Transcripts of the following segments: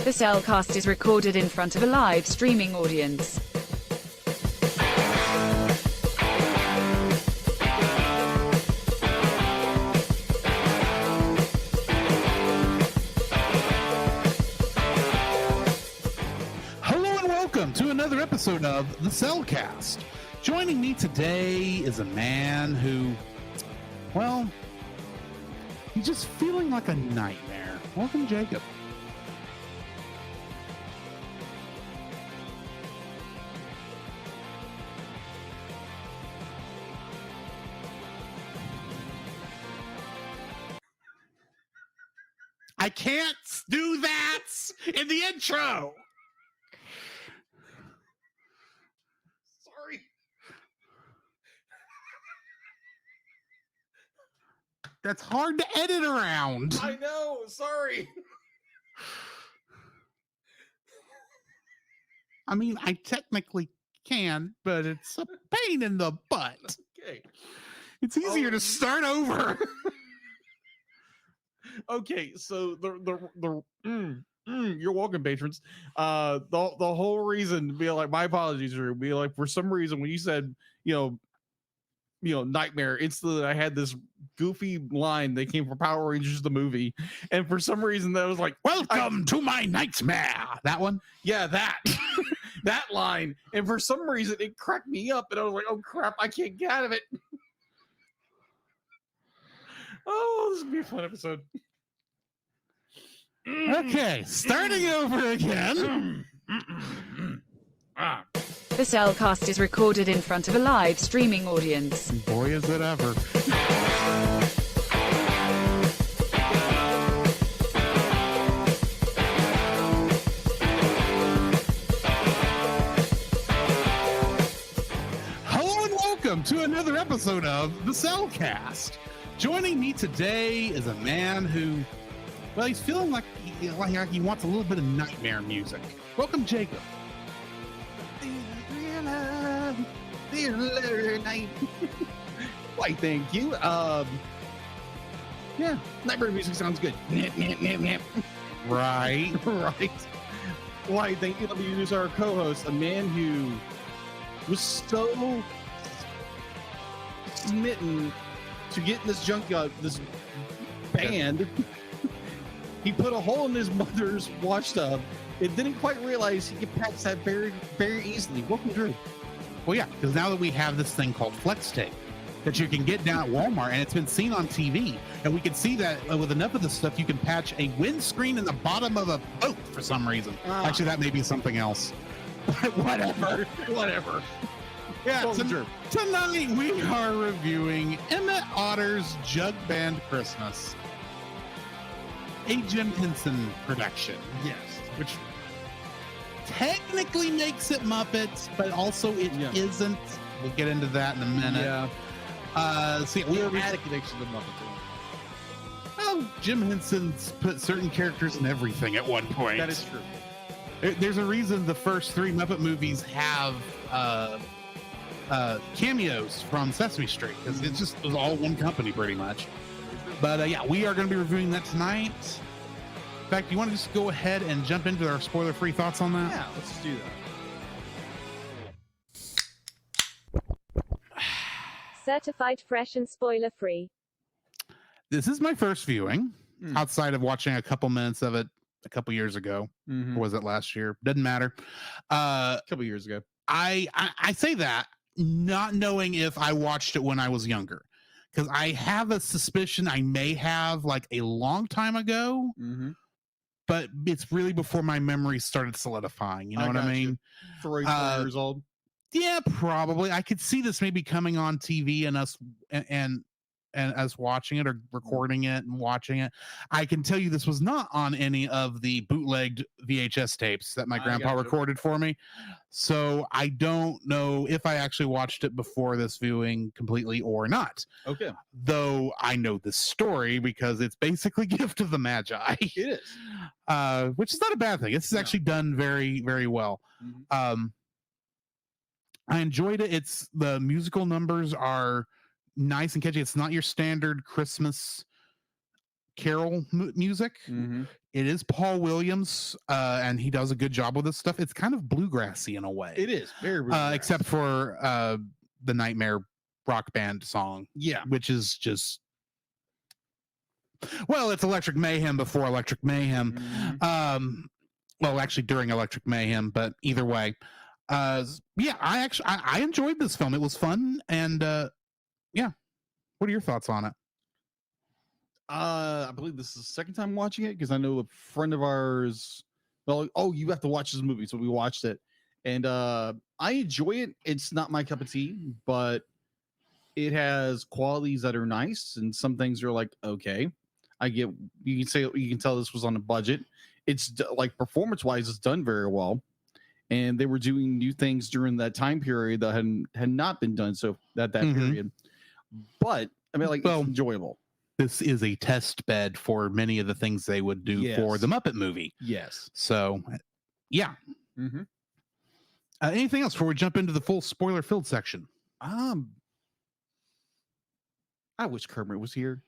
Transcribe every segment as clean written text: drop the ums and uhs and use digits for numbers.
The Cellcast is recorded in front of a live streaming audience. Hello and welcome to another episode of The Cellcast. Joining me today is a man who, well, he's just feeling like a nightmare. Welcome, Jacob. I can't do that in the intro. Sorry. That's hard to edit around. I know, sorry. I mean, I technically can, but it's a pain in the butt. Okay. It's easier to start over. Okay, so you're welcome, patrons. The whole reason to be like, my apologies, Drew. Be like, for some reason when you said, you know, nightmare, instantly I had this goofy line that came from Power Rangers the movie, and for some reason that was like, Welcome to my nightmare. That one? yeah, that that line, and for some reason it cracked me up, and I was like, oh crap, I can't get out of it. Oh, this is gonna be a fun episode. Okay, starting over again. The Cellcast is recorded in front of a live streaming audience. Boy, is it ever. Hello and welcome to another episode of The Cellcast. Joining me today is a man who, well, he's feeling like he wants a little bit of nightmare music. Welcome, Jacob. Why, thank you. Yeah, nightmare music sounds good. Right. Right. Why, thank you. Let me introduce our co-host, a man who was so smitten to get in this junkyard, this band. He put a hole in his mother's wash tub and didn't quite realize he could patch that very, very easily. Welcome, Drew. Well, yeah, because now that we have this thing called Flex Tape that you can get down at Walmart, and it's been seen on TV, and we can see that with enough of this stuff, you can patch a windscreen in the bottom of a boat for some reason. Actually, that may be something else. But whatever. Yeah, Welcome, Drew. Tonight we are reviewing Emmett Otter's Jug Band Christmas, a Jim Henson production. Yes. Which technically makes it Muppets, but also it isn't. We'll get into that in a minute. Yeah. So yeah, We had a connection to Muppets. well, Jim Henson's put certain characters in everything at one point. That is true. There's a reason the first three Muppet movies have cameos from Sesame Street, because it was all one company pretty much. But yeah, we are going to be reviewing that tonight. In fact, you want to just go ahead and jump into our spoiler-free thoughts on that? Yeah, let's do that. Certified fresh and spoiler-free. This is my first viewing, outside of watching a couple minutes of it a couple years ago. Or was it last year? Doesn't matter. A couple years ago. I say that not knowing if I watched it when I was younger, because I have a suspicion I may have like a long time ago, but it's really before my memory started solidifying. You know what I mean? 3 years old. Yeah, probably. I could see this maybe coming on TV and us and us watching it or recording it and watching it. I can tell you this was not on any of the bootlegged VHS tapes that my grandpa recorded for me. So I don't know if I actually watched it before this viewing completely or not. Okay. Though I know this story because it's basically Gift of the Magi. It is. Which is not a bad thing. This is actually done very, very well. I enjoyed it. The musical numbers are nice and catchy. It's not your standard Christmas carol music. Mhm. It is Paul Williams, and he does a good job with this stuff. It's kind of bluegrassy in a way. It is very bluegrass. Except for the Nightmare rock band song, yeah. which is just, well, it's Electric Mayhem before Electric Mayhem. Mhm. Well, actually during Electric Mayhem, but either way, yeah, I enjoyed this film. It was fun, and yeah. What are your thoughts on it? I believe this is the second time watching it because I know a friend of ours. Well, oh, you have to watch this movie, so we watched it, and I enjoy it. It's not my cup of tea, but it has qualities that are nice, and some things are like, okay, I get. You can tell this was on a budget. It's like performance wise, it's done very well, and they were doing new things during that time period that had not been done so that period. But I mean, like, it's enjoyable. This is a test bed for many of the things they would do for the Muppet movie. Yes. So, yeah. Mm-hmm. Anything else before we jump into the full spoiler-filled section? I wish Kermit was here.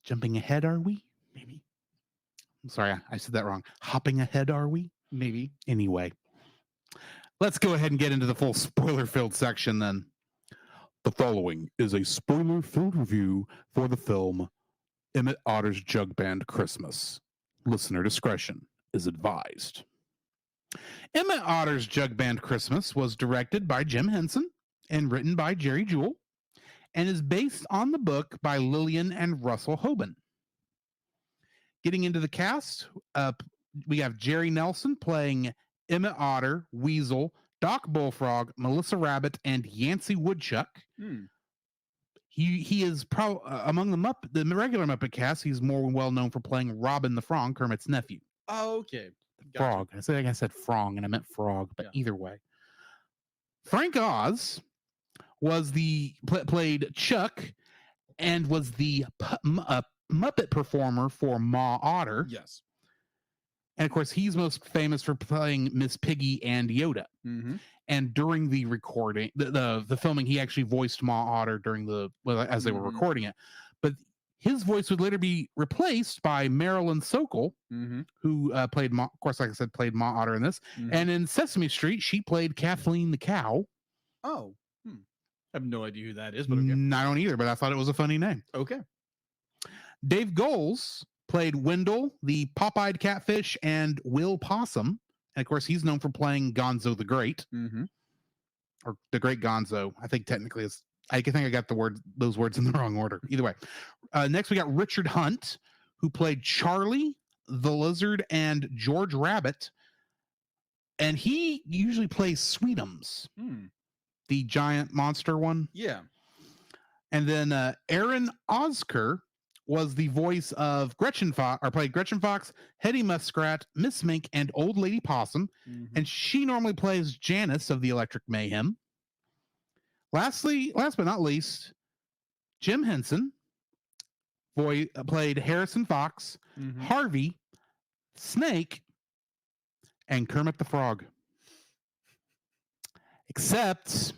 Jumping ahead, are we? Maybe. I'm sorry, I said that wrong. Hopping ahead, are we? Maybe. Anyway, let's go ahead and get into the full spoiler-filled section then. The following is a spoiler-filled review for the film Emmett Otter's Jug Band Christmas. Listener discretion is advised. Emmett Otter's Jug Band Christmas was directed by Jim Henson and written by Jerry Jewell, and is based on the book by Lillian and Russell Hoban. Getting into the cast, we have Jerry Nelson playing Emmett Otter, Weasel, Doc Bullfrog, Melissa Rabbit, and Yancey Woodchuck. He is among the regular Muppet cast. He's more well known for playing Robin the Frog, Kermit's nephew. Oh, okay. Frog. I said frog, and I meant frog, but either way. Frank Oz was played Chuck, and was the Muppet performer for Ma Otter. Yes. And of course, he's most famous for playing Miss Piggy and Yoda. Mm-hmm. And during the recording, the filming, he actually voiced Ma Otter during as they were recording it. But his voice would later be replaced by Marilyn Sokol, who played, of course, like I said, played Ma Otter in this. And in Sesame Street, she played Kathleen the cow. Oh, I have no idea who that is, but okay. I don't either, but I thought it was a funny name. Okay. Dave Goelz played Wendell, the pop-eyed catfish, and Will Possum. And of course, he's known for playing Gonzo the Great, or the Great Gonzo. I think technically I think I got those words in the wrong order. Either way. Next, we got Richard Hunt, who played Charlie, the Lizard, and George Rabbit. And he usually plays Sweetums, the giant monster one. Yeah. And then Aaron Oskar was the voice of played Gretchen Fox, Hetty Muskrat, Miss Mink, and Old Lady Possum. And she normally plays Janice of the Electric Mayhem. Last but not least, Jim Henson played Harrison Fox, Harvey, Snake, and Kermit the Frog. Except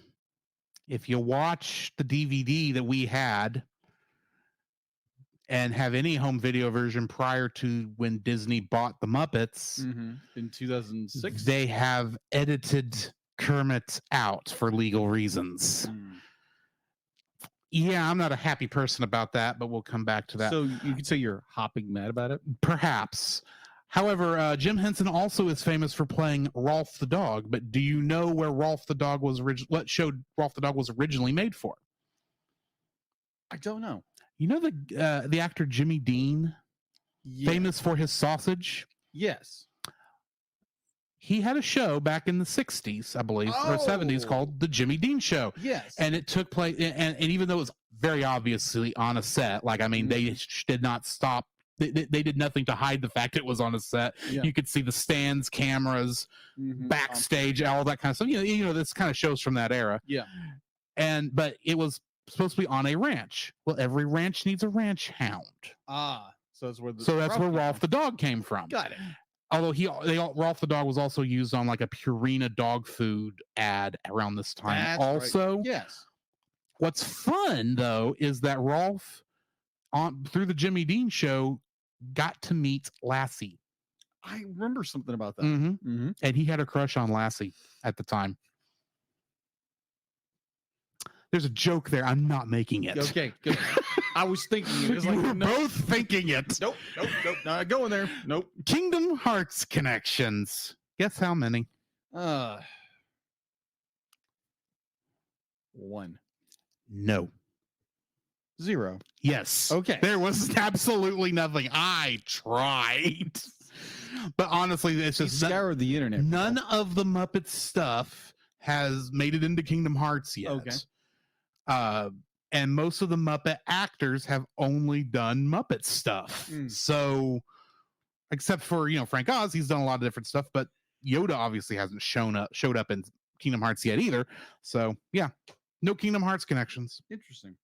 if you watch the DVD that we had and have any home video version prior to when Disney bought the Muppets in 2006, they have edited Kermit out for legal reasons. Yeah, I'm not a happy person about that, but we'll come back to that. So you could say you're hopping mad about it? Perhaps. However, Jim Henson also is famous for playing Rolf the dog, but do you know where Rolf the dog was what show Rolf the dog was originally made for? I don't know. You know the actor Jimmy Dean, famous for his sausage? Yes. He had a show back in the 60s, I believe, or 70s called The Jimmy Dean Show. Yes. And it took place, and even though it was very obviously on a set, like, I mean, they did not stop. They did nothing to hide the fact it was on a set. You could see the stands, cameras, backstage, all that kind of stuff. You know, this kind of shows from that era. Yeah. But it was supposed to be on a ranch. Well, every ranch needs a ranch hound. So that's where Rolf the dog came from. Got it. Although Rolf the dog was also used on like a Purina dog food ad around this time. That's also, right. Yes. What's fun though is that Rolf on through the Jimmy Dean show, got to meet Lassie. I remember something about that. Mm-hmm. And he had a crush on Lassie at the time. There's a joke there. I'm not making it. Okay, good. I was thinking it. Was You like, were no. both thinking it. Nope, not going there. Nope. Kingdom Hearts connections. Guess how many? 1. No. 0. Yes. Okay. There was absolutely nothing. I tried. But honestly, it's You just scoured the internet. none of the Muppet stuff has made it into Kingdom Hearts yet. Okay. And most of the Muppet actors have only done Muppet stuff. So, except for, Frank Oz, he's done a lot of different stuff, but Yoda obviously hasn't showed up in Kingdom Hearts yet either. So, yeah, no Kingdom Hearts connections. Interesting.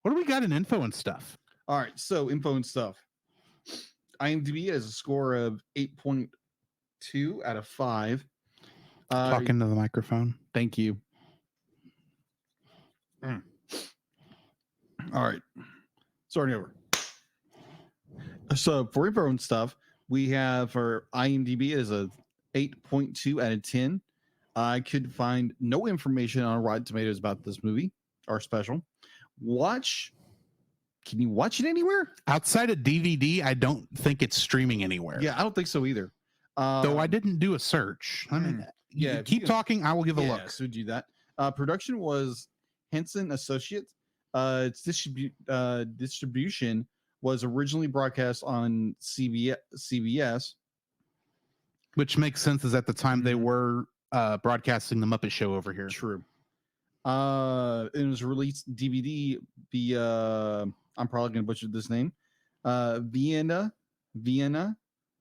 What do we got in info and stuff? All right, so info and stuff. IMDb has a score of 8.2 out of 5. Talk into the microphone. Thank you. All right, starting over. So for info and stuff, we have our IMDb as a 8.2 out of 10. I could find no information on Rotten Tomatoes about this movie or special. Can you watch it anywhere? Outside of DVD, I don't think it's streaming anywhere. Yeah, I don't think so either. Though I didn't do a search. I mean, yeah, keep talking. I will give a look. So do that. Production was Henson Associates. Its distribution was originally broadcast on CBS. Which makes sense, as at the time they were broadcasting the Muppet Show over here. True. It was released DVD via, I'm probably going to butcher this name, Vienna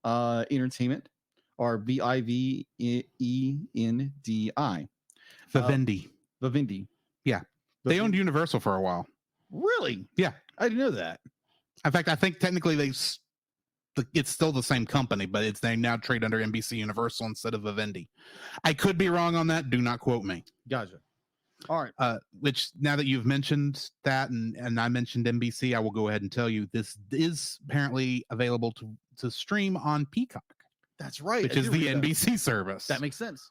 Entertainment, or Vivendi. Vivendi. Yeah. They owned Universal for a while. Really? Yeah. I didn't know that. In fact, I think technically it's still the same company, but they now trade under NBC Universal instead of Vivendi. I could be wrong on that. Do not quote me. Gotcha. All right. Which, now that you've mentioned that and I mentioned NBC, I will go ahead and tell you this is apparently available to stream on Peacock. That's right. Which is the NBC service. That makes sense.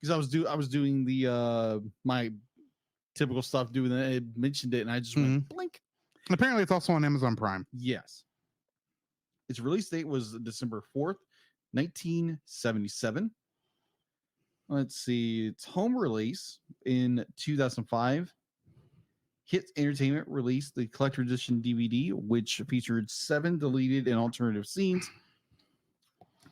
Because I was doing the my typical stuff, doing that. It mentioned it, and I just went blink. Apparently, it's also on Amazon Prime. Yes. Its release date was December 4th, 1977. Let's see. Its home release in 2005. Hit Entertainment released the collector edition DVD, which featured 7 deleted and alternative scenes,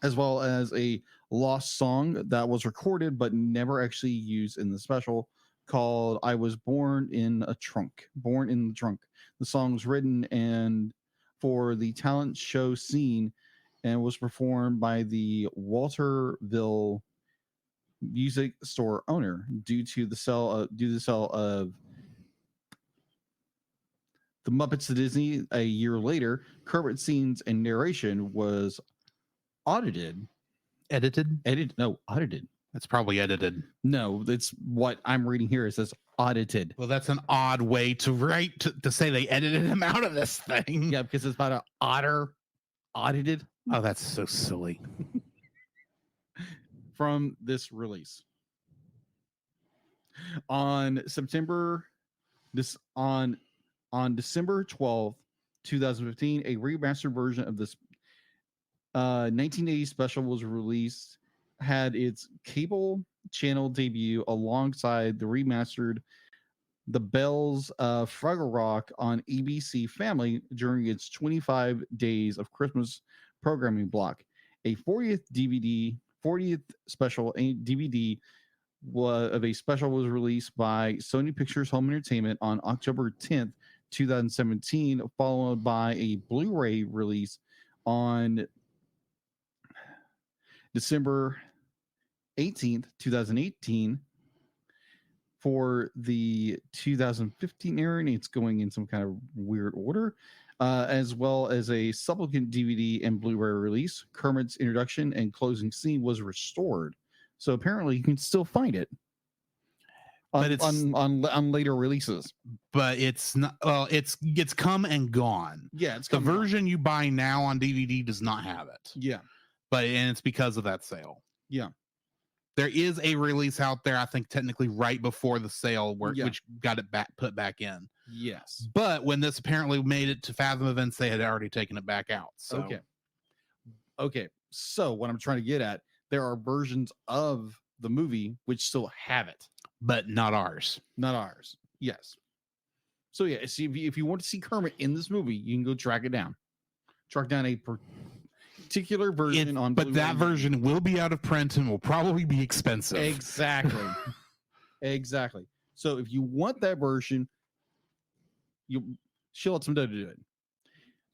as well as a lost song that was recorded but never actually used in the special, called I Was Born in the Trunk. The song's written and for the talent show scene and was performed by the Walterville music store owner. Due to the sale of the Muppets to Disney a year later, Kermit's scenes and narration was audited. Audited. That's probably edited. No, that's what I'm reading here. It says audited. Well, that's an odd way to write to say they edited him out of this thing. Yeah, because it's about an otter audited. Oh, that's so silly. From this release. On December 12th, 2015, a remastered version of this 1980 special was released, had its cable channel debut alongside the remastered The Bells of Fraggle Rock on ABC Family during its 25 Days of Christmas programming block. A 40th special DVD of a special was released by Sony Pictures Home Entertainment on October 10th, 2017, followed by a Blu-ray release on December 18th, 2018 for the 2015 era, and it's going in some kind of weird order, as well as a supplement DVD and Blu-ray release. Kermit's introduction and closing scene was restored, so apparently you can still find it. But it's on later releases. But it's not. Well, it's come and gone. Yeah, it's the version you buy now on DVD does not have it. Yeah, and it's because of that sale. Yeah, there is a release out there. I think technically right before the sale, which got it put back in. Yes, but when this apparently made it to Fathom events, they had already taken it back out. So. Okay. So what I'm trying to get at, there are versions of the movie which still have it, but not ours. Not ours. Yes. So yeah, see, if you want to see Kermit in this movie, you can go track it down. Track down a particular version on But that version will be out of print and will probably be expensive. Exactly. Exactly. So if you want that version, you she'll let some dough to do it.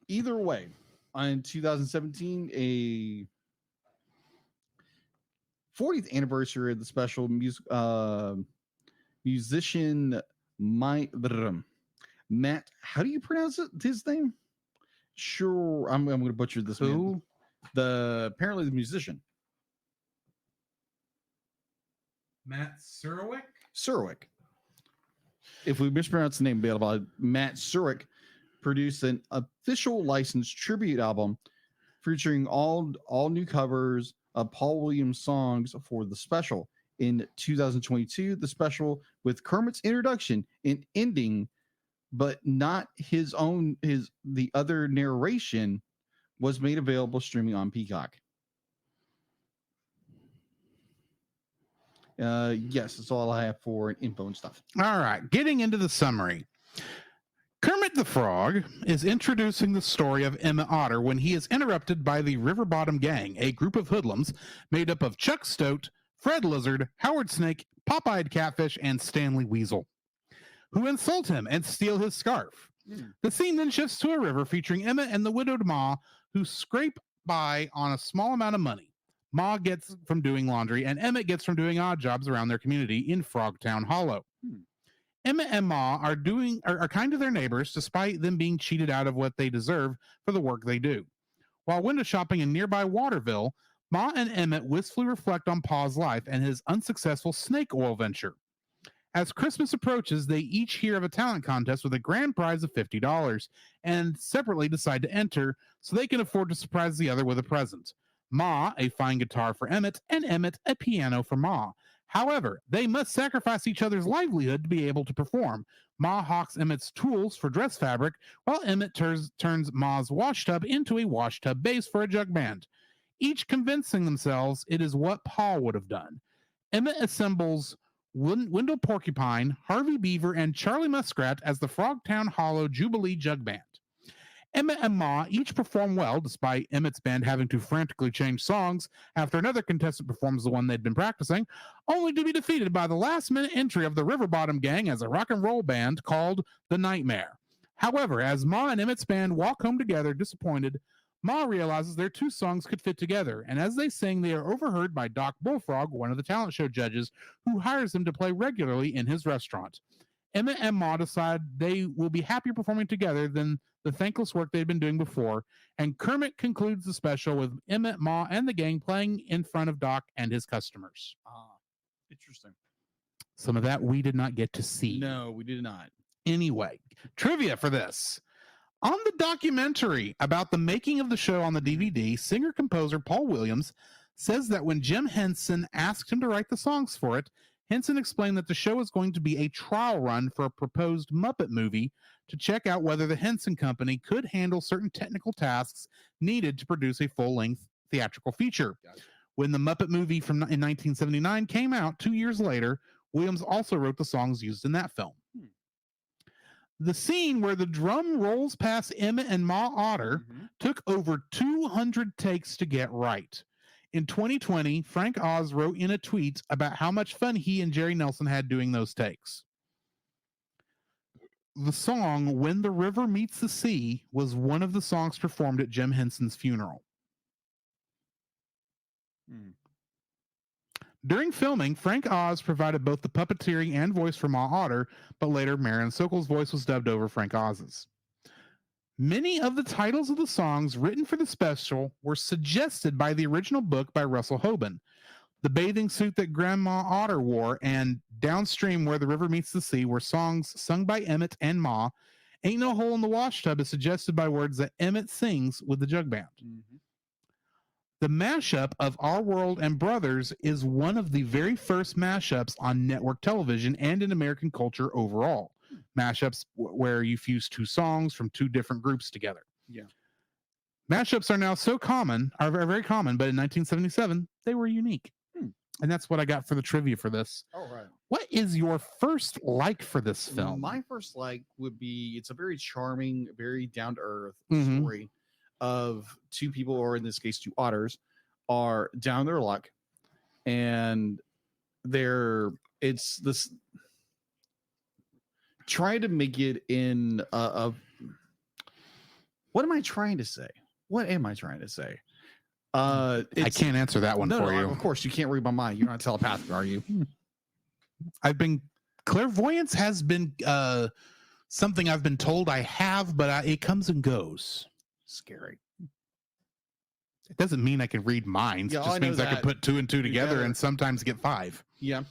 Either way, in 2017, a 40th anniversary of the special musician Matt, how do you pronounce his name? Sure, I'm going to butcher this. Who? Apparently the musician. Matt Surwick? Surwick. If we mispronounce the name, Matt Surwick produced an official licensed tribute album featuring all new covers of Paul Williams songs for the special. In 2022, the special with Kermit's introduction and ending, but not the other narration, was made available streaming on Peacock. Yes, that's all I have for info and stuff. All right, getting into the summary. Kermit the Frog is introducing the story of Emmett Otter when he is interrupted by the River Bottom Gang, a group of hoodlums made up of Chuck Stoat, Fred Lizard, Howard Snake, Popeye Catfish, and Stanley Weasel, who insult him and steal his scarf. The scene then shifts to a river featuring Emmett and the widowed Ma, who scrape by on a small amount of money. Ma gets from doing laundry, and Emmett gets from doing odd jobs around their community in Frogtown Hollow. Emmett and Ma are kind to their neighbors, despite them being cheated out of what they deserve for the work they do. While window shopping in nearby Waterville, Ma and Emmett wistfully reflect on Pa's life and his unsuccessful snake oil venture. As Christmas approaches, they each hear of a talent contest with a grand prize of $50 and separately decide to enter so they can afford to surprise the other with a present. Ma, a fine guitar for Emmett, and Emmett, a piano for Ma. However, they must sacrifice each other's livelihood to be able to perform. Ma hawks Emmett's tools for dress fabric, while Emmett turns Ma's wash tub into a wash tub base for a jug band, each convincing themselves it is what Pa would have done. Emmett assembles Wendell Porcupine, Harvey Beaver, and Charlie Muskrat as the Frogtown Hollow Jubilee Jug Band. Emmett and Ma each perform well, despite Emmett's band having to frantically change songs after another contestant performs the one they'd been practicing, only to be defeated by the last-minute entry of the River Bottom Gang as a rock and roll band called The Nightmare. However, as Ma and Emmett's band walk home together disappointed, Ma realizes their two songs could fit together, and as they sing, they are overheard by Doc Bullfrog, one of the talent show judges, who hires them to play regularly in his restaurant. Emmett and Ma decide they will be happier performing together than the thankless work they'd been doing before, and Kermit concludes the special with Emmett, Ma, and the gang playing in front of Doc and his customers. Interesting. Some of that we did not get to see. No, we did not. Anyway, trivia for this. On the documentary about the making of the show on the DVD, singer-composer Paul Williams says that when Jim Henson asked him to write the songs for it, Henson explained that the show was going to be a trial run for a proposed Muppet movie to check out whether the Henson Company could handle certain technical tasks needed to produce a full-length theatrical feature. Gotcha. When the Muppet movie in 1979 came out 2 years later, Williams also wrote the songs used in that film. The scene where the drum rolls past Emmett and Ma Otter took over 200 takes to get right. In 2020, Frank Oz wrote in a tweet about how much fun he and Jerry Nelson had doing those takes. The song When the River Meets the Sea was one of the songs performed at Jim Henson's funeral. During filming, Frank Oz provided both the puppeteering and voice for Ma Otter, but later Marion Sokol's voice was dubbed over Frank Oz's. Many of the titles of the songs written for the special were suggested by the original book by Russell Hoban. The bathing suit that Grandma Otter wore, and Downstream Where the River Meets the Sea were songs sung by Emmett and Ma. Ain't No Hole in the Wash Tub is suggested by words that Emmett sings with the jug band. Mm-hmm. The mashup of Our World and Brothers is one of the very first mashups on network television and in American culture overall. Mashups where you fuse two songs from two different groups together. Yeah. Mashups are now are very common, but in 1977, they were unique. And that's what I got for the trivia for this. All right. What is your first like for this film? My first like would be, it's a very charming, very down-to-earth story of two people, or in this case, two otters, are down their luck. And it's this trying to make it in what am I trying to say? What am I trying to say? I can't answer that one for you. Of course, you can't read my mind. You're not telepathic, are you? Clairvoyance has been something I've been told I have, but it comes and goes. Scary. It doesn't mean I can read minds. Yeah, it just means I can put two and two together and sometimes get 5. Yeah.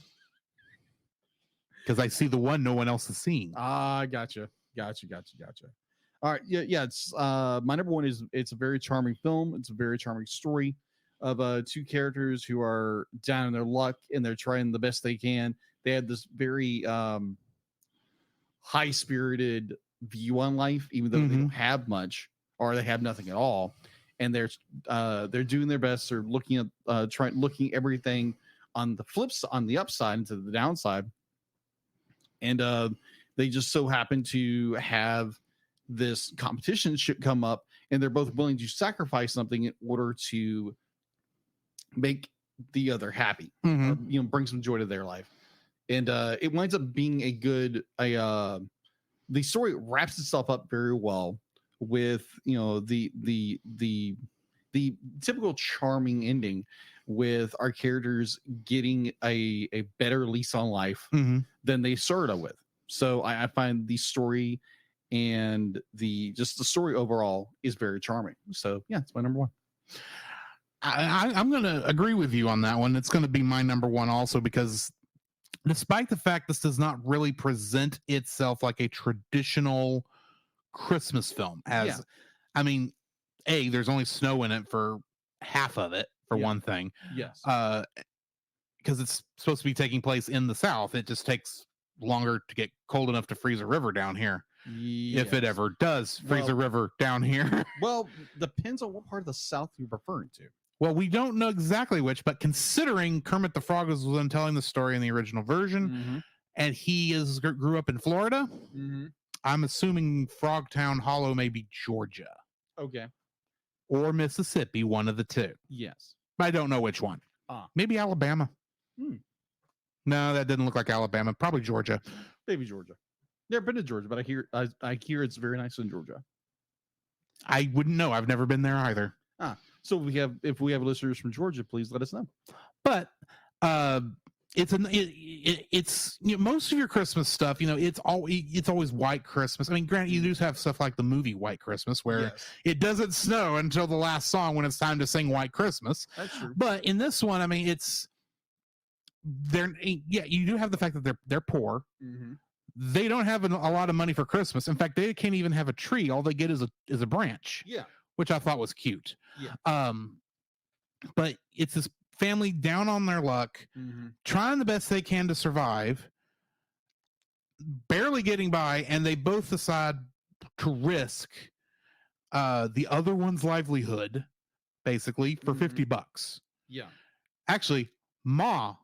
Because I see the one no one else has seen. Gotcha. All right. Yeah. It's my number one is, it's a very charming film. It's a very charming story of two characters who are down in their luck and they're trying the best they can. They have this very high-spirited view on life, even though they don't have much or they have nothing at all. And they're doing their best. They're looking at looking everything on the upside into the downside. And they just so happen to have this competition should come up, and they're both willing to sacrifice something in order to make the other happy, or, bring some joy to their life. And it winds up being the story wraps itself up very well with the typical charming ending, with our characters getting a better lease on life than they started with. So I find the story and the story overall is very charming. So yeah, it's my number one. I'm going to agree with you on that one. It's going to be my number one also, because despite the fact this does not really present itself like a traditional Christmas film, there's only snow in it for half of it, for one thing. Yes. Because it's supposed to be taking place in the South. It just takes longer to get cold enough to freeze a river down here. Yes. If it ever does freeze a river down here. Well, depends on what part of the South you're referring to. Well, we don't know exactly which, but considering Kermit the Frog was the one telling the story in the original version, and he grew up in Florida, I'm assuming Frogtown Hollow may be Georgia. Okay. Or Mississippi, one of the two. Yes. But I don't know which one. Maybe Alabama. No, that didn't look like Alabama. Probably Georgia. Maybe Georgia. Never been to Georgia, but I hear it's very nice in Georgia. I wouldn't know. I've never been there either. So if we have listeners from Georgia, please let us know. But it's most of your Christmas stuff, it's always White Christmas. I mean, granted, you do have stuff like the movie White Christmas, where it doesn't snow until the last song when it's time to sing White Christmas. That's true. But in this one, I mean, you do have the fact that they're poor. They don't have a lot of money for Christmas. In fact, they can't even have a tree. All they get is a branch. Yeah. Which I thought was cute. Yeah. But it's this family down on their luck, trying the best they can to survive, barely getting by, and they both decide to risk the other one's livelihood, basically, for $50. Yeah. Actually, Ma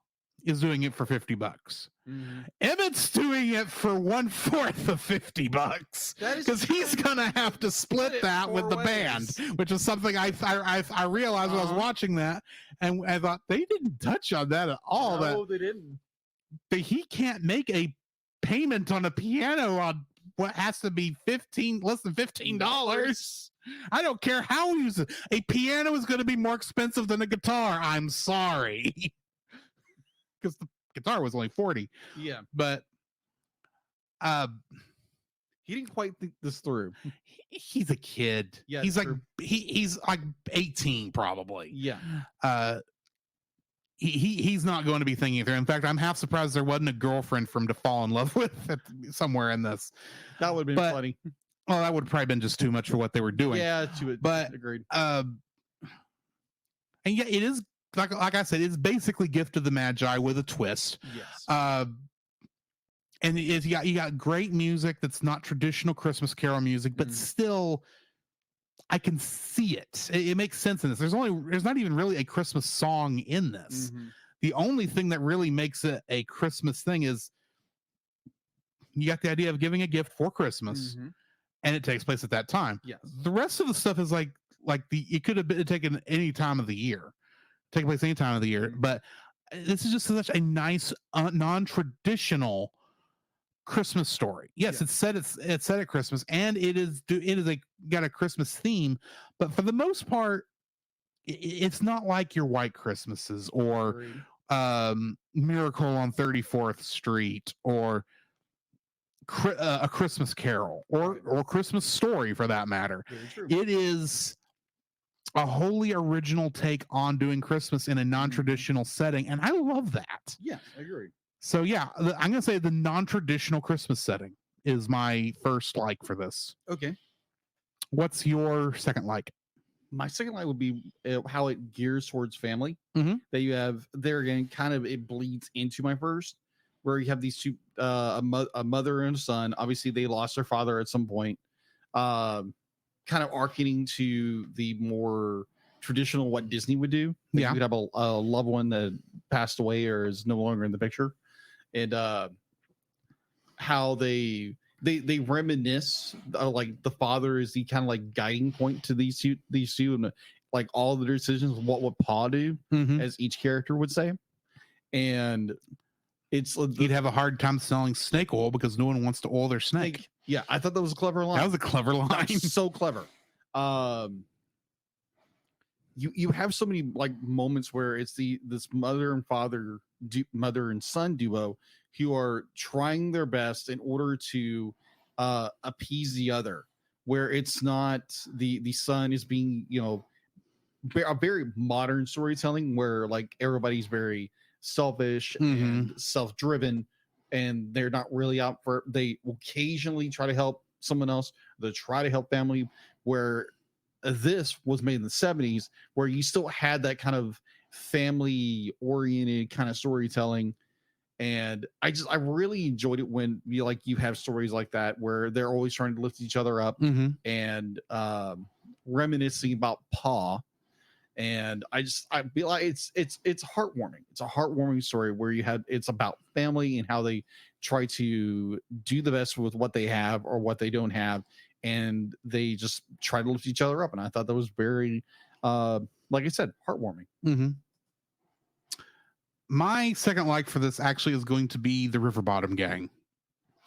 is doing it for $50. Emmett's doing it for 1/4 of $50 because he's gonna have to split that with the band, which is something I realized when I was watching that, and I thought they didn't touch on that at all. No, they didn't. He can't make a payment on a piano on what has to be less than $15. I don't care how he uses it. A piano is going to be more expensive than a guitar. I'm sorry. Because the guitar was only $40. Yeah. But he didn't quite think this through. He's a kid. Yeah. He's like 18 probably. Yeah. he's not going to be thinking through. In fact, I'm half surprised there wasn't a girlfriend for him to fall in love with somewhere in this. That would have been funny. Well, that would have probably been just too much for what they were doing. Yeah, but agreed. And yeah, it is like I said, it's basically Gift of the Magi with a twist. Yes. And you got great music that's not traditional Christmas Carol music, but still, I can see it. It makes sense in this. There's not even really a Christmas song in this. The only thing that really makes it a Christmas thing is you got the idea of giving a gift for Christmas, and it takes place at that time. Yes. The rest of the stuff is it could have been taken any time of the year, take place any time of the year. But this is just such a nice, non-traditional Christmas story. Yes, it's set at Christmas, and it is got a Christmas theme, but for the most part, it's not like your White Christmases or Miracle on 34th Street or a Christmas Carol or Christmas Story for that matter. It is a wholly original take on doing Christmas in a non-traditional setting, and I love that. Yes, I agree. So yeah, I'm gonna say the non-traditional Christmas setting is my first like for this. Okay. What's your second like? My second like would be how it gears towards family. That you have there again, kind of it bleeds into my first, where you have these two, a mother and a son. Obviously, they lost their father at some point. Kind of arcing to the more traditional what Disney would do. Like you would have a loved one that passed away or is no longer in the picture. And how they reminisce, like the father is the kind of like guiding point to these two, and like all the decisions. What would Pa do, as each character would say, and you'd have a hard time selling snake oil because no one wants to oil their snake. Yeah, I thought that was a clever line. That was a clever line. So clever. You have so many like moments where it's this mother and son duo who are trying their best in order to appease the other, where it's not the son is being, a very modern storytelling where like everybody's very selfish and self-driven, and they're not really out for, they occasionally try to help someone else, they try to help family, where this was made in the 70s, where you still had that kind of family oriented kind of storytelling. And I really enjoyed it when you have stories like that where they're always trying to lift each other up and reminiscing about Pa. And I feel like it's heartwarming. It's a heartwarming story where it's about family and how they try to do the best with what they have or what they don't have, and they just try to lift each other up. And I thought that was very, like I said, heartwarming. My second like for this actually is going to be the River Bottom Gang.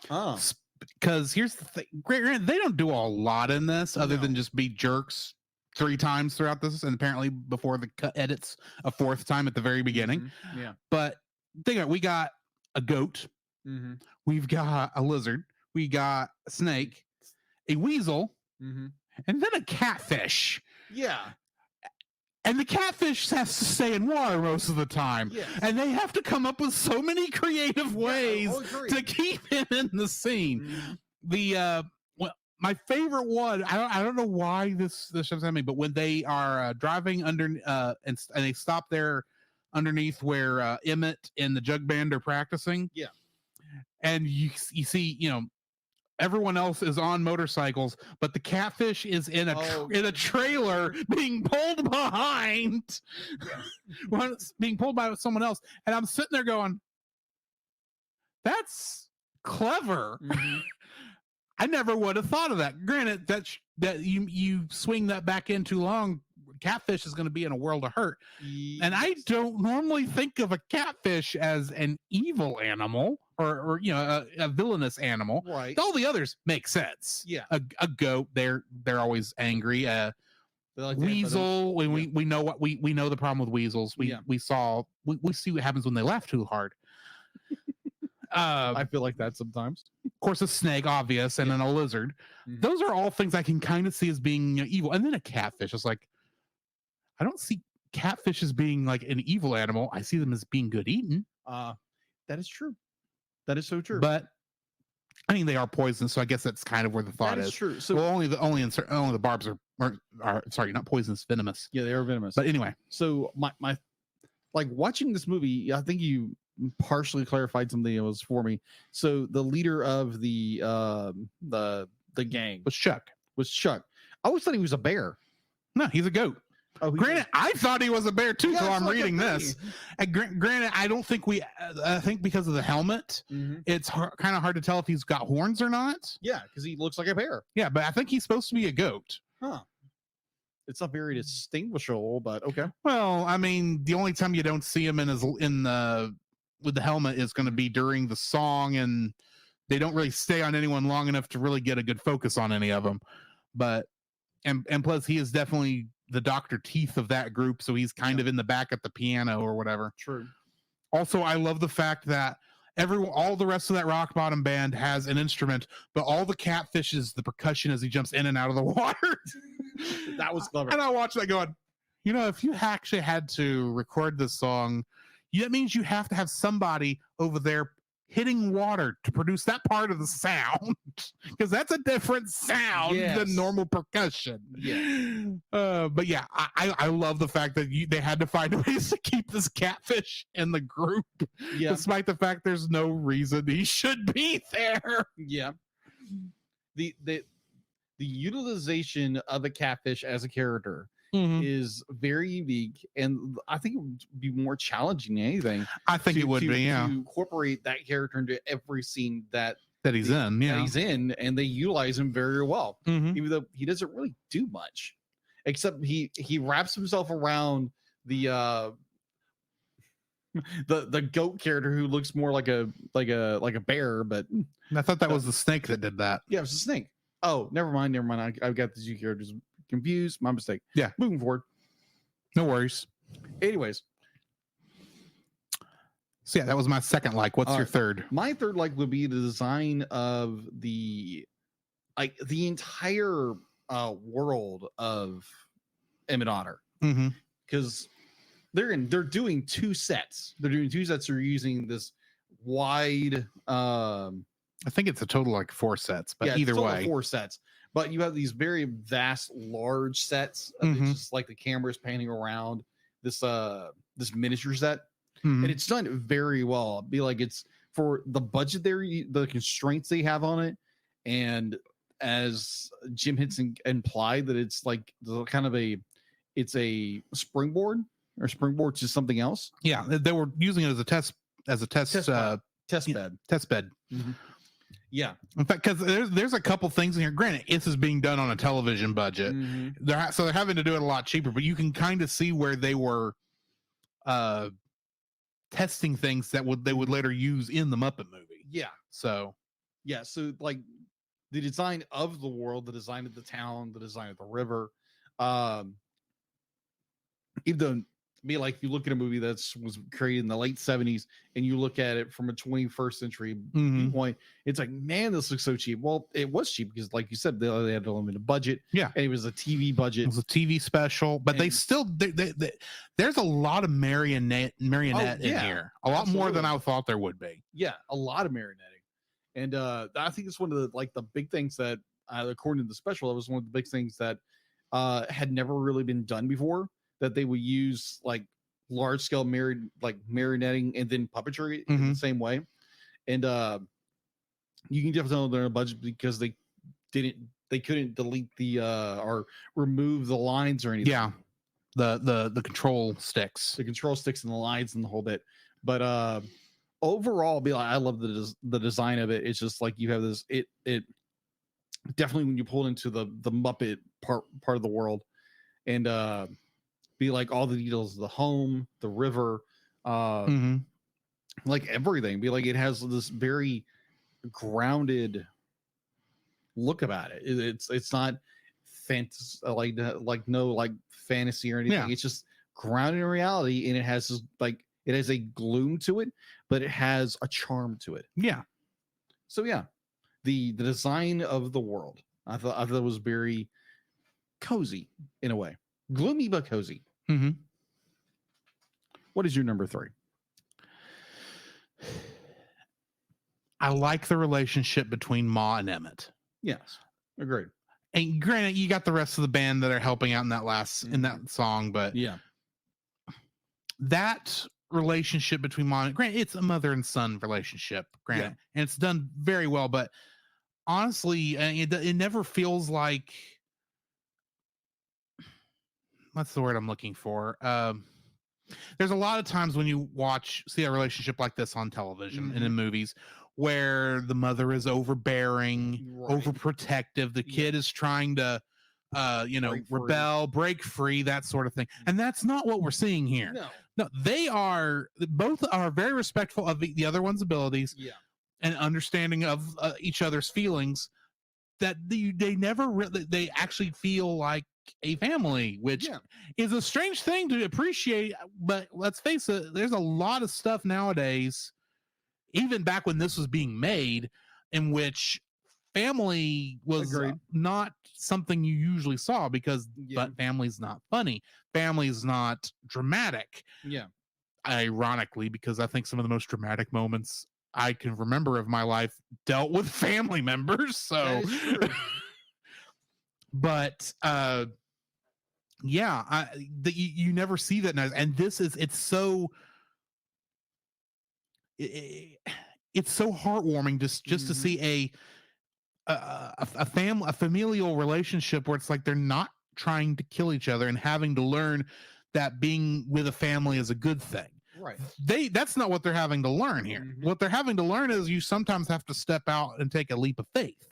Oh, because here's the thing: they don't do a lot in this other than just be jerks 3 times throughout this, and apparently before the cut edits a 4th time at the very beginning. Yeah, but we got a goat, we've got a lizard, we got a snake, a weasel, and then a catfish. Yeah. And the catfish has to stay in water most of the time. Yes. And they have to come up with so many creative ways to keep him in the scene. My favorite one, I don't know why this jumps at me, but when they are driving under and they stop there underneath where Emmett and the jug band are practicing. Yeah. And you see, everyone else is on motorcycles, but the catfish is in a trailer being pulled behind, being pulled by someone else. And I'm sitting there going, that's clever. I never would have thought of that. Granted, that you swing that back in too long, catfish is going to be in a world of hurt. Yes. And I don't normally think of a catfish as an evil animal or a villainous animal. Right. All the others make sense. Yeah. A goat, they're always angry. Like weasel, we know what we know the problem with weasels. We see what happens when they laugh too hard. I feel like that sometimes. Of course, a snake, obvious, and then a lizard. Those are all things I can kind of see as being evil. And then a catfish is like, I don't see catfish as being like an evil animal. I see them as being good eaten. That is true. That is so true. But I mean, they are poisonous, so I guess that's kind of where the thought that is is. true. So Well, only the barbs are sorry, not poisonous, venomous. yeah, they are venomous. But anyway, so my like watching this movie, I think you partially clarified something that was for me. So the leader of the gang was Chuck. was Chuck. I always thought he was a bear. No, he's a goat. Oh, Granted, I thought he was a bear too, Yeah, so that's I'm like a reading thing. this. And granted, I don't think I think because of the helmet, it's kind of hard to tell if he's got horns or not. Yeah, because he looks like a bear. Yeah, but I think he's supposed to be a goat. Huh. It's not very distinguishable, but okay. Well, I mean, the only time you don't see him with the helmet is going to be during the song, and they don't really stay on anyone long enough to really get a good focus on any of them. But and plus, he is definitely the Dr. Teeth of that group, so he's kind of in the back at the piano or whatever. True. Also, I love the fact that all the rest of that rock bottom band has an instrument, but all the catfish is the percussion as he jumps in and out of the water. That was clever. And I watched that going, if you actually had to record this song, that means you have to have somebody over there hitting water to produce that part of the sound, because that's a different sound than normal percussion. But yeah, I love the fact that they had to find ways to keep this catfish in the group, despite the fact there's no reason he should be there. Yeah. The utilization of a catfish as a character is very unique, and I think it would be more challenging than anything. I think it would be, to incorporate that character into every scene that he's in. Yeah, that he's in, and they utilize him very well, Mhm. even though he doesn't really do much, except he wraps himself around the goat character who looks more like a bear, but I thought that was the snake that did that. yeah, it was a snake. Oh, never mind. I've got the two characters confused. My mistake. Yeah. Moving forward. No worries. Anyways. So yeah, that was my second like. What's your third? My third like would be the design of the entire world of Emmett Otter. Because they're doing two sets. They're doing two sets. They're using this wide I think it's a total like 4 sets, but either way, 4 sets. But you have these very vast, large sets. Of it's just like the camera's panning around this miniature set, and it's done very well. It'd be like it's for the budget there, the constraints they have on it, and as Jim Henson implied, that it's like kind of a springboard to something else. Yeah, they were using it as a test bed. Yeah, in fact, because there's a couple things in here. Granted, this is being done on a television budget, so they're having to do it a lot cheaper. But you can kind of see where they were testing things that they would later use in the Muppet movie. Yeah. So like the design of the world, the design of the town, the design of the river, even though be like you look at a movie that was created in the late 70s and you look at it from a 21st century viewpoint, it's like, man, this looks so cheap. Well, it was cheap because, like you said, they had a limited budget. Yeah, and it was a TV budget. It was a TV special, but they still there's a lot of marionette in here, a lot more than I thought there would be. Yeah, a lot of marionetting, and I think it's one of the big things that, according to the special, that was one of the big things that had never really been done before. That they would use like large scale marionetting and then puppetry in the same way, and you can definitely tell they're on a budget because they couldn't delete the or remove the lines or anything. Yeah, the control sticks, and the lines and the whole bit. But overall, I love the design of it. It's just like you have this. It definitely when you pull into the Muppet part of the world, and be like all the details of the home, the river, like everything. Be like it has this very grounded look about it. It's not fantasy like fantasy or anything. Yeah. It's just grounded in reality, and it has this it has a gloom to it, but it has a charm to it. Yeah. So yeah, the design of the world, I thought it was very cozy in a way. Gloomy but cozy. What is your number 3? I like the relationship between Ma and Emmett. Yes, agreed. And granted, you got the rest of the band that are helping out in that song, but Yeah, that relationship between Ma and granted, it's a mother and son relationship, granted, and it's done very well. But honestly, it never feels like, what's the word I'm looking for? There's a lot of times when you see a relationship like this on television and in movies where the mother is overbearing, overprotective. The kid is trying to, rebel, break free, that sort of thing. And that's not what we're seeing here. No, both are very respectful of the other one's abilities and understanding of each other's feelings, that they actually feel like a family, which is a strange thing to appreciate. But let's face it, there's a lot of stuff nowadays, even back when this was being made, in which family was not something you usually saw, because but family's not funny, family's not dramatic. Ironically, because I think some of the most dramatic moments I can remember of my life dealt with family members. So but you never see that now. And it's so heartwarming just to see a familial relationship where it's like they're not trying to kill each other and having to learn that being with a family is a good thing. That's not what they're having to learn here. What they're having to learn is you sometimes have to step out and take a leap of faith.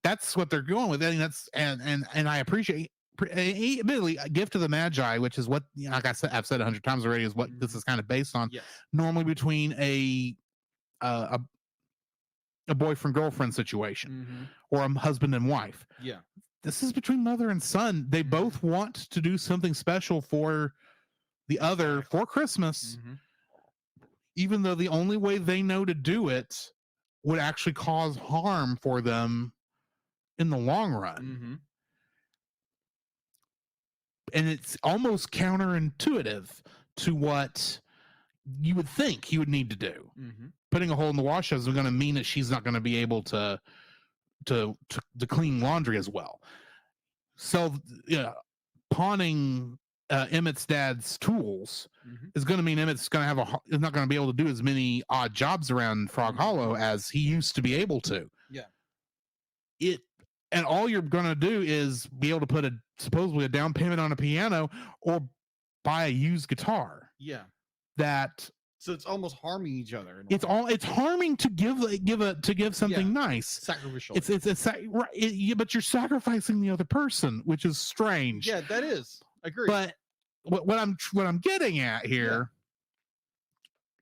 That's what they're going with. And I appreciate, admittedly, a gift to the Magi, which is what, like I've said 100 times already, is what this is kind of based on. Normally between a boyfriend girlfriend situation or a husband and wife. This is between mother and son. They both want to do something special for the other for Christmas, even though the only way they know to do it would actually cause harm for them in the long run. And it's almost counterintuitive to what you would think he would need to do. Putting a hole in the wash is going to mean that she's not going to be able to clean laundry as well. So pawning Emmett's dad's tools is going to mean Emmett's going to is not going to be able to do as many odd jobs around Frog Hollow as he used to be able to. And all you're going to do is be able to put supposedly a down payment on a piano or buy a used guitar. So it's almost harming each other. It's harming to give something nice, sacrificial. But you're sacrificing the other person, which is strange. That is. Agreed. But what I'm getting at here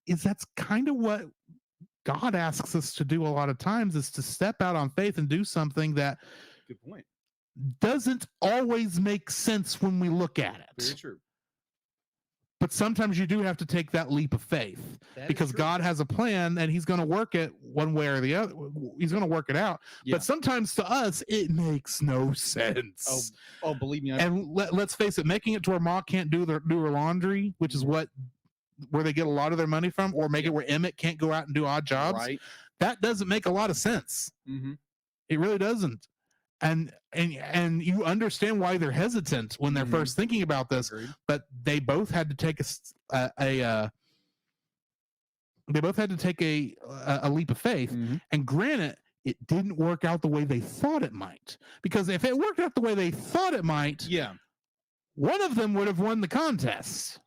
is that's kind of what God asks us to do a lot of times, is to step out on faith and do something that doesn't always make sense when we look at it. Very true. But sometimes you do have to take that leap of faith, because God has a plan and he's going to work it one way or the other. He's going to work it out. But sometimes to us, it makes no sense. Oh, believe me. And let's face it, making it to where Ma can't do her laundry, which is where they get a lot of their money from, or make it where Emmett can't go out and do odd jobs. That doesn't make a lot of sense. It really doesn't. And you understand why they're hesitant when they're first thinking about this. But they both had to take a leap of faith. And granted, it didn't work out the way they thought it might. Because if it worked out the way they thought it might, one of them would have won the contest.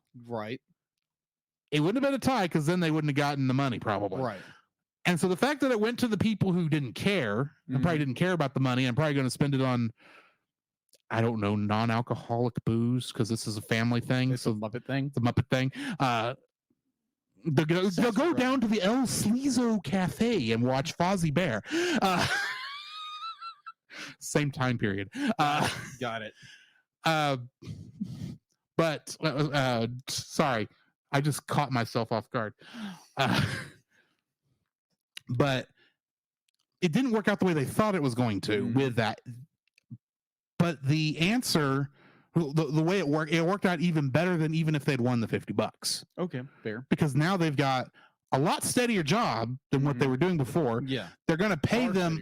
It wouldn't have been a tie, because then they wouldn't have gotten the money, probably. And so the fact that it went to the people who didn't care, and probably didn't care about the money, and probably going to spend it on, I don't know, non-alcoholic booze, because this is a family thing. It's a Muppet thing. The Muppet thing. They'll go down to the El Sleazo Cafe and watch Fozzie Bear. Same time period. Got it. But sorry, I just caught myself off guard. But it didn't work out the way they thought it was going to with that. But the answer, the way it worked out even better than even if they'd won the $50, Okay, fair. because now they've got a lot steadier job than what they were doing before. Yeah, They're going to pay far them.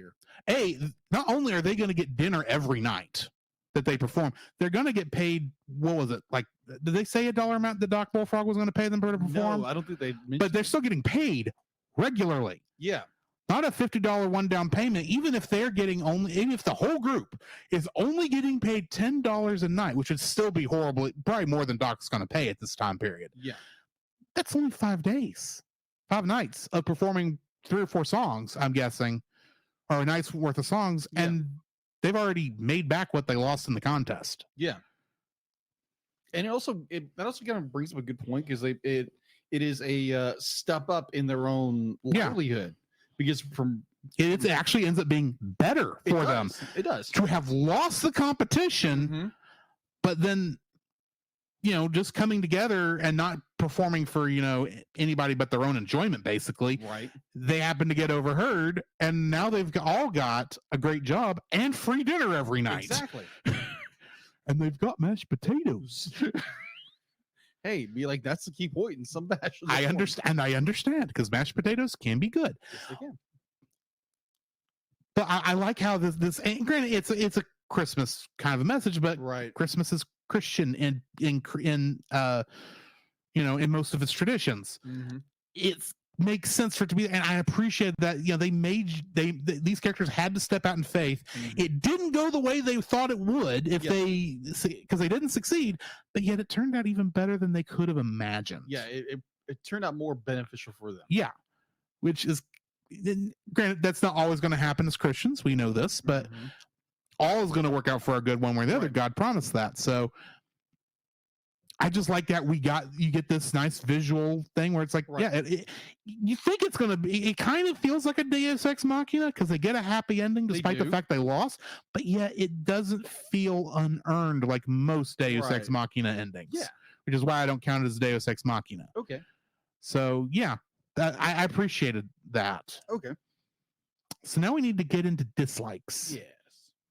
steadier. Not only are they going to get dinner every night that they perform, they're going to get paid. What was it like? Did they say a dollar amount that Doc Bullfrog was going to pay them to perform? No, I don't think they mentioned. But they're still getting paid regularly. Yeah, Not a $50 one down payment, even if they're getting even if the whole group is only getting paid $10 a night, which would still be horrible, probably more than Doc's going to pay at this time period. yeah, That's only 5 nights of performing 3 or 4 songs, I'm guessing, or a night's worth of songs, and they've already made back what they lost in the contest. yeah. And that also kind of brings up a good point, because it is a step up in their own livelihood, because from It actually ends up being better for them. It does. To have lost the competition, but then, just coming together and not performing for, anybody but their own enjoyment, basically. Right. They happen to get overheard, and now they've all got a great job and free dinner every night. Exactly. And they've got mashed potatoes. Hey, be like, that's the key point in some bachelor. I understand, because mashed potatoes can be good. Yes, they can. But I like how this and granted, it's a Christmas kind of a message, but Right. Christmas is Christian in most of its traditions. It makes sense for it to be, and I appreciate that. These characters had to step out in faith. It didn't go the way they thought it would because they didn't succeed, but yet it turned out even better than they could have imagined. Yeah, it turned out more beneficial for them. Yeah, which is, granted, that's not always going to happen as Christians. We know this, but all is going to work out for our good one way or the other. God promised that. So I just like that you get this nice visual thing where it's like, you think it's going to be, it kind of feels like a Deus Ex Machina because they get a happy ending despite the fact they lost, but yet it doesn't feel unearned like most Deus Ex Machina endings. Yeah. Which is why I don't count it as Deus Ex Machina. Okay. So yeah, I appreciated that. Okay. So now we need to get into dislikes. Yes.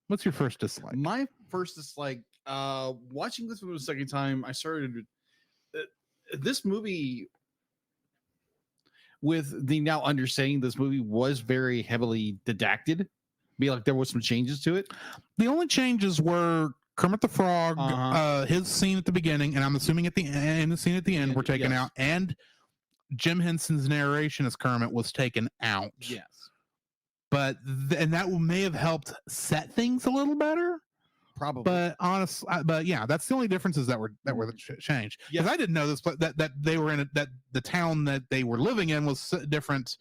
What's your first dislike? My first dislike, watching this movie the second time, I started this movie with the now understanding this movie was very heavily didacted. Be like there was some changes to it. The only changes were Kermit the Frog, his scene at the beginning, and I'm assuming at the end, the scene at the end were taken out, and Jim Henson's narration as Kermit was taken out. Yes. But and that may have helped set things a little better. Probably. But honestly, that's the only differences that were changed. Because I didn't know this, but that they were in that the town that they were living in was different.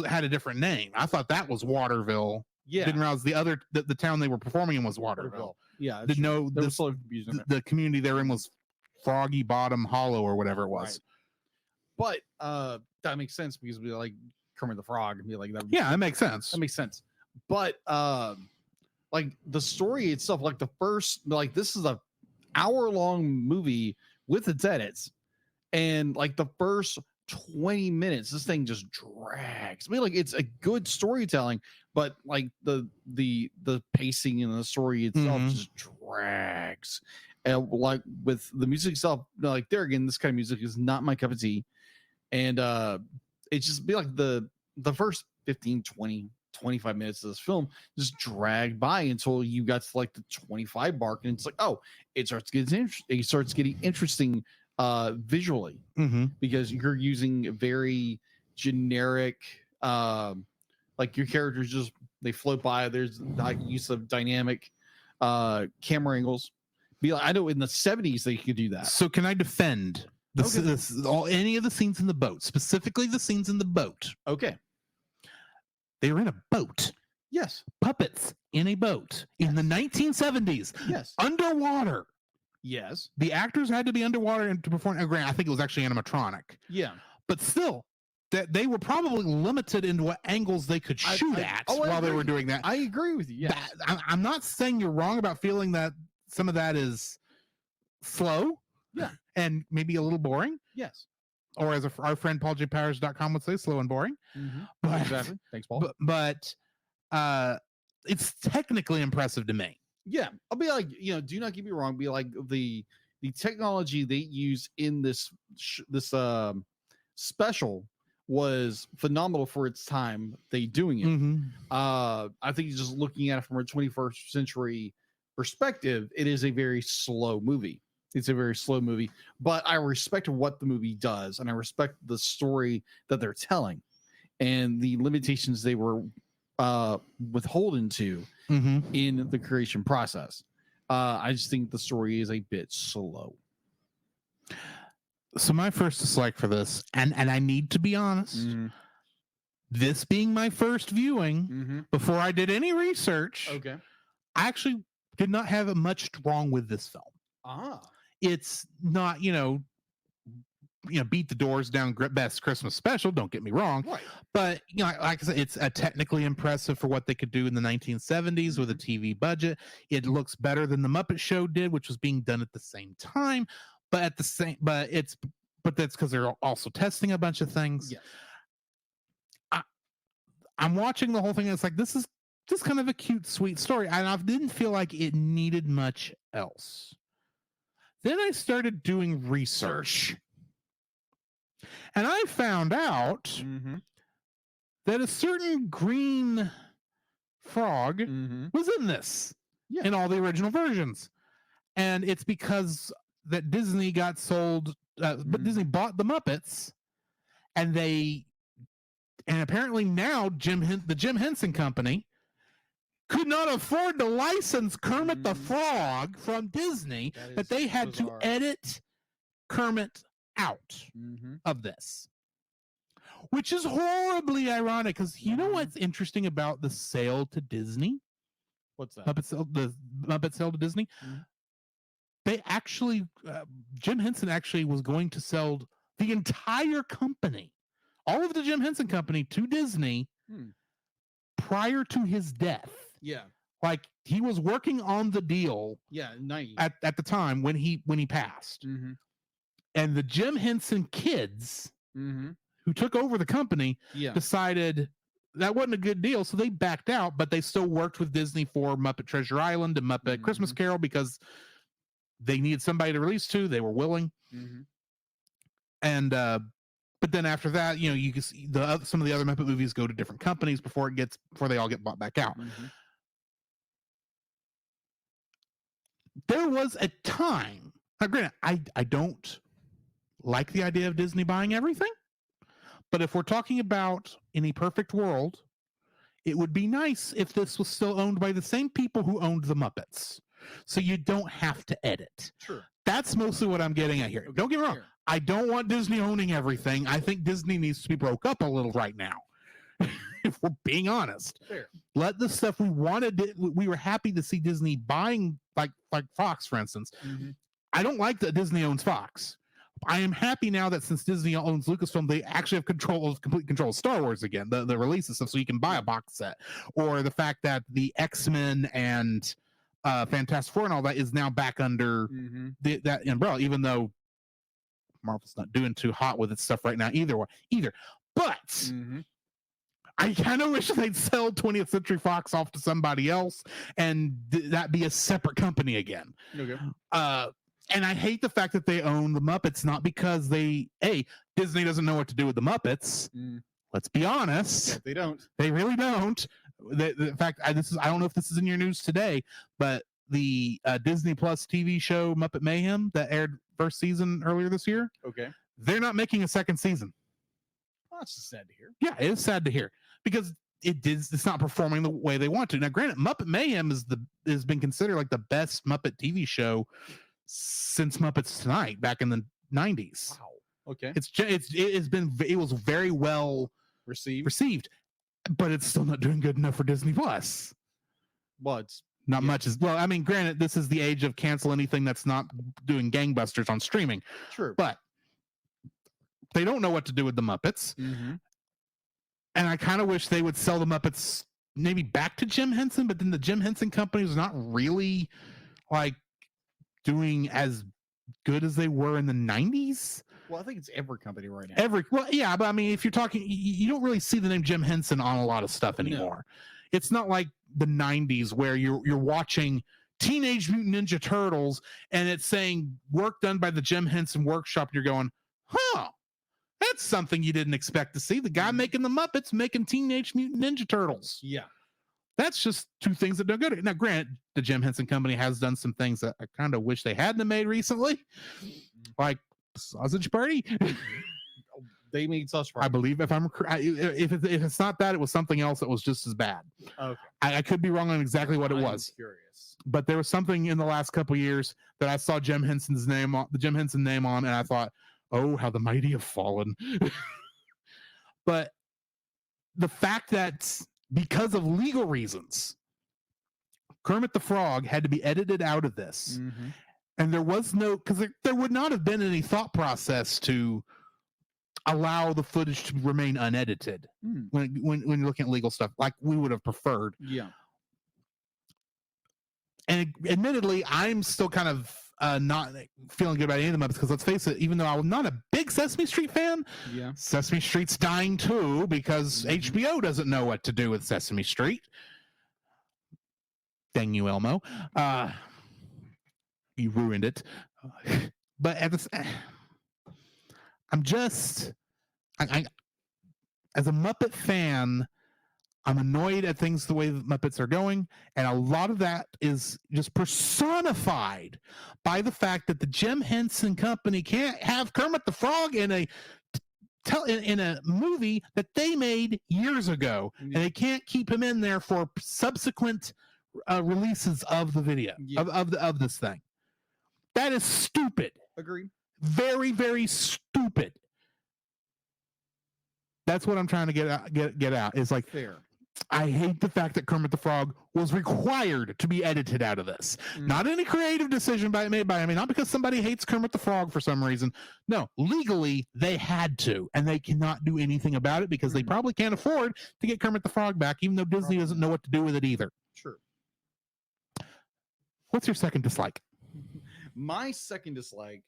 Had a different name. I thought that was Waterville. Yeah. Didn't realize the town they were performing in was Waterville. Yeah. Didn't know the community they're in was Froggy Bottom Hollow or whatever it was. Right. But that makes sense because we like Kermit the Frog and be like that. Yeah, that makes sense. That makes sense. But like the story itself, like the first, like this is a hour-long movie with its edits, and like the first 20 minutes, this thing just drags. I mean, like it's a good storytelling, but like the pacing and the story itself just drags. And like with the music itself, like there again, this kind of music is not my cup of tea. And it just be like the first 15, 20, 25 minutes of this film just dragged by until you got to like the 25 mark, and it's like, oh, it starts getting interesting visually, because you're using very generic like your characters just they float by. There's like use of dynamic camera angles. Be like, I know in the 70s they could do that. So can I defend any of the scenes in the boat, specifically the scenes in the boat? Okay. They were in a boat. Yes. Puppets in a boat in the 1970s. Yes. Underwater. Yes. The actors had to be underwater and to perform. I think it was actually animatronic. Yeah. But still, that they were probably limited into what angles they could shoot at while they were doing that. I agree with you. Yes. I'm not saying you're wrong about feeling that some of that is slow. Yeah. And maybe a little boring. Yes. Or as our friend PaulJPowers.com would say, slow and boring. But, exactly. Thanks, Paul. But it's technically impressive to me. Yeah, I'll be like, do not get me wrong. Be like the technology they use in this special was phenomenal for its time. They doing it. Mm-hmm. I think just looking at it from a 21st century perspective, it is a very slow movie. It's a very slow movie, but I respect what the movie does, and I respect the story that they're telling, and the limitations they were withholden to in the creation process. I just think the story is a bit slow. So my first dislike for this, and I need to be honest, this being my first viewing, before I did any research, Okay. I actually did not have much wrong with this film. It's not, beat the doors down best Christmas special, don't get me wrong. Right. But, like I said, it's technically impressive for what they could do in the 1970s with a TV budget. It looks better than the Muppet Show did, which was being done at the same time. But that's because they're also testing a bunch of things. Yes. I'm watching the whole thing, and it's like, this is just kind of a cute, sweet story. And I didn't feel like it needed much else. Then I started doing research. And I found out that a certain green frog was in this, in all the original versions. And it's because that Disney got sold, but Disney bought the Muppets, and apparently now the Jim Henson Company could not afford to license Kermit the Frog from Disney, that they had bizarre. to edit Kermit out of this, which is horribly ironic, because you know what's interesting about the sale to Disney? What's that? The Muppet sale to Disney? They actually, Jim Henson actually was going to sell the entire company, all of the Jim Henson Company, to Disney prior to his death. Yeah. Like, he was working on the deal. Yeah, 90. At the time when he passed. And the Jim Henson kids who took over the company decided that wasn't a good deal, so they backed out, but they still worked with Disney for Muppet Treasure Island and Muppet Christmas Carol, because they needed somebody to release to. They were willing. And but then after that, you can see some of the other Muppet movies go to different companies before they all get bought back out. There was a time. Now, granted, I don't like the idea of Disney buying everything, but if we're talking about in a perfect world, it would be nice if this was still owned by the same people who owned the Muppets, so you don't have to edit. Sure. That's mostly what I'm getting at here. Okay, don't get me wrong. I don't want Disney owning everything. I think Disney needs to be broke up a little right now. If we're being honest. Fair. Let the stuff we wanted, we were happy to see Disney buying, like Fox, for instance. I don't like that Disney owns Fox. I am happy now that since Disney owns Lucasfilm, they actually have complete control of Star Wars again, the release and stuff, so you can buy a box set. Or the fact that the X-Men and Fantastic Four and all that is now back under that umbrella, even though Marvel's not doing too hot with its stuff right now either. But I kind of wish they'd sell 20th Century Fox off to somebody else and that be a separate company again. Okay. And I hate the fact that they own the Muppets, not because Disney doesn't know what to do with the Muppets. Let's be honest. Yeah, they don't. They really don't. The fact, I don't know if this is in your news today, but the Disney Plus TV show Muppet Mayhem that aired first season earlier this year. Okay. They're not making a second season. Well, that's just sad to hear. Yeah, it is sad to hear, because it's not performing the way they want to. Now, granted, Muppet Mayhem has been considered like the best Muppet TV show since Muppets Tonight back in the 90s. Wow. Okay. It was very well received, but it's still not doing good enough for Disney Plus. Well, it's not much as well. I mean, granted, this is the age of cancel anything that's not doing gangbusters on streaming. True. But they don't know what to do with the Muppets. And I kind of wish they would sell the Muppets maybe back to Jim Henson, but then the Jim Henson Company is not really like doing as good as they were in the 90s. Well, I think it's every company right now. But I mean, if you're talking, you don't really see the name Jim Henson on a lot of stuff anymore. No. It's not like the 90s where you're watching Teenage Mutant Ninja Turtles, and it's saying work done by the Jim Henson Workshop. And you're going, huh? That's something you didn't expect to see. The guy making the Muppets making Teenage Mutant Ninja Turtles. Yeah. That's just two things that don't go to. Now, granted, the Jim Henson Company has done some things that I kind of wish they hadn't made recently, like Sausage Party. They made Sausage Party. I believe if it's not that, it was something else that was just as bad. Okay. I could be wrong on exactly what it was. Curious. But there was something in the last couple of years that I saw the Jim Henson name on, and I thought, oh, how the mighty have fallen. But the fact that because of legal reasons, Kermit the Frog had to be edited out of this. Mm-hmm. And there was no, because there would not have been any thought process to allow the footage to remain unedited when you're looking at legal stuff, like we would have preferred. Yeah. And admittedly, I'm still kind of not feeling good about any of the Muppets, because let's face it, even though I'm not a big Sesame Street fan, Sesame Street's dying too, because HBO doesn't know what to do with Sesame Street. Dang you, Elmo. You ruined it. But at this, I'm just, I as a Muppet fan, I'm annoyed at things the way the Muppets are going, and a lot of that is just personified by the fact that the Jim Henson Company can't have Kermit the Frog in a movie that they made years ago, and they can't keep him in there for subsequent releases of the video of this thing. That is stupid. Agreed. Very, very stupid. That's what I'm trying to get out. Is like, fair. I hate the fact that Kermit the Frog was required to be edited out of this. Not any creative decision made by him. Not because somebody hates Kermit the Frog for some reason. No, legally they had to, and they cannot do anything about it because they probably can't afford to get Kermit the Frog back, even though Disney doesn't know what to do with it either. True. What's your second dislike? My second dislike.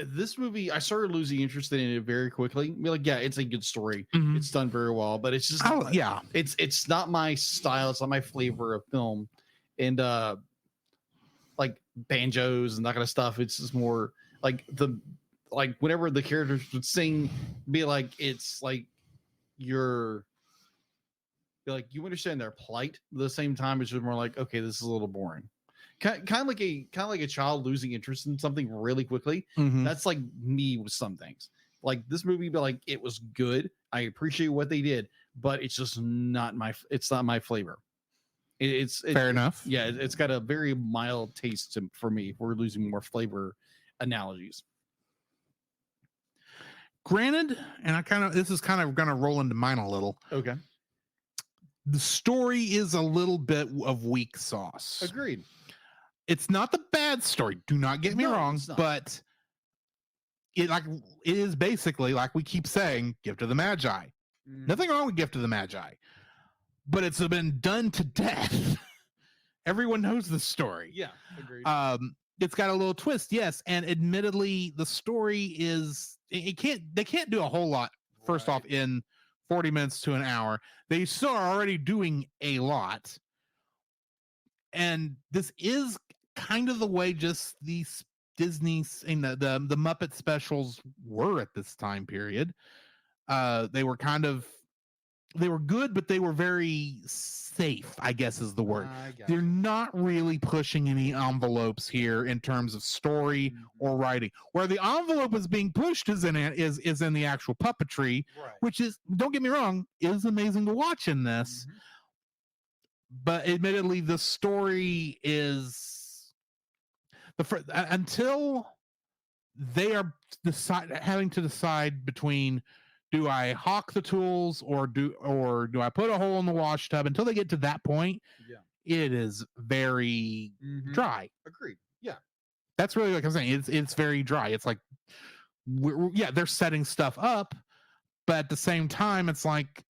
This movie, I started losing interest in it very quickly. I mean, like, yeah, it's a good story. It's done very well, but it's just, it's not my style. It's not my flavor of film, and like banjos and that kind of stuff. It's just more like whenever the characters would sing, be like, it's like you understand their plight. At the same time, it's just more like, okay, this is a little boring. Kind of like a child losing interest in something really quickly. That's like me with some things. Like this movie, but like it was good. I appreciate what they did, but it's just not my flavor. It's fair enough. Yeah, it's got a very mild taste for me. If we're losing more flavor analogies. Granted, and this is kind of going to roll into mine a little. Okay. The story is a little bit of weak sauce. Agreed. It's not the bad story. Do not get me wrong, but it is basically, like we keep saying, Gift of the Magi. Nothing wrong with Gift of the Magi, but it's been done to death. Everyone knows the story. Yeah, agreed. It's got a little twist, yes, and admittedly, the story is they can't do a whole lot. First off, in 40 minutes to an hour, they still are already doing a lot. And this is kind of the way just these Disney's and the Muppet specials were at this time period. They were good, but they were very safe, I guess is the word. They're not really pushing any envelopes here in terms of story or writing. Where the envelope is being pushed is in the actual puppetry, which is, don't get me wrong, is amazing to watch in this. But admittedly, the story is until they are having to decide between, do I hawk the tools or do I put a hole in the wash tub? Until they get to that point, it is very dry. Agreed. Yeah, that's really like I'm saying. It's very dry. It's like they're setting stuff up, but at the same time, it's like,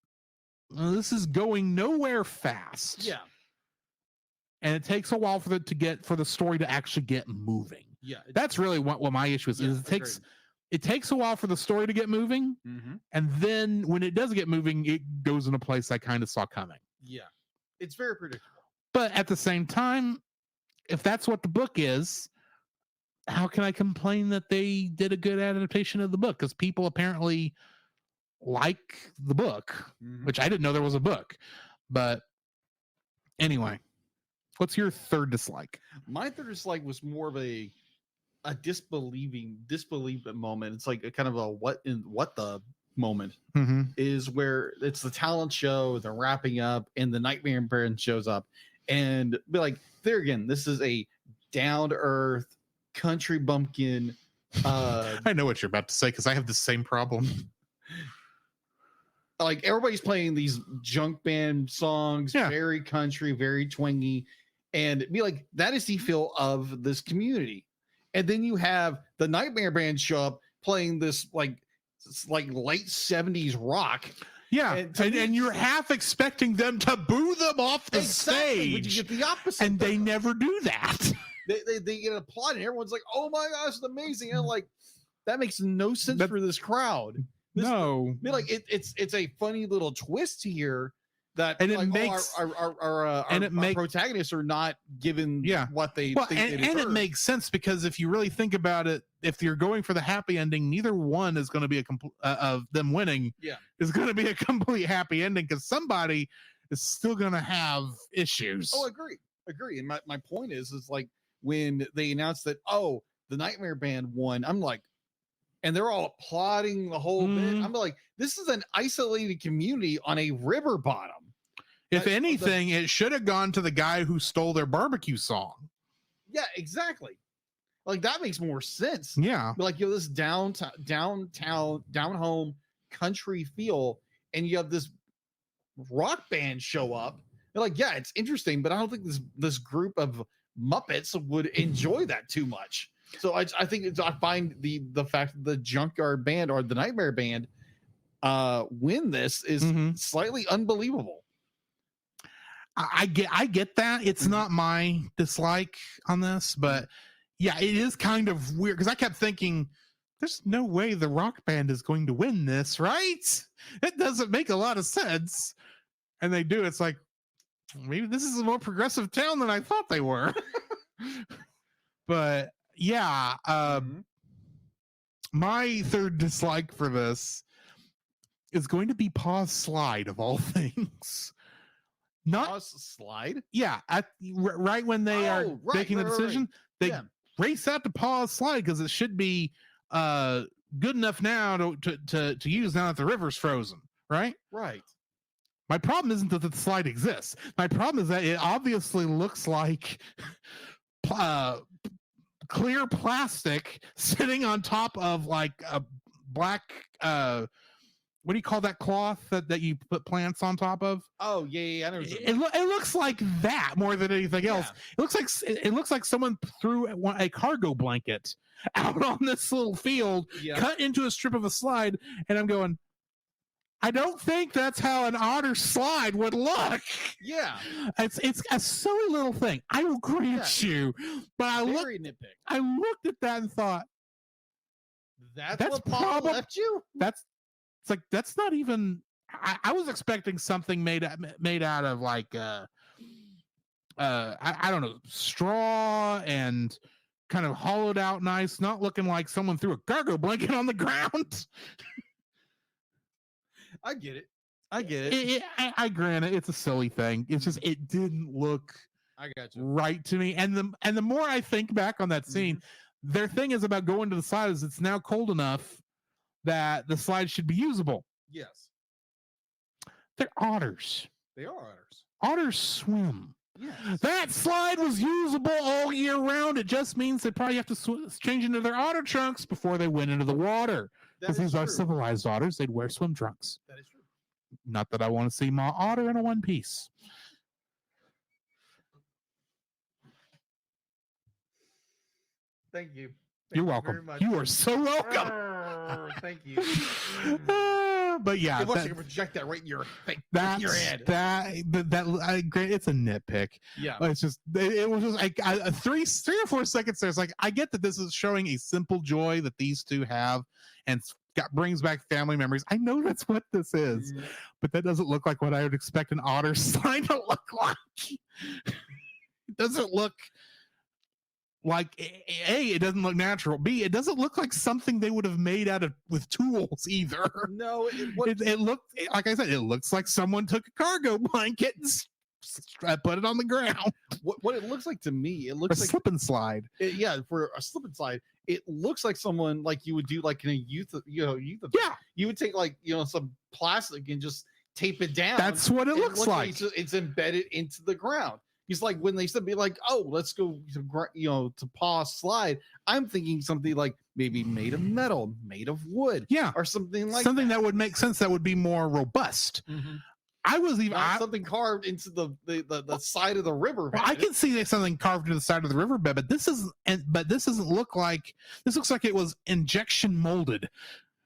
this is going nowhere fast. Yeah. And it takes a while for the story to actually get moving. Yeah. That's really what my issue is. It takes a while for the story to get moving. And then when it does get moving, it goes in a place I kind of saw coming. Yeah. It's very predictable. But at the same time, if that's what the book is, how can I complain that they did a good adaptation of the book? Because people apparently like the book, which I didn't know there was a book. But anyway, what's your third dislike? My third dislike was more of a disbelief moment. It's like a kind of a what the moment is, where it's the talent show, they're wrapping up, and the Nightmare Brand shows up, and be like, there again, this is a down to earth country bumpkin. I know what you're about to say because I have the same problem. Like everybody's playing these junk band songs, very country, very twangy, and be like, that is the feel of this community. And then you have the Nightmare Band show up playing this like late 70s rock. Yeah, and you're half expecting them to boo them off the stage. But you get the opposite. And they never do that. They get applauded. Everyone's like, oh my gosh, it's amazing. And I'm like, that makes no sense for this crowd. Like it's a funny little twist here that, and it like, makes our protagonists are not given what they think they deserve. And it makes sense, because if you really think about it, if you're going for the happy ending, neither one is going to be a of them winning. Is going to be a complete happy ending, because somebody is still going to have issues. Oh, agree. And my point is like when they announced that, oh, the Nightmare Band won, I'm like, and they're all applauding the whole bit. I'm like, this is an isolated community on a river bottom. If anything, it should have gone to the guy who stole their barbecue song. Yeah, exactly. Like that makes more sense. Yeah. Like, you know, this down home country feel, and you have this rock band show up. They're like, yeah, it's interesting, but I don't think this group of Muppets would enjoy that too much. So I think I find the fact that the Junkyard Band or the Nightmare Band win this is slightly unbelievable. I get that. It's not my dislike on this, but yeah, it is kind of weird, because I kept thinking, there's no way the rock band is going to win this, right? It doesn't make a lot of sense. And they do. It's like, maybe this is a more progressive town than I thought they were. But yeah, my third dislike for this is going to be Paw's Slide, of all things. Not Paw's Slide? Yeah, right when they are making the decision, they race out to Paw's Slide, because it should be good enough now to use now that the river's frozen, right? Right. My problem isn't that the slide exists. My problem is that it obviously looks like clear plastic sitting on top of like a black what do you call that cloth that you put plants on top of? Oh yeah, I know. It looks like that more than anything else. It looks like someone threw a cargo blanket out on this little field, cut into a strip of a slide, and I'm going, I don't think that's how an Otter slide would look. Yeah, it's a silly little thing, I will grant you, but I looked at that and thought, that's what Paul left you. That's not even. I was expecting something made out of like I don't know, straw and kind of hollowed out nice, not looking like someone threw a cargo blanket on the ground. I get it. I grant it. It's a silly thing. It's just, it didn't look right to me. And the more I think back on that scene, their thing is about going to the slide is it's now cold enough that the slide should be usable. Yes. They're otters. They are otters. Otters swim. Yes. That slide was usable all year round. It just means they probably have to change into their otter trunks before they went into the water. Because these are civilized otters. They'd wear swim trunks. That is true. Not that I want to see my otter in a one piece. Thank you. You're welcome. You are so welcome. Thank you. But yeah, I want you to project that right in your face. That's your head. It's a nitpick. Yeah, but it's just it was just like three or 4 seconds there. It's like, I get that this is showing a simple joy that these two have, and brings back family memories. I know that's what this is, but that doesn't look like what I would expect an otter slide to look like. It doesn't look like A, it doesn't look natural. B, it doesn't look like something they would have made with tools either. No, It looked, like I said, it looks like someone took a cargo blanket and put it on the ground. What it looks like to me, it looks A like slip and slide. For a slip and slide, it looks like someone like you would do like in a youth. Yeah, you would take like some plastic and just tape it down. That's what it looks like. It's embedded into the ground. He's like, when they said, be like, oh, let's go to pause slide. I'm thinking something like maybe made of metal, made of wood, or something like that would make sense. That would be more robust. Mm-hmm. I was even something carved into the side of the river. Well, I can see something carved into the side of the riverbed, but this doesn't look like. This looks like it was injection molded,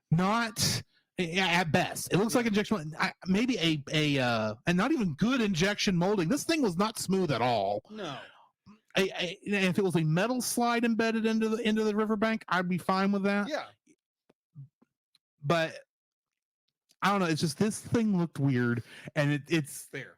not. At best, it looks like injection. Maybe a and not even good injection molding. This thing was not smooth at all. No. If it was a metal slide embedded into the riverbank, I'd be fine with that. Yeah. But I don't know. It's just this thing looked weird, and it's fair.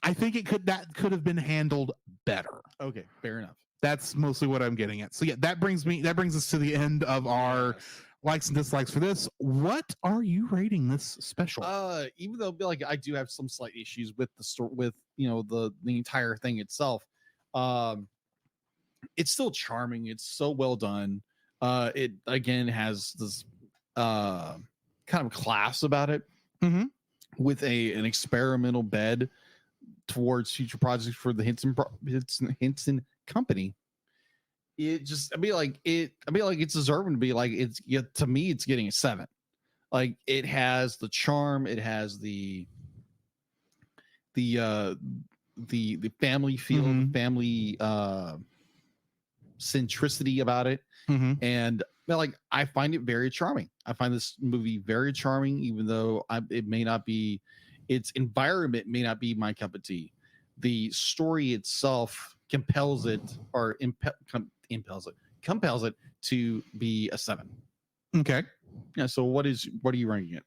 I think that could have been handled better. Okay, fair enough. That's mostly what I'm getting at. So yeah, that brings us to the end of our. Yes. Likes and dislikes for this. What are you rating this special? Even though like I do have some slight issues with the story, with the entire thing itself, it's still charming. It's so well done. It again has this kind of class about it, with an experimental bed towards future projects for the Henson Company. It just I mean like it's deserving to be like to me it's getting a 7. Like it has the charm, it has the family feel, the family centricity about it, and like I find it very charming. I find this movie very charming, even though it may not be, its environment may not be my cup of tea. The story itself compels it to be a 7. Okay. Yeah. So what are you ranking it?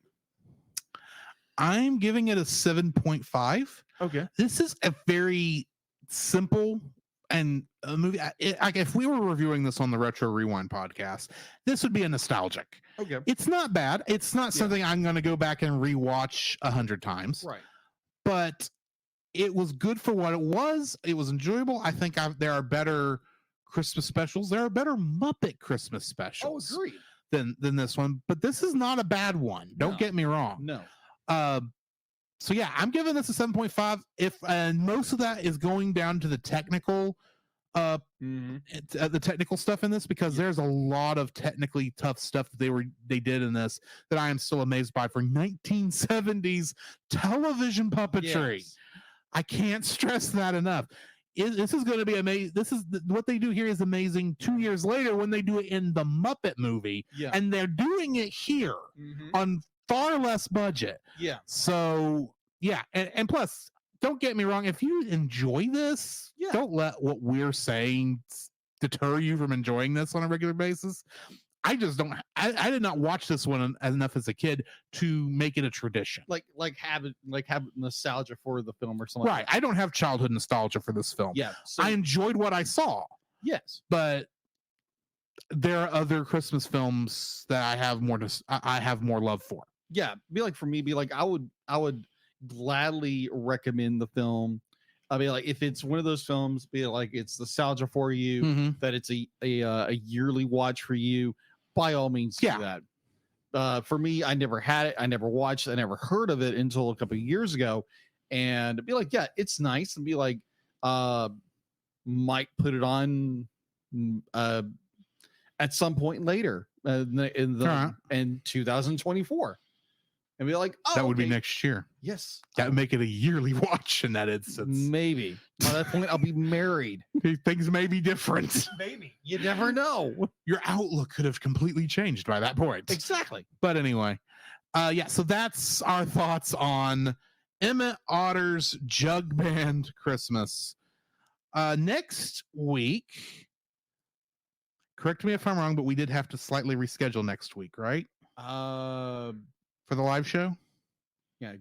I'm giving it a 7.5. Okay. This is a very simple and a movie. Like if we were reviewing this on the Retro Rewind podcast, this would be a nostalgic. Okay. It's not bad. It's not something I'm going to go back and rewatch 100 times. Right. But it was good for what it was. It was enjoyable. I think there are better Christmas specials. There are better Muppet Christmas specials. Agreed. Than this one. But this is not a bad one. Don't get me wrong. No. So yeah, I'm giving this a 7.5. And most of that is going down to the technical, the technical stuff in this, because there's a lot of technically tough stuff that they did in this that I am still amazed by for 1970s television puppetry. Yes. I can't stress that enough. This is going to be amazing. What they do here is amazing 2 years later when they do it in the Muppet movie, and they're doing it here on far less budget. Yeah. So yeah, and plus, don't get me wrong. If you enjoy this, don't let what we're saying deter you from enjoying this on a regular basis. I just don't. I did not watch this one enough as a kid to make it a tradition. Like have nostalgia for the film or something. Right. I don't have childhood nostalgia for this film. Yeah. So, I enjoyed what I saw. Yes. But there are other Christmas films that I have more love for. Yeah. For me, I would gladly recommend the film. I mean, like if it's one of those films, be like it's nostalgia for you, that it's a yearly watch for you. By all means, do that. For me, I never had it. I never watched. I never heard of it until a couple of years ago, and be like, yeah, it's nice, and be like, might put it on at some point later in 2024. And be like, oh, that would be next year. Yes. That would make it a yearly watch in that instance. Maybe. By that point, I'll be married. Things may be different. Maybe. You never know. Your outlook could have completely changed by that point. Exactly. But anyway, so that's our thoughts on Emmett Otter's Jug Band Christmas. Next week, correct me if I'm wrong, but we did have to slightly reschedule next week, right? Uh, for the live show? yeah,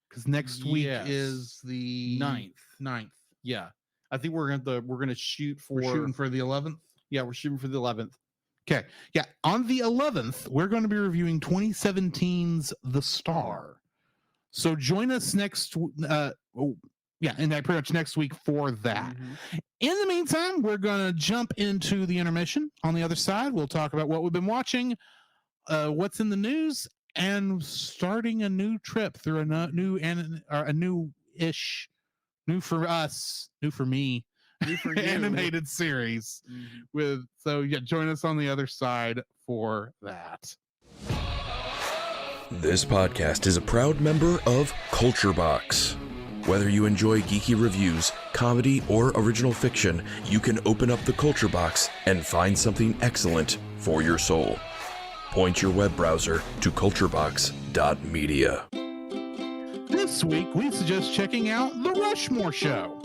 Because next week Yes. is the 9th. Yeah, I think we're gonna shoot for. We're shooting for the 11th. Yeah, we're shooting for the 11th. Okay. Yeah. On the 11th, we're going to be reviewing 2017's The Star. So join us next. And pretty much next week for that. Mhm. In the meantime, we're going to jump into the intermission. On the other side, we'll talk about what we've been watching, what's in the news, and starting a new trip through a new-ish, new for us, new for me, New for you. animated series. Mhm. Join us on the other side for that. This podcast is a proud member of Culture Box. Whether you enjoy geeky reviews, comedy, or original fiction, you can open up the Culture Box and find something excellent for your soul. Point your web browser to culturebox.media. This week, we suggest checking out The Rushmore Show.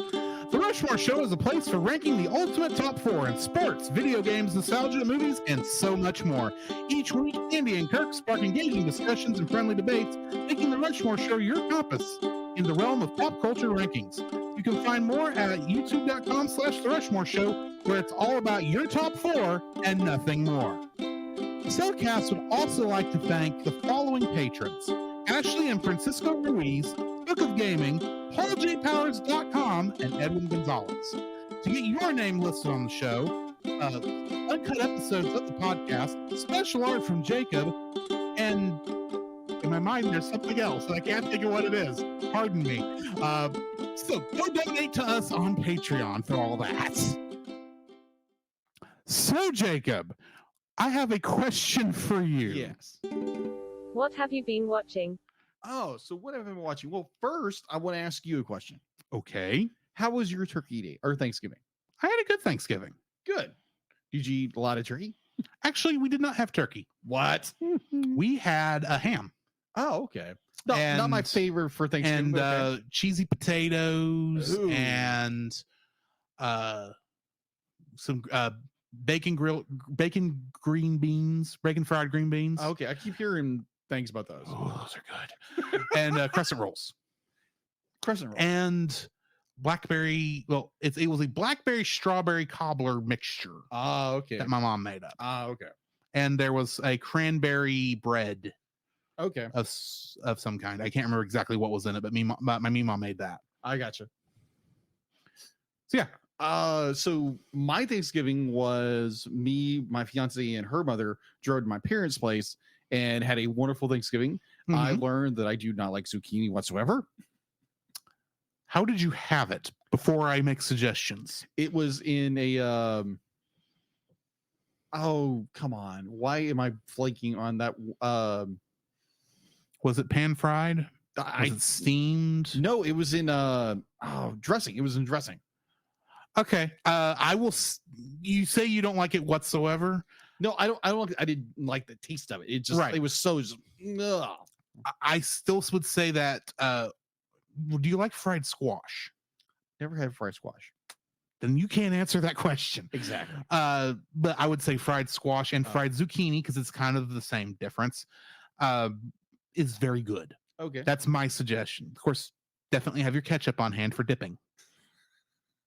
The Rushmore Show is a place for ranking the ultimate top 4 in sports, video games, nostalgia, movies, and so much more. Each week, Andy and Kirk spark engaging discussions and friendly debates, making The Rushmore Show your compass in the realm of pop culture rankings. You can find more at youtube.com/The Rushmore Show, where it's all about your top 4 and nothing more. Cellcast would also like to thank the following patrons: Ashley and Francisco Ruiz, Book of Gaming, PaulJPowers.com, and Edwin Gonzalez. To get your name listed on the show, uncut episodes of the podcast, special art from Jacob, and in my mind there's something else, and I can't think of what it is. Pardon me. So go donate to us on Patreon for all that. So, Jacob, I have a question for you. Yes. What have you been watching? Oh, so what have I been watching? Well, first, I want to ask you a question. Okay. How was your turkey day or Thanksgiving? I had a good Thanksgiving. Good. Did you eat a lot of turkey? Actually, we did not have turkey. What? We had a ham. Oh, okay. No, not my And- favorite for Thanksgiving. And but okay. cheesy potatoes Ooh. and some bacon green beans, bacon fried green beans. Okay, I keep hearing things about those. Oh, those are good. And crescent rolls Crescent roll. and blackberry. Well, it was a blackberry strawberry cobbler mixture Ah, okay. that my mom made up, Ah, okay. and there was a cranberry bread Okay. of some kind. I can't remember exactly what was in it, but my mom made that. I gotcha. So yeah. So my Thanksgiving was me, my fiance, and her mother drove to my parents' place and had a wonderful Thanksgiving. I Mhm. learned that I do not like zucchini whatsoever. How did you have it before I make suggestions? It was in a oh, come on. Why am I flaking on that? Was it pan fried? Was I it steamed? no, it was in dressing. It was in dressing. Okay. I will. You say you don't like it whatsoever. No, I don't. I didn't like the taste of it. It just Right. it was so. Ugh. I still would say that. Do you like fried squash? Never had fried squash. Then you can't answer that question. Exactly. But I would say fried squash and Oh. fried zucchini, because it's kind of the same difference, is very good. Okay. That's my suggestion. Of course, definitely have your ketchup on hand for dipping,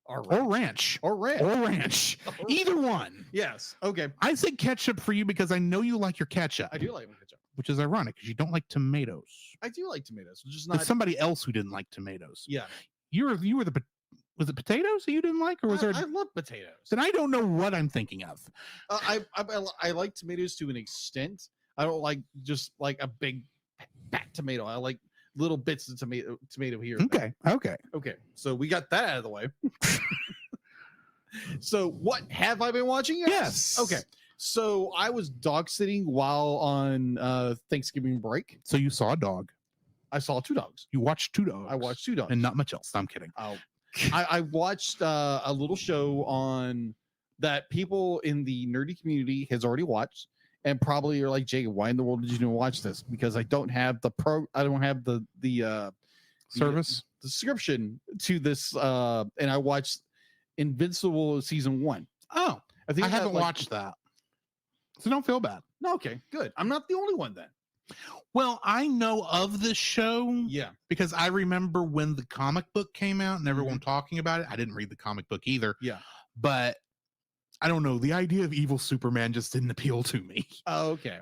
Or or ranch, Or ranch. or ranch. Either one. Yes. Okay. I say ketchup for you because I know you like your ketchup, I do like ketchup. which is ironic because you don't like tomatoes. I do like tomatoes. Just It's not. somebody else who didn't like tomatoes. Yeah. You were the. Was it potatoes that you didn't like, or was there? I love potatoes. Then I don't know what I'm thinking of. I like tomatoes to an extent. I don't like just like a big fat tomato. I like little bits of tomato here. and there. Okay. Okay. So we got that out of the way. So what have I been watching? Yes. Okay. So I was dog sitting while on Thanksgiving break. So you saw a dog. I saw 2 dogs. You watched 2 dogs. I watched 2 dogs. and not much else. I'm kidding. Oh, I watched a little show on that people in the nerdy community has already watched, and probably are like, Jay, why in the world did you even watch this? Because I don't have the Service. subscription to this, and I watched Invincible season 1. Oh, I think I it got, haven't like, watched that. So don't feel bad. No, okay, good. I'm not the only one then. Well, I know of this show Yeah. because I remember when the comic book came out and everyone talking about it. I didn't read the comic book either. Yeah. But I don't know. The idea of evil Superman just didn't appeal to me. Oh, okay.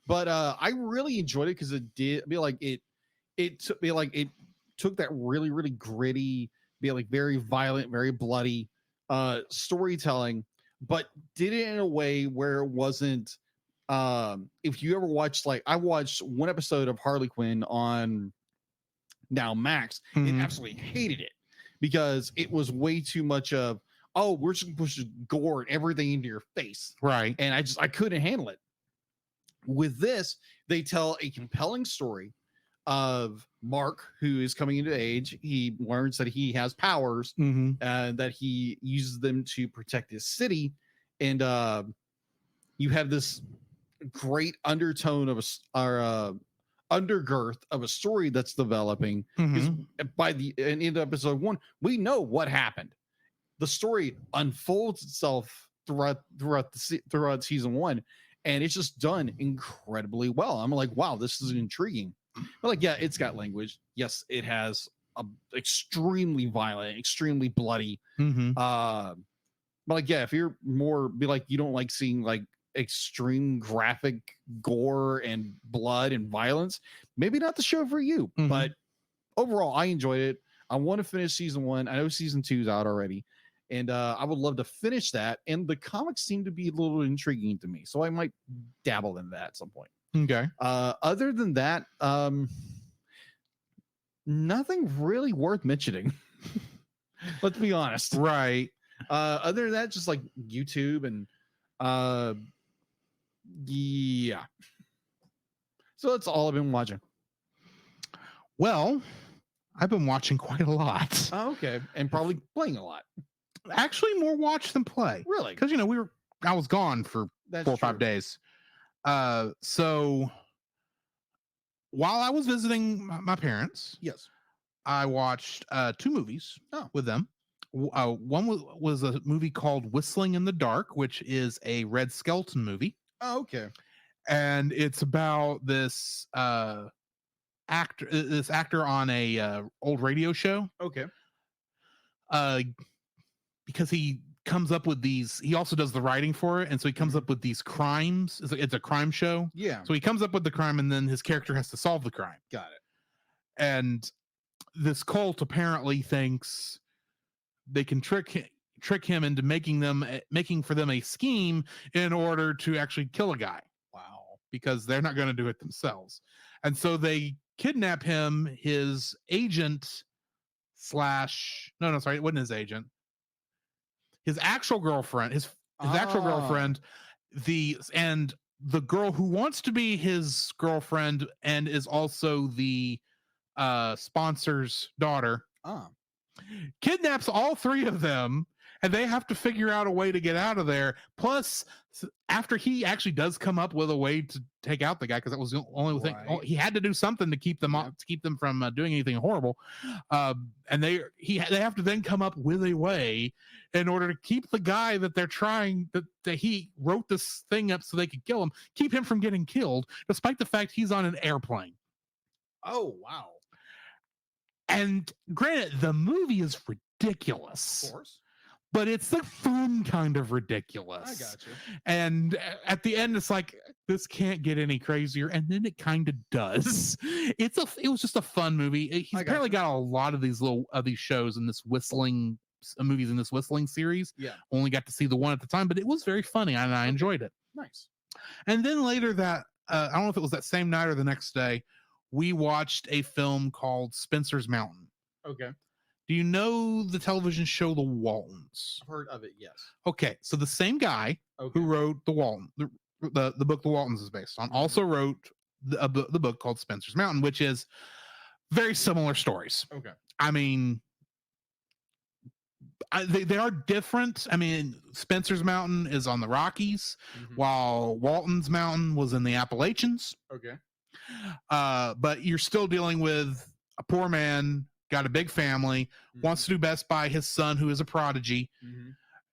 But I really enjoyed it because it did be like it took that really, really gritty, be like very violent, very bloody storytelling, but did it in a way where it wasn't if you ever watched, like, I watched one episode of Harley Quinn on now Max, and absolutely hated it because it was way too much of, oh, we're just gonna push gore and everything into your face. Right. And I couldn't handle it. With this, they tell a compelling story of Mark, who is coming into age. He learns that he has powers and that he uses them to protect his city. And you have this great undertone of undergirth of a story that's developing. Because by the end of episode 1, we know what happened. The story unfolds itself throughout season 1, and it's just done incredibly well. I'm like, wow, this is intriguing. But like, yeah, it's got language. Yes, it has a extremely violent, extremely bloody. But like, yeah, if you're more be like, you don't like seeing like extreme graphic gore and blood and violence, maybe not the show for you. But overall, I enjoyed it. I want to finish season 1. I know season 2 is out already, and I would love to finish that. And the comics seem to be a little intriguing to me, so I might dabble in that at some point. Okay. Other than that, nothing really worth mentioning. Let's be honest. Right. Other than that, just like YouTube and yeah. So that's all I've been watching. Well, I've been watching quite a lot. Oh, okay. And probably playing a lot. Actually, more watch than play. Really? Because I was gone for That's 4 or 5 days. So while I was visiting my parents, Yes. I watched 2 movies with them. One was a movie called Whistling in the Dark, which is a Red Skelton movie. Oh, okay. And it's about this actor on a old radio show. Okay. Because he comes up with these, he also does the writing for it, and so he comes up with these crimes. It's a crime show. Yeah. So he comes up with the crime, and then his character has to solve the crime. Got it. And this cult apparently thinks they can trick him into making for them a scheme in order to actually kill a guy. Wow. Because they're not going to do it themselves. And so they kidnap him, his agent no, sorry, it wasn't his agent. His actual girlfriend, his actual girlfriend, the girl who wants to be his girlfriend and is also the sponsor's daughter, kidnaps all 3 of them, and they have to figure out a way to get out of there. Plus, after he actually does come up with a way to take out the guy, because that was the only thing he had to do, something to keep them from doing anything horrible. And they have to then come up with a way in order to keep the guy that they're trying that he wrote this thing up so they could kill him, keep him from getting killed, despite the fact he's on an airplane. Oh, wow. And granted, the movie is ridiculous. Of course. But it's the fun kind of ridiculous. I got you. And at the end, it's like, this can't get any crazier. And then it kind of does. It was just a fun movie. He's apparently got a lot of these these shows in this whistling movies in this whistling series. Yeah. Only got to see the one at the time, but it was very funny and I enjoyed it. Nice. And then later that, I don't know if it was that same night or the next day, we watched a film called Spencer's Mountain. Okay. Do you know the television show The Waltons? I've heard of it, yes. Okay, so the same guy who wrote the book The Waltons is based on, also wrote the book called Spencer's Mountain, which is very similar stories. Okay. I mean, they are different. I mean, Spencer's Mountain is on the Rockies, while Walton's Mountain was in the Appalachians. Okay. But you're still dealing with a poor man, got a big family, wants to do best by his son, who is a prodigy,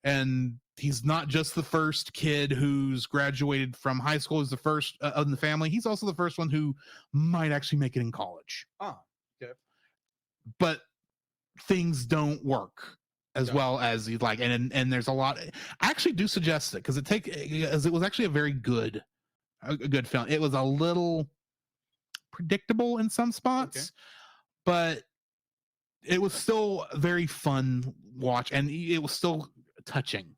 and he's not just the first kid who's graduated from high school, he's the first in the family. He's also the first one who might actually make it in college. Oh, okay. But things don't work as well as you'd like. And there's a lot. I actually do suggest it because it was actually a very good film. It was a little predictable in some spots, but it was still a very fun watch, and it was still touching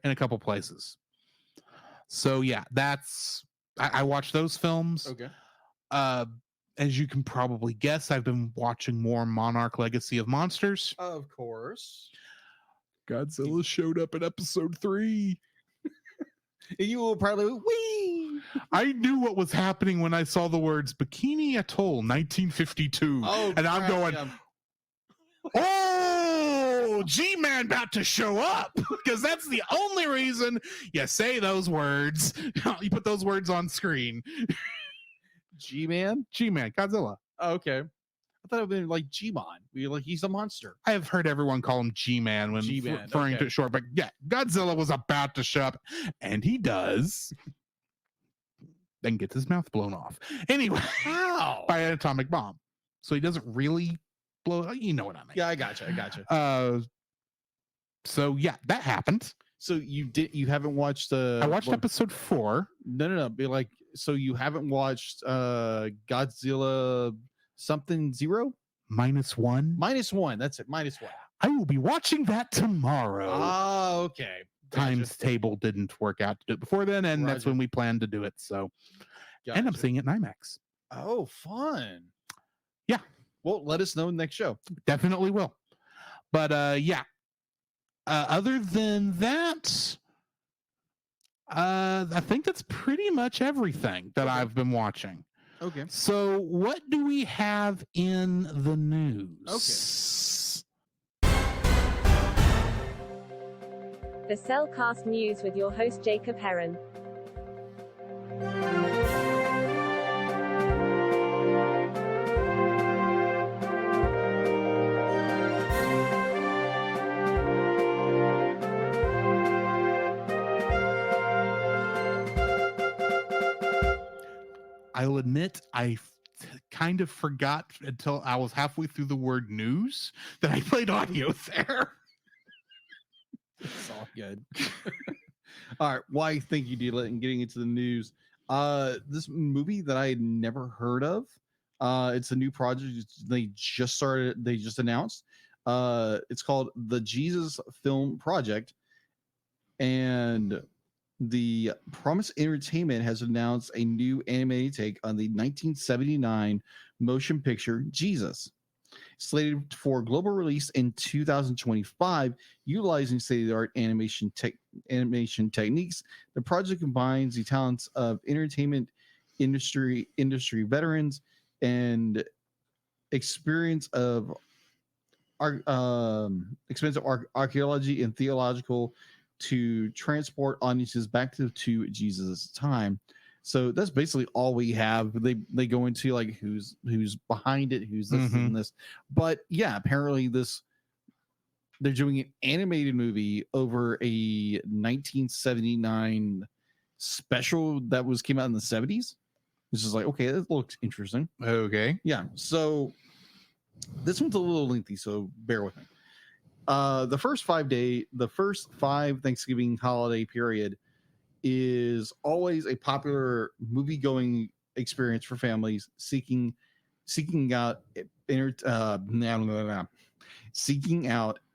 in a couple places. So yeah, I watched those films. As you can probably guess, I've been watching more Monarch Legacy of Monsters. Of course. Godzilla showed up in episode 3. And you will probably wee. I knew what was happening when I saw the words Bikini Atoll 1952. And I'm going, oh, G-Man about to show up, because that's the only reason you say those words. You put those words on screen. G-Man, Godzilla. Oh, okay. I thought it would be like G-Mon. He's a monster. I have heard everyone call him G-Man when referring to it short, but yeah, Godzilla was about to show up, and he does. Then gets his mouth blown off. Anyway, by an atomic bomb. So he doesn't really blow. You know what I mean? Yeah, I gotcha. So yeah, that happened. So you haven't watched I watched episode 4. No. Be like, so you haven't watched Godzilla something 0? -1. -1. That's it. -1. I will be watching that tomorrow. Oh, okay. Times table didn't work out to do it before then, and that's when we planned to do it. So, and I'm seeing it in IMAX. Oh, fun. Yeah. Well, let us know next show. Definitely will. But yeah. Other than that, I think that's pretty much everything that I've been watching. Okay. So what do we have in the news? The Cellcast News with your host Jacob Heron. I'll admit I kind of forgot until I was halfway through the word news that I played audio there. It's all good. All right. Why? Thank you, Dila. And getting into the news. This movie that I had never heard of. It's a new project. They just announced. It's called the Jesus Film Project, and the Promise Entertainment has announced a new animated take on the 1979 motion picture Jesus. Slated for global release in 2025, utilizing state-of-the-art animation techniques, the project combines the talents of entertainment industry veterans and experience of archaeology and theological to transport audiences back to Jesus' time. So that's basically all we have. They go into like who's behind it, who's this and this. But yeah, apparently they're doing an animated movie over a 1979 special that came out in the 70s. It's just like, okay, that looks interesting. Okay. Yeah. So this one's a little lengthy, so bear with me. The first 5 Thanksgiving holiday period is always a popular movie-going experience for families seeking out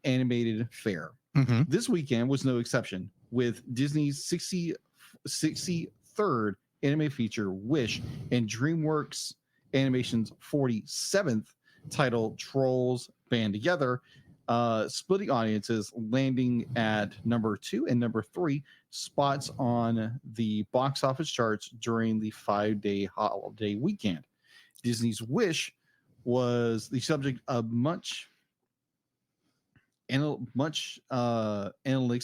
animated fare. This weekend was no exception, with Disney's 63rd anime feature Wish and DreamWorks Animation's 47th title Trolls Band Together, splitting audiences, landing at number 2 and number 3 spots on the box office charts during the 5-day holiday weekend. Disney's Wish was the subject of much analytics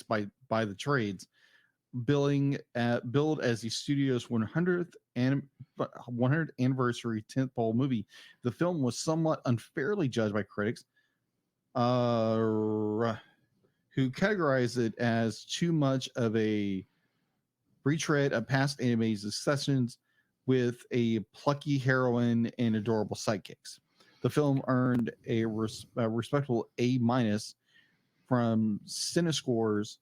by the trades, billed as the studio's 100th anniversary tentpole movie. The film was somewhat unfairly judged by critics, who who categorized it as too much of a retread of past anime successions with a plucky heroine and adorable sidekicks. The film earned a respectable A- from CineScores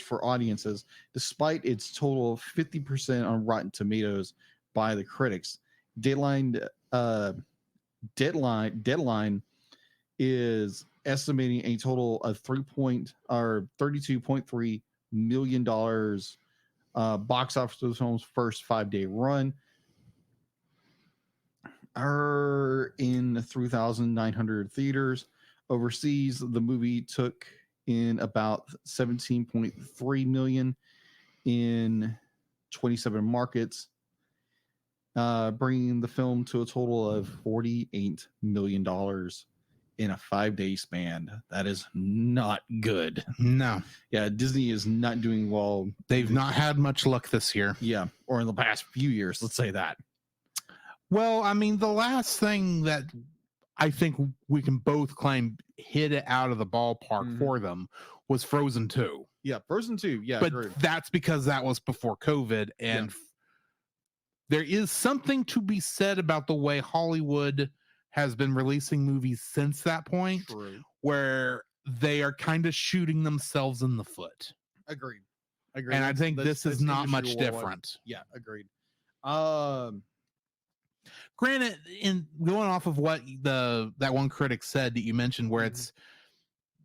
for audiences, despite its total of 50% on Rotten Tomatoes by the critics. Deadline is estimating a total of $32.3 million box office for the film's first 5-day run. In 3,900 theaters. Overseas, the movie took in about 17.3 million in 27 markets, bringing the film to a total of $48 million in a 5-day span. That is not good. No, Yeah, Disney is not doing well. they've not had much luck this year. Yeah, or in the past few years, let's say that. Well, I mean, the last thing that I think we can both claim hit it out of the ballpark for them was Frozen 2. Yeah, Frozen 2. Yeah, but agreed. that's because that was before COVID. And there is something to be said about the way Hollywood has been releasing movies since that point, where they are kind of shooting themselves in the foot. Agreed. And I think this is not much different. Yeah, agreed. Granted, in going off of what that one critic said that you mentioned, where it's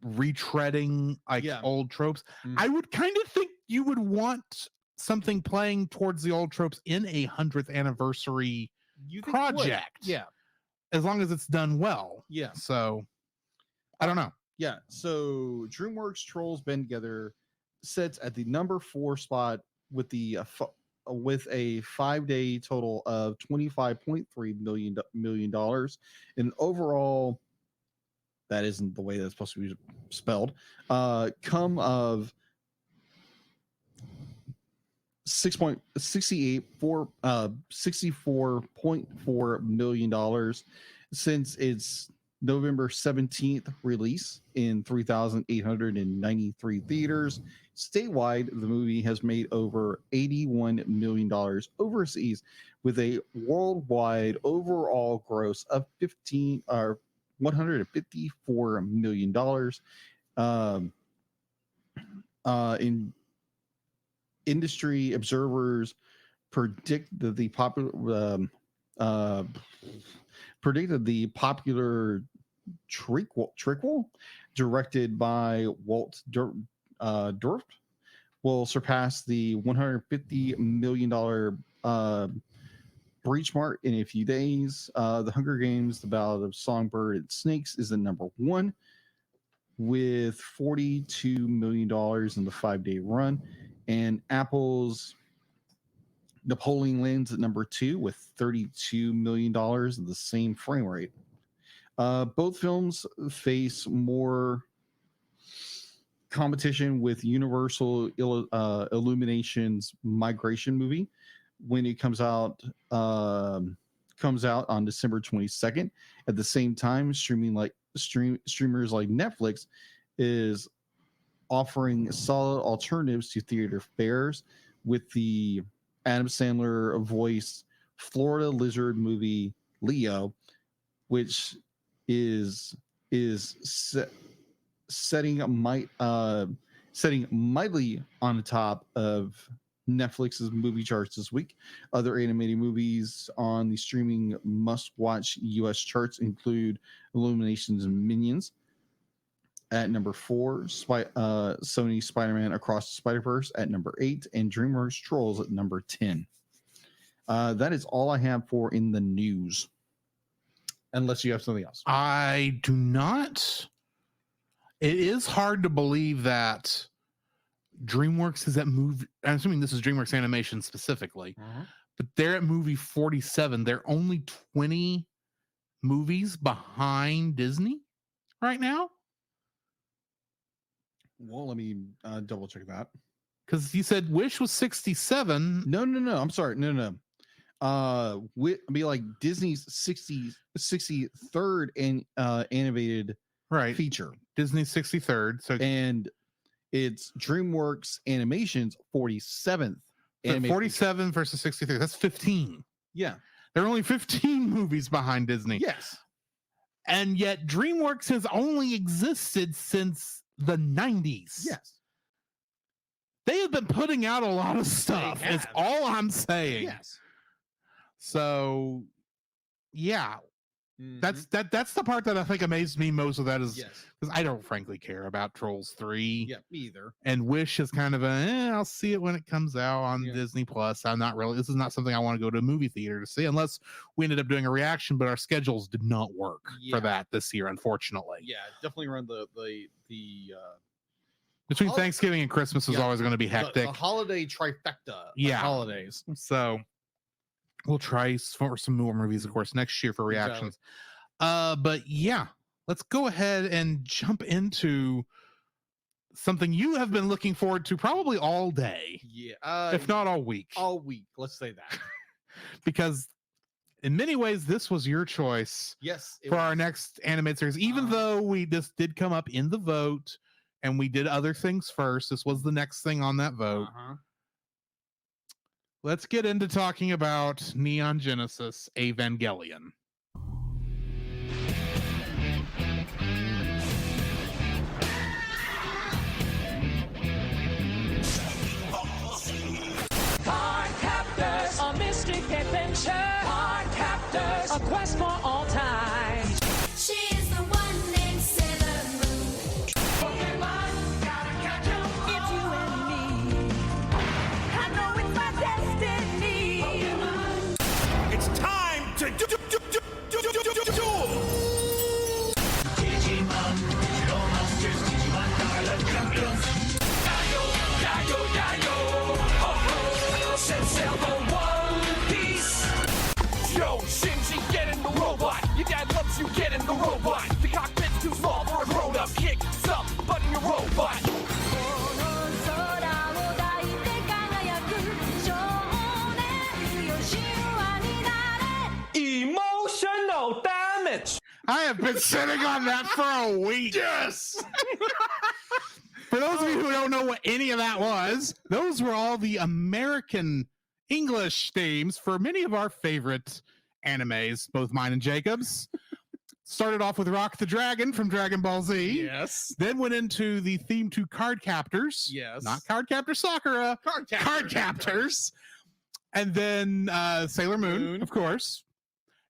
retreading old tropes, I would kind of think you would want something playing towards the old tropes in a 100th anniversary project. Yeah, as long as it's done well. Yeah. So I don't know. Yeah. So DreamWorks Trolls Band Together sits at the number 4 spot with the with a 5-day total of $25.3 million. And overall, that isn't the way that's supposed to be spelled. Come of $64.4 million since its November 17th release in 3,893 theaters. Statewide, the movie has made over $81 million overseas, with a worldwide overall gross of $154 million. In industry observers predicted the popular trequel, directed by Walt Durft, will surpass the $150 million breach mark in a few days. The Hunger Games: The Ballad of Songbird and Snakes is the number 1 with $42 million in the 5-day run, and Apple's Napoleon lands at number 2 with $32 million in the same frame rate. Both films face more competition with Universal Illumination's Migration movie when it comes out on December 22nd. At the same time, streamers like Netflix is offering solid alternatives to theater fares with the Adam Sandler voiced Florida Lizard movie Leo, which is setting mightily on the top of Netflix's movie charts this week. Other animated movies on the streaming must-watch U.S. charts include Illumination's Minions at number 4, Sony Spider-Man Across the Spider-Verse at number 8, and DreamWorks Trolls at number 10. That is all I have for in the news. Unless you have something else. I do not. It is hard to believe that DreamWorks is at movie. I'm assuming this is DreamWorks Animation specifically, but they're at movie 47. They're only 20 movies behind Disney right now. Well, let me double check that. Because you said Wish was 67. No. I'm sorry. No. Be like Disney's 63rd animated right feature. Disney's 63rd. So and it's DreamWorks Animation's 47th. 47 versus 63. That's 15. Yeah. There are only 15 movies behind Disney. Yes. And yet DreamWorks has only existed since the 90s. Yes. They have been putting out a lot of stuff. They Is have. all I'm saying. Yes. So, yeah, Mhm. that's the part that I think amazed me most of that is yes. because I don't frankly care about Trolls 3. Yeah, me either. And Wish is kind of I'll see it when it comes out on Yeah. Disney Plus. This is not something I want to go to a movie theater to see unless we ended up doing a reaction, but our schedules did not work for that this year, unfortunately. Yeah, definitely around the Between Hol- Thanksgiving and Christmas is Yeah, always going to be hectic. the holiday trifecta of Yeah. holidays. So we'll try for some more movies, of course, next year for reactions. But yeah, let's go ahead and jump into something you have been looking forward to probably all day, Yeah. if not all week. All week, let's say that. Because in many ways, this was your choice Yes. for our next animated series, even though this did come up in the vote and we did other things first. This was the next thing on that vote. Let's get into talking about Neon Genesis Evangelion. Card Captors, a mystic adventure. Card Captors, a quest for all time. She is the one named Sailor Moon. Pokemon, gotta catch 'em. It's you and me. I know it's my destiny. Pokemon. It's time to duel! Digimon, Digital Monsters, Digimon Scarlet Champions. Yayo, yayo, yayo. Oh, set sail for One Piece. Yo, Shinji, get in the robot. Your dad loves you, get in the robot. The cockpit's too small for a grown-up. Kick some butt in your robot. Emotional damage. I have been sitting on that for a week. Yes. For those of you who don't know what any of that was, those were all the American English themes for many of our favorite animes, both mine and Jacob's. Started off with Rock the Dragon from Dragon Ball Z. Yes. Then went into the theme to Card Captors. Yes. Not Card Captor Sakura. Card Captors. Card Captors. And then Sailor Moon, of course.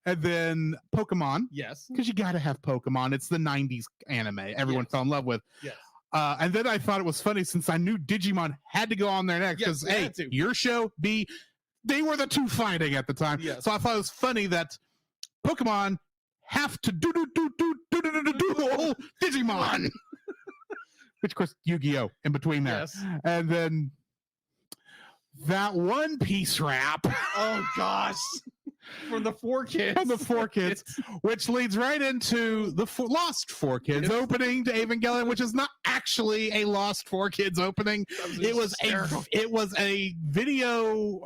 And then Pokemon. Yes. Because you got to have Pokemon. It's the 90s anime everyone Yes. fell in love with. Yes. And then I thought it was funny since I knew Digimon had to go on there next. Yes, Because, they A, had to. your show, B, they were the two fighting at the time. Yes. So I thought it was funny that Pokemon have to do Digimon. Which, of course, Yu-Gi-Oh! In between there. Yes. And then that One Piece rap. Oh gosh. From the 4Kids. From the 4Kids, which leads right into the Lost 4Kids opening to Evangelion, which is not actually a Lost 4Kids opening. It was a video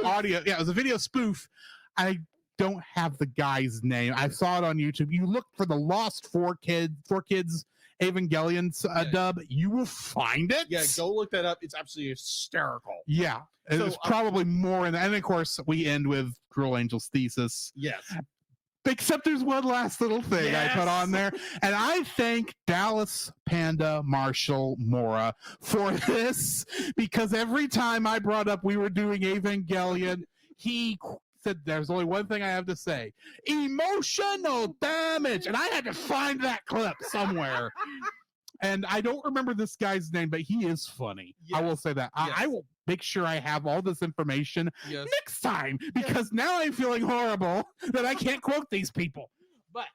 audio. Yeah, it was a video spoof. I don't have the guy's name. I saw it on YouTube. You look for the Lost 4Kids Evangelion dub, you will find it. Yeah, go look that up. It's absolutely hysterical. Yeah, it's probably more in that. And of course, we end with Cruel Angel's Thesis. Yes. Except there's one last little thing I put on there. And I thank Dallas Panda Marshall Mora for this, because every time I brought up we were doing Evangelion, he said, there's only one thing I have to say: emotional damage. And I had to find that clip somewhere. And I don't remember this guy's name, but he is funny. Yes. I will say that. Yes. I will make sure I have all this information Yes. next time, because now I'm feeling horrible that I can't quote these people. But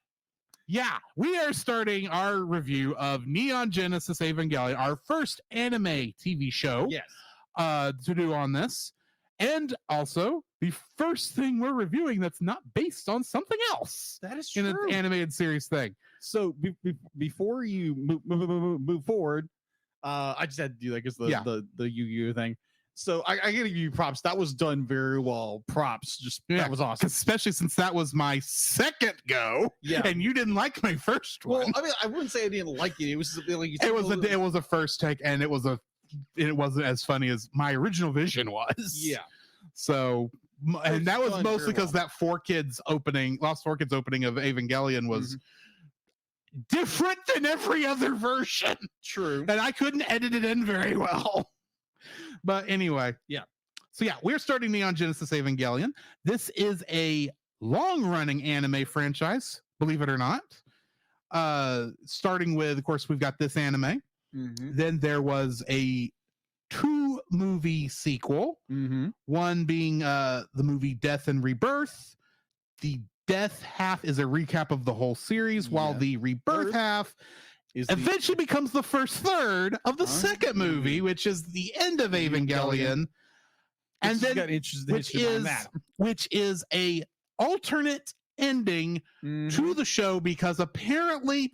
yeah, we are starting our review of Neon Genesis Evangelion, our first anime TV show Yes. to do on this. And also the first thing we're reviewing that's not based on something else That is in true. an animated series thing. So before you move forward, I just had to do that because the Yu-Gi-Oh thing. So I gotta give you props. That was done very well. Props. Just Yeah, that was awesome. especially since that was my second go, Yeah. and you didn't like my first one. Well, I mean, I wouldn't say I didn't like it. It was something like you said, it was a first take, and it wasn't as funny as my original vision was. Yeah. So, and It's that was done mostly very because well. that Lost 4 Kids opening of Evangelion was different than every other version, True. and I couldn't edit it in very well. But anyway, Yeah. So yeah, we're starting Neon Genesis Evangelion. This is a long-running anime franchise, believe it or not. Starting with, of course, we've got this anime. Mm-hmm. Then there was a 2-movie sequel. Mm-hmm. One being the movie Death and Rebirth. The Death half is a recap of the whole series, while Yeah. the Rebirth Earth half Is eventually becomes the first third of the second movie, which is the end of Evangelion. And then got interested which is a alternate ending to the show, because apparently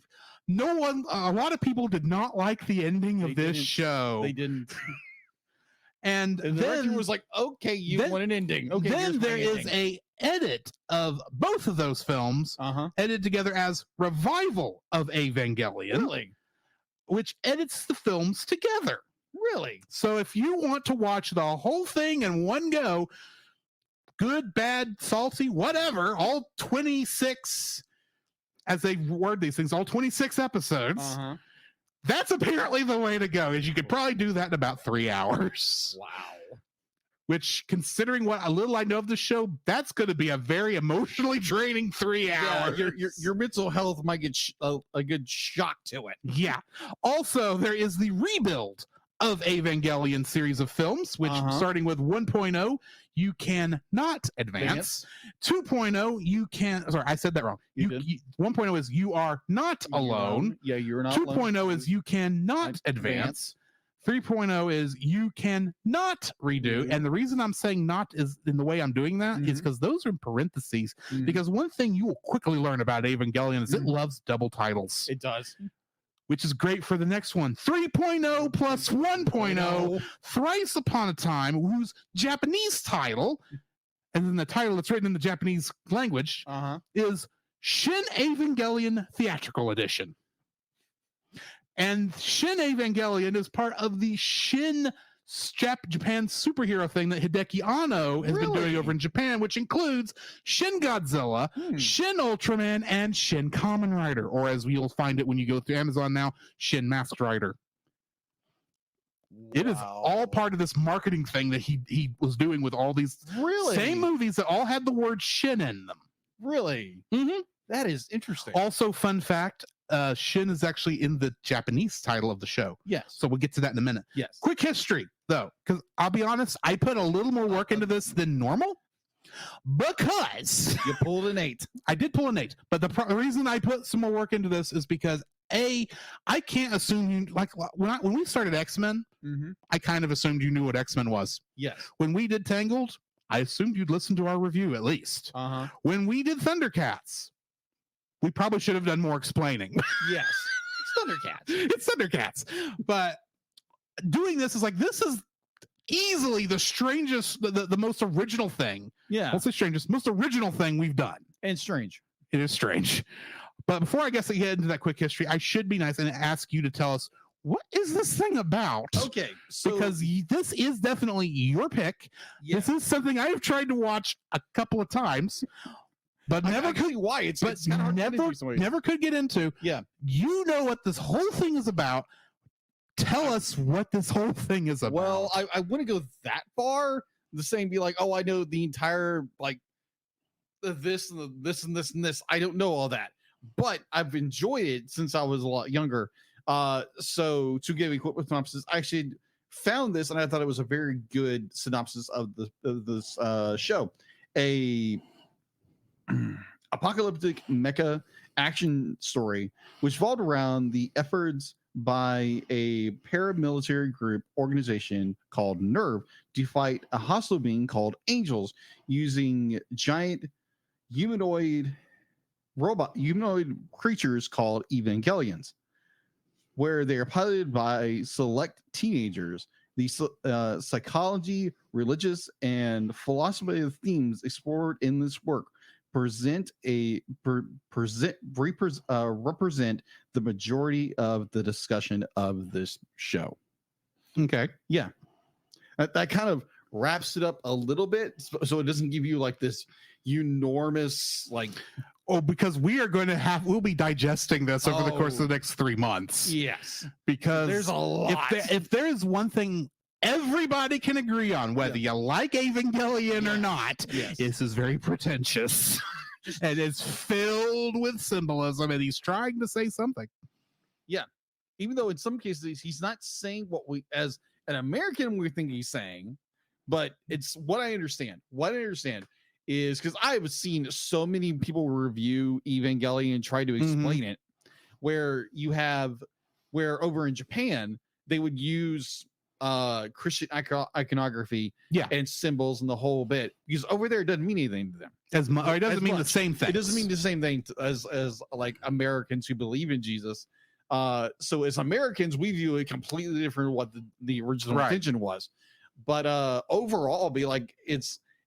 a lot of people did not like the ending of this show. They didn't. And And the director then was like, "Okay, you then- want an ending? Okay." then there is a edit of both of those films edited together as Revival of Evangelion, Really? which edits the films together. Really? So if you want to watch the whole thing in one go, good, bad, salty, whatever, all 26, as they word these things, all 26 episodes, that's apparently the way to go. Is you could probably do that in about 3 hours. Wow. Which, considering what a little I know of the show, that's going to be a very emotionally draining 3 hours. Yeah, your mental health might get a good shock to it. Yeah. Also, there is the rebuild of Evangelion series of films, which starting with 1.0, you can not advance. 2.0, you can. Sorry, I said that wrong. You did. 1.0 is you are not alone. Yeah, you're not 2.0 alone. is you cannot advance. 3.0 is you can not redo. And the reason I'm saying not is in the way I'm doing that is because those are in parentheses. Because one thing you will quickly learn about Evangelion is it loves double titles. It does. Which is great for the next one. 3.0 plus 1.0, Thrice Upon a Time, whose Japanese title, and then the title that's written in the Japanese language, is Shin Evangelion Theatrical Edition. And Shin Evangelion is part of the Shin Japan superhero thing that Hideki Anno has been doing over in Japan, which includes Shin Godzilla, Shin Ultraman, and Shin Kamen Rider, or as you'll find it when you go through Amazon now, Shin Masked Rider. It is all part of this marketing thing that he was doing with all these same movies that all had the word Shin in them. Really? Mm-hmm. That is interesting. Also, fun fact, Shin is actually in the Japanese title of the show. Yes. So we'll get to that in a minute. Yes. Quick history, though, because I'll be honest, I put a little more work into this than normal because you pulled an 8. I did pull an 8, but the reason I put some more work into this is because I can't assume you like when we started X-Men, I kind of assumed you knew what X-Men was. Yes. When we did Tangled, I assumed you'd listen to our review at least. When we did Thundercats, we probably should have done more explaining. Yes. It's Thundercats. It's Thundercats. But doing this is like, this is easily the strangest, the most original thing. Yeah. What's the strangest, most original thing we've done? And strange. It is strange. But before I guess I get into that quick history, I should be nice and ask you to tell us, what is this thing about? Okay. So Because this is definitely your pick. Yeah. This is something I've tried to watch a couple of times, but never I could. see why it's But it's kinda hard to never, introduce somebody. never could get into. Yeah. You know what this whole thing is about. Tell us what this whole thing is about. Well, I wouldn't go that far. The same be like, oh, I know the entire like this and this and this and this. I don't know all that, but I've enjoyed it since I was a lot younger. So to give a quick synopsis, I actually found this and I thought it was a very good synopsis of this show. A apocalyptic mecha action story which revolved around the efforts by a paramilitary group organization called Nerve to fight a hostile being called Angels using giant humanoid creatures called Evangelions, where they are piloted by select teenagers The psychology, religious, and philosophy themes explored in this work represent the majority of the discussion of this show. Okay. Yeah, that kind of wraps it up a little bit, so it doesn't give you like this enormous like. Oh, because we'll be digesting this over the course of the next 3 months. Yes, Because there's a lot. If there is one thing everybody can agree on, whether you like Evangelion or not, this is very pretentious. And it's filled with symbolism, and he's trying to say something. Even though in some cases he's not saying what we as an American we think he's saying, but it's what I understand. What I understand is because I have seen so many people review Evangelion and try to explain it, where over in Japan they would use Christian iconography and symbols and the whole bit, because over there it doesn't mean anything to them. It doesn't mean the same thing. It doesn't mean the same thing as like Americans who believe in Jesus. So as Americans, we view it completely different what the original intention was. But overall, be like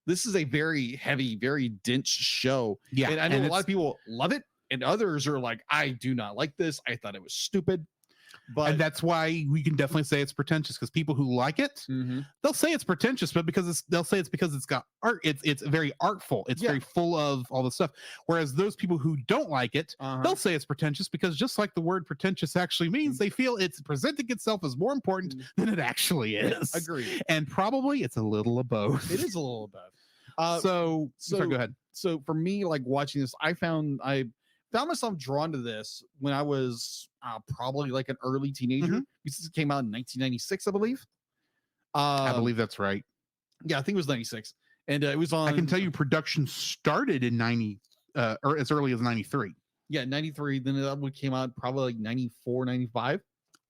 this is a very heavy, very dense show. Yeah, and I know a lot of people love it, and others are like, I do not like this. I thought it was stupid. But and that's why we can definitely say it's pretentious, because people who like it, they'll say it's pretentious, but they'll say it's because it's got art. It's very artful. It's very full of all the stuff. Whereas those people who don't like it, they'll say it's pretentious because just like the word pretentious actually means, they feel it's presenting itself as more important than it actually is. Agreed. And probably it's a little of both. It is a little of both. So sorry, go ahead. So for me, like watching this, I found myself drawn to this when I was probably like an early teenager. This came out in 1996, I believe. I believe that's right. Yeah, I think it was 96. And it was on. I can tell you production started in 90 or as early as 93. Yeah, 93. Then that one came out probably like 94, 95.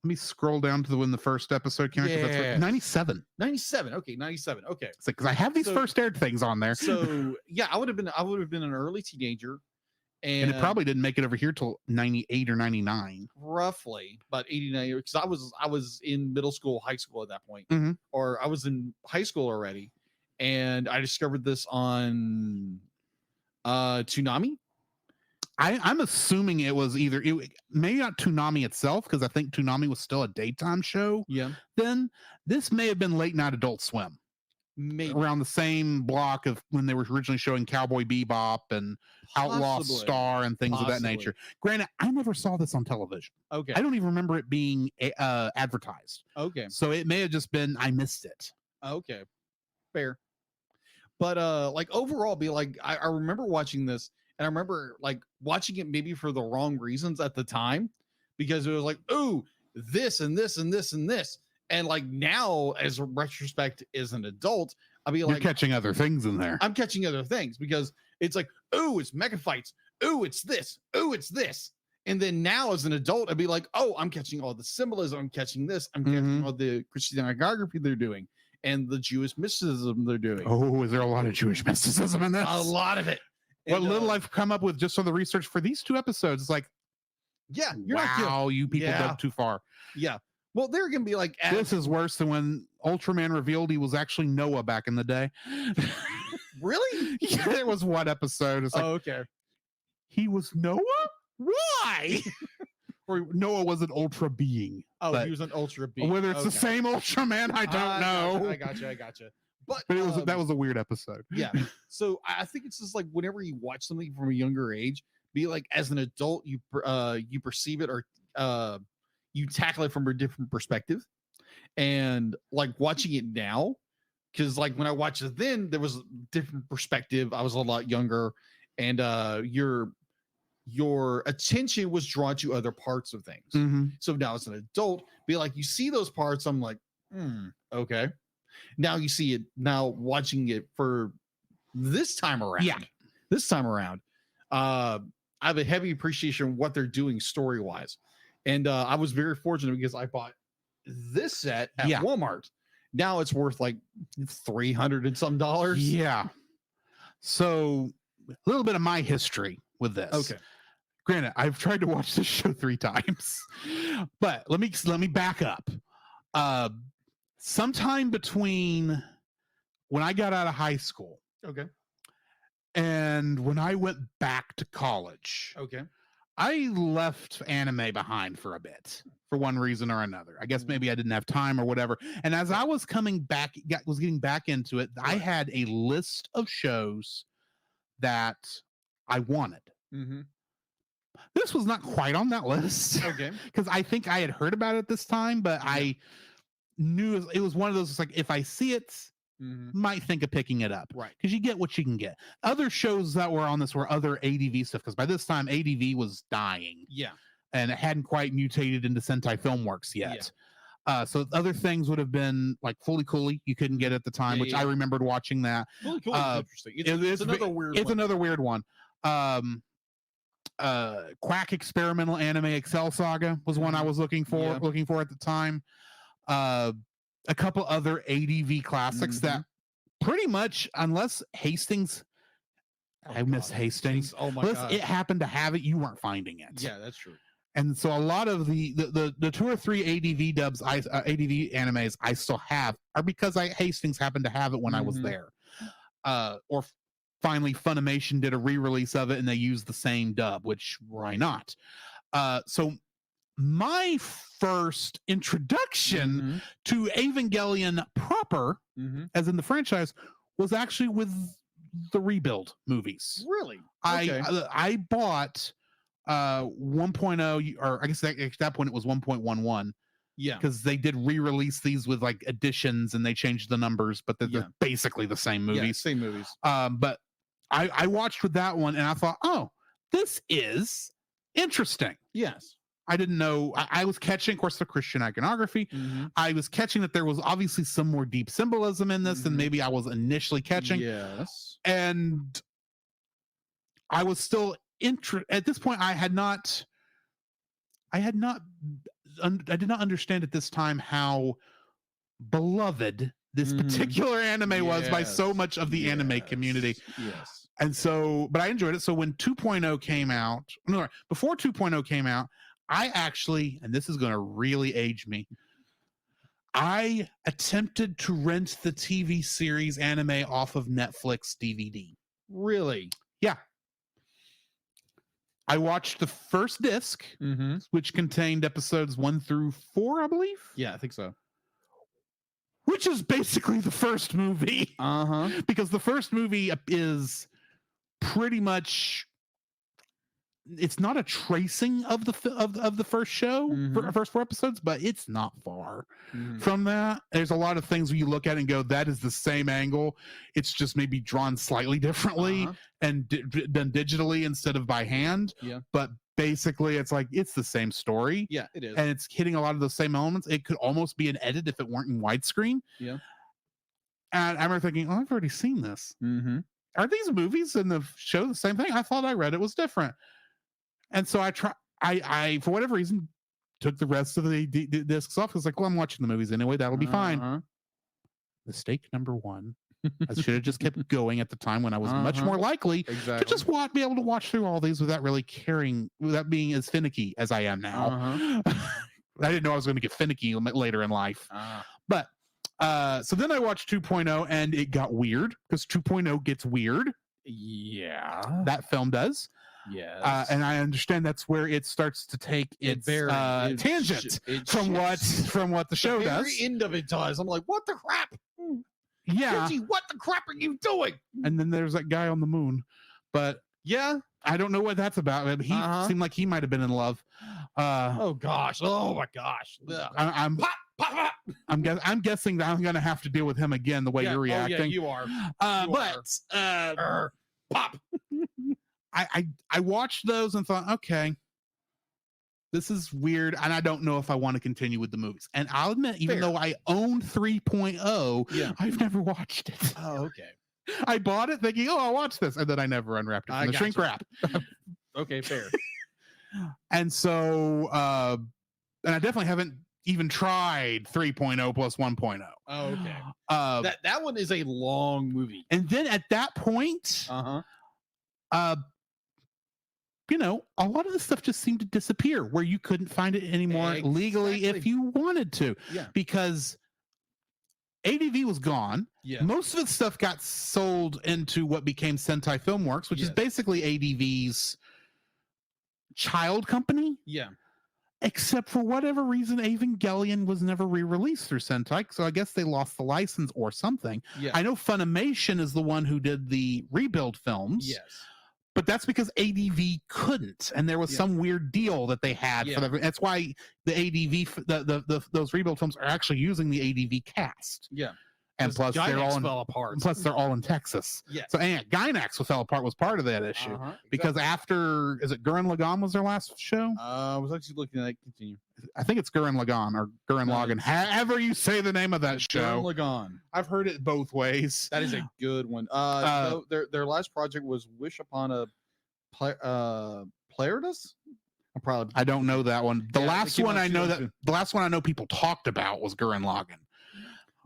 Let me scroll down to when the first episode came out. That's right. 97. 97. Okay, 97. Okay. It's like, because I have these first aired things on there. So yeah, I would have been an early teenager. And it probably didn't make it over here till 98 or 99. Roughly about 89, because I was in middle school, high school at that point, or I was in high school already, and I discovered this on Toonami. I'm assuming it was maybe not Toonami itself, because I think Toonami was still a daytime show. Yeah. Then this may have been late night Adult Swim. Maybe. Around the same block of when they were originally showing Cowboy Bebop and Outlaw Star and things of that nature. Granted, I never saw this on television. Okay. I don't even remember it being advertised. Okay. So it may have just been I missed it. Okay. Fair. But like overall, be like I remember watching this, and I remember like watching it maybe for the wrong reasons at the time, because it was like, ooh, this and this and this and this. And like now, as a retrospect, as an adult, I'll be like, you're catching other things in there. I'm catching other things, because it's like, ooh, it's mega fights. Ooh, it's this. Ooh, it's this. And then now, as an adult, I'd be like, oh, I'm catching all the symbolism. I'm catching this. I'm catching all the Christian iconography they're doing, and the Jewish mysticism they're doing. Oh, is there a lot of Jewish mysticism in this? A lot of it. What little I've come up with just on the research for these 2 episodes, it's like, yeah, you're wow, you people dug too far. Yeah. Well, they're gonna be like, this is worse than when Ultraman revealed he was actually Noah back in the day. Really? Yeah, there was one episode. It's like, okay. He was Noah? Why? Or Noah was an ultra being. Oh, he was an ultra being. Whether it's the same Ultraman, I don't know. I gotcha. But it that was a weird episode. Yeah. So I think it's just like whenever you watch something from a younger age, be like as an adult, you perceive it or you tackle it from a different perspective. And like watching it now, because like when I watched it then, there was a different perspective. I was a lot younger, and your attention was drawn to other parts of things. So now as an adult, be like, you see those parts, I'm like, okay. Now you see it, now watching it for this time around. Yeah. This time around, I have a heavy appreciation of what they're doing story-wise. And I was very fortunate because I bought this set at Walmart. Now it's worth like $300 and some dollars. Yeah. So a little bit of my history with this. Okay. Granted, I've tried to watch this show 3 times, but let me back up. sometime between when I got out of high school Okay. and when I went back to college, Okay. I left anime behind for a bit for one reason or another. I guess maybe I didn't have time or whatever. And as I was coming back, was getting back into it, I Right. had a list of shows that I wanted. Mm-hmm. This was not quite on that list Okay. because I think I had heard about it this time, but I knew it was one of those. It's like if I see it, Mm-hmm. might think of picking it up, Right. because you get what you can get. Other shows that were on this were other ADV stuff, because by this time ADV was dying Yeah. and it hadn't quite mutated into Sentai Filmworks yet. So other things would have been like Fully Cooley you couldn't get at the time, Yeah, which yeah. I remembered watching that. Really cool. Interesting. It's another weird It's one. another weird one. Quack Experimental Anime Excel Saga was one I was looking for Yeah. at the time. A couple other ADV classics that pretty much, unless Hastings, I miss Hastings. Oh my Unless god. it happened to have it, you weren't finding it. Yeah, that's true. And so a lot of the 2 or 3 ADV dubs, ADV animes I still have are because Hastings happened to have it when I was there. Or finally Funimation did a re-release of it and they used the same dub, which why not? So my first introduction to Evangelion proper, as in the franchise, was actually with the Rebuild movies. Really? Okay. I bought 1.0, or I guess at that point it was 1.11, Yeah. because they did re-release these with like additions and they changed the numbers, but they're basically the same Yeah, movies. same movies. But I watched with that one and I thought, oh, this is interesting. Yes. I didn't know. I was catching, of course, the Christian iconography. I was catching that there was obviously some more deep symbolism in this than maybe I was initially catching. Yes. And I was still at this point. I did not understand at this time how beloved this particular anime was by so much of the anime community. Yes. And so, but I enjoyed it. So when 2.0 came out, no, before 2.0 came out, I actually, and this is going to really age me, I attempted to rent the TV series anime off of Netflix DVD. Really? Yeah. I watched the first disc, which contained episodes 1 through 4, I believe. Yeah, I think so. Which is basically the first movie. Because the first movie is pretty much, it's not a tracing of the first show, first 4 episodes, but it's not far from that. There's a lot of things where you look at it and go, that is the same angle. It's just maybe drawn slightly differently and done digitally instead of by hand. Yeah. But basically, it's like, it's the same story. Yeah, it is. And it's hitting a lot of the same elements. It could almost be an edit if it weren't in widescreen. Yeah. And I remember thinking, oh, I've already seen this. Are these movies in the show the same thing? I thought I read it was different. And so I for whatever reason took the rest of the discs off. I was like, well, I'm watching the movies anyway. That'll be fine. Mistake number 1. I should have just kept going at the time when I was much more likely to just be able to watch through all these without really caring, without being as finicky as I am now. I didn't know I was going to get finicky later in life. But so then I watched 2.0 and it got weird because 2.0 gets weird. Yeah. That film does. Yes. And I understand that's where it starts to take its tangent from what the show does. The end of it does. I'm like, what the crap? Yeah. Richie, what the crap are you doing? And then there's that guy on the moon. But yeah, I don't know what that's about. He seemed like he might have been in love. Oh gosh. Oh my gosh. I'm pop, pop, pop. I'm guessing that I'm gonna have to deal with him again the way you're reacting. Oh, yeah, you are. Pop. I watched those and thought, okay, this is weird, and I don't know if I want to continue with the movies. And I'll admit, even though I own 3.0, I've never watched it. Oh, okay. I bought it thinking, oh, I'll watch this, and then I never unwrapped it from the shrink wrap. Okay, fair. And so, and I definitely haven't even tried 3.0 plus 1.0. Oh, okay. That one is a long movie. And then at that point, you know, a lot of the stuff just seemed to disappear where you couldn't find it anymore legally if you wanted to. Yeah. Because ADV was gone. Yeah. Most of its stuff got sold into what became Sentai Filmworks, which is Yes. basically ADV's child company. Yeah. Except for whatever reason, Evangelion was never re-released through Sentai, so I guess they lost the license or something. Yeah. I know Funimation is the one who did the rebuild films. Yes. But that's because ADV couldn't, and there was Yeah. some weird deal that they had for Yeah. that's why the ADV those rebuild films are actually using the ADV cast. Yeah. And plus they're all in, fell apart. plus they're all in Texas. Yes. So and Gynax fell apart was part of that issue because after is it Gurren Lagann was their last show? I was actually looking at continue. I think it's Gurren Lagann or Gurren No, Lagann. it's- However you say the name of that show. Gurren Lagann. I've heard it both ways. That is a good one. So their last project was Wish Upon a Pleiades? I'm probably I don't know that one. The Yeah, it last came one out I know 2002. the last one I know people talked about was Gurren Lagann.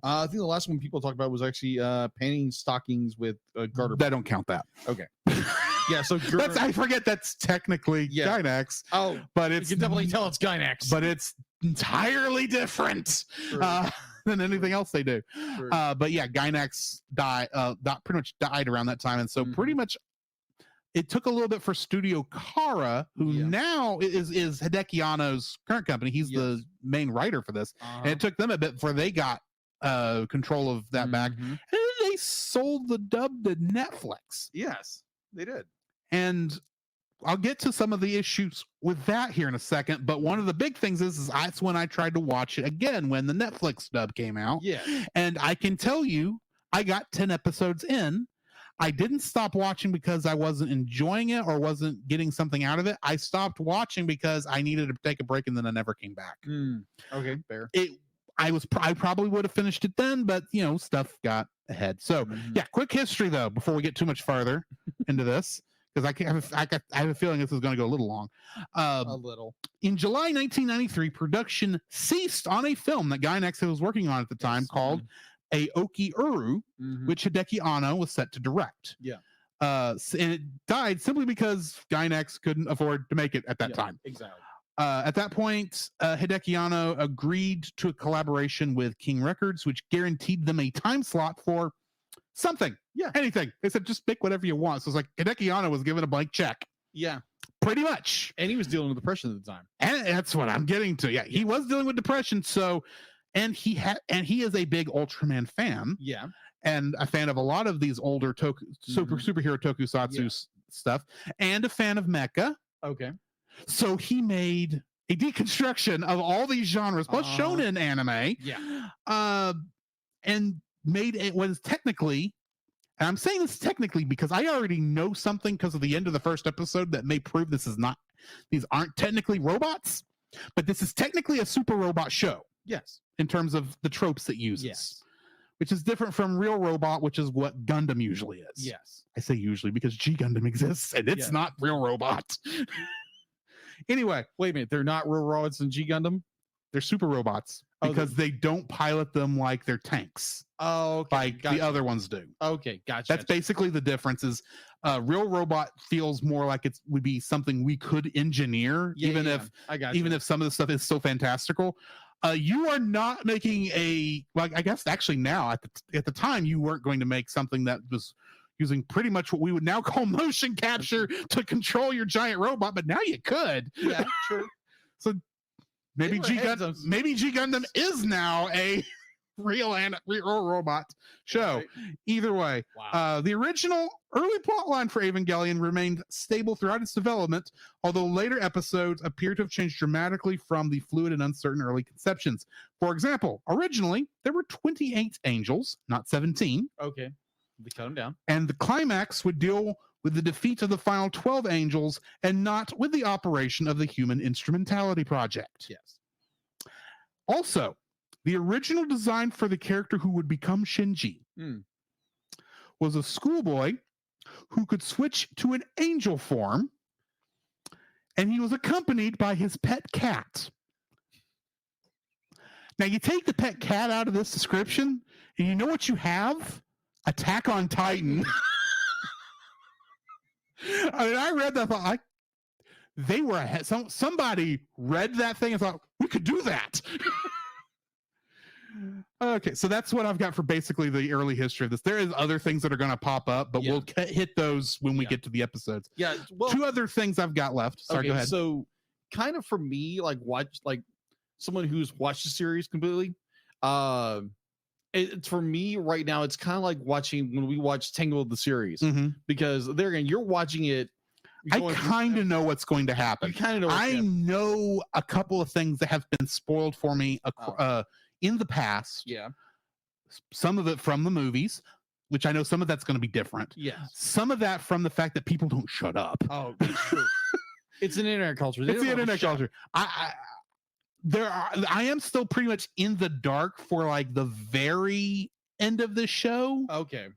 I think the last one people talked about was actually painting stockings with garter. I don't count that. Yeah, so That's I forget that's technically Yeah. Gynax, oh, but you it's can definitely tell it's Gynax. but it's entirely different True. than anything else they do. True. But yeah, Gynax pretty much died around that time, and so pretty much it took a little bit for Studio Kara, who Yeah. now is Hideki Anno's current company. He's the Yes. main writer for this, Uh-huh. and it took them a bit before they got control of that back. Mhm. And then they sold the dub to Netflix. Yes, they did. And I'll get to some of the issues with that here in a second. But one of the big things is that's when I tried to watch it again when the Netflix dub came out. Yeah. And I can tell you, I got 10 episodes in. I didn't stop watching because I wasn't enjoying it or wasn't getting something out of it. I stopped watching because I needed to take a break and then I never came back. Okay, fair. I probably would have finished it then, but stuff got ahead. So yeah, quick history though, before we get too much farther into this. Because I have a feeling this is going to go a little long. A little. In July 1993, production ceased on a film that Gynax was working on at the time called Aoki Uru, which Hideki Anno was set to direct. Yeah. And it died simply because Gynax couldn't afford to make it at that time. Exactly. At that point, Hideki Anno agreed to a collaboration with King Records, which guaranteed them a time slot for something. Yeah. Anything. They said, just pick whatever you want. So it's like Hideki Anno was given a blank check. Yeah. Pretty much. And he was dealing with depression at the time. And that's what I'm getting to. Yeah. He was dealing with depression. So, and he is a big Ultraman fan. Yeah. And a fan of a lot of these older superhero tokusatsu stuff. And a fan of mecha. Okay. So he made a deconstruction of all these genres, plus shonen anime. Yeah. And made it was technically, and I'm saying this technically because I already know something because of the end of the first episode that may prove these aren't technically robots, but this is technically a super robot show. Yes. In terms of the tropes it uses. Yes. Which is different from Real Robot, which is what Gundam usually is. Yes. I say usually because G Gundam exists and it's not Real Robot. Anyway. Wait a minute. They're not real robots in G Gundam? They're super robots because they don't pilot them like they're tanks. Oh, okay. Like the other ones do. Okay, gotcha. That's basically the difference is Real Robot feels more like it would be something we could engineer, even if some of the stuff is so fantastical. You are not making I guess actually now at the time you weren't going to make something that was using pretty much what we would now call motion capture to control your giant robot, but now you could. Yeah, sure. So maybe G Gundam is now a real robot show. Right. Either way, the original early plotline for Evangelion remained stable throughout its development, although later episodes appear to have changed dramatically from the fluid and uncertain early conceptions. For example, originally there were 28 angels, not 17. Okay. They cut them down. And the climax would deal with the defeat of the final 12 angels and not with the operation of the Human Instrumentality Project. Yes. Also, the original design for the character who would become Shinji was a schoolboy who could switch to an angel form, and he was accompanied by his pet cat. Now, you take the pet cat out of this description, and you know what you have? Attack on Titan. I mean, I read that, I thought, they were ahead. Somebody read that thing and thought, we could do that. Okay, so that's what I've got for basically the early history of this. There is other things that are going to pop up, but we'll hit those when we get to the episodes. Yeah. Well, Two other things I've got left. Sorry, go ahead. So kind of for me, like someone who's watched the series completely, it's for me right now, it's kind of like watching when we watch Tangled the series, because there again, you're watching it. I kind of know what's going to happen. You kind of know. I know a couple of things that have been spoiled for me in the past. Yeah. Some of it from the movies, which I know some of that's going to be different. Yes. Some of that from the fact that people don't shut up. Oh, it's true. It's an internet culture. It's the internet culture. I am still pretty much in the dark for like the very end of the show. Okay.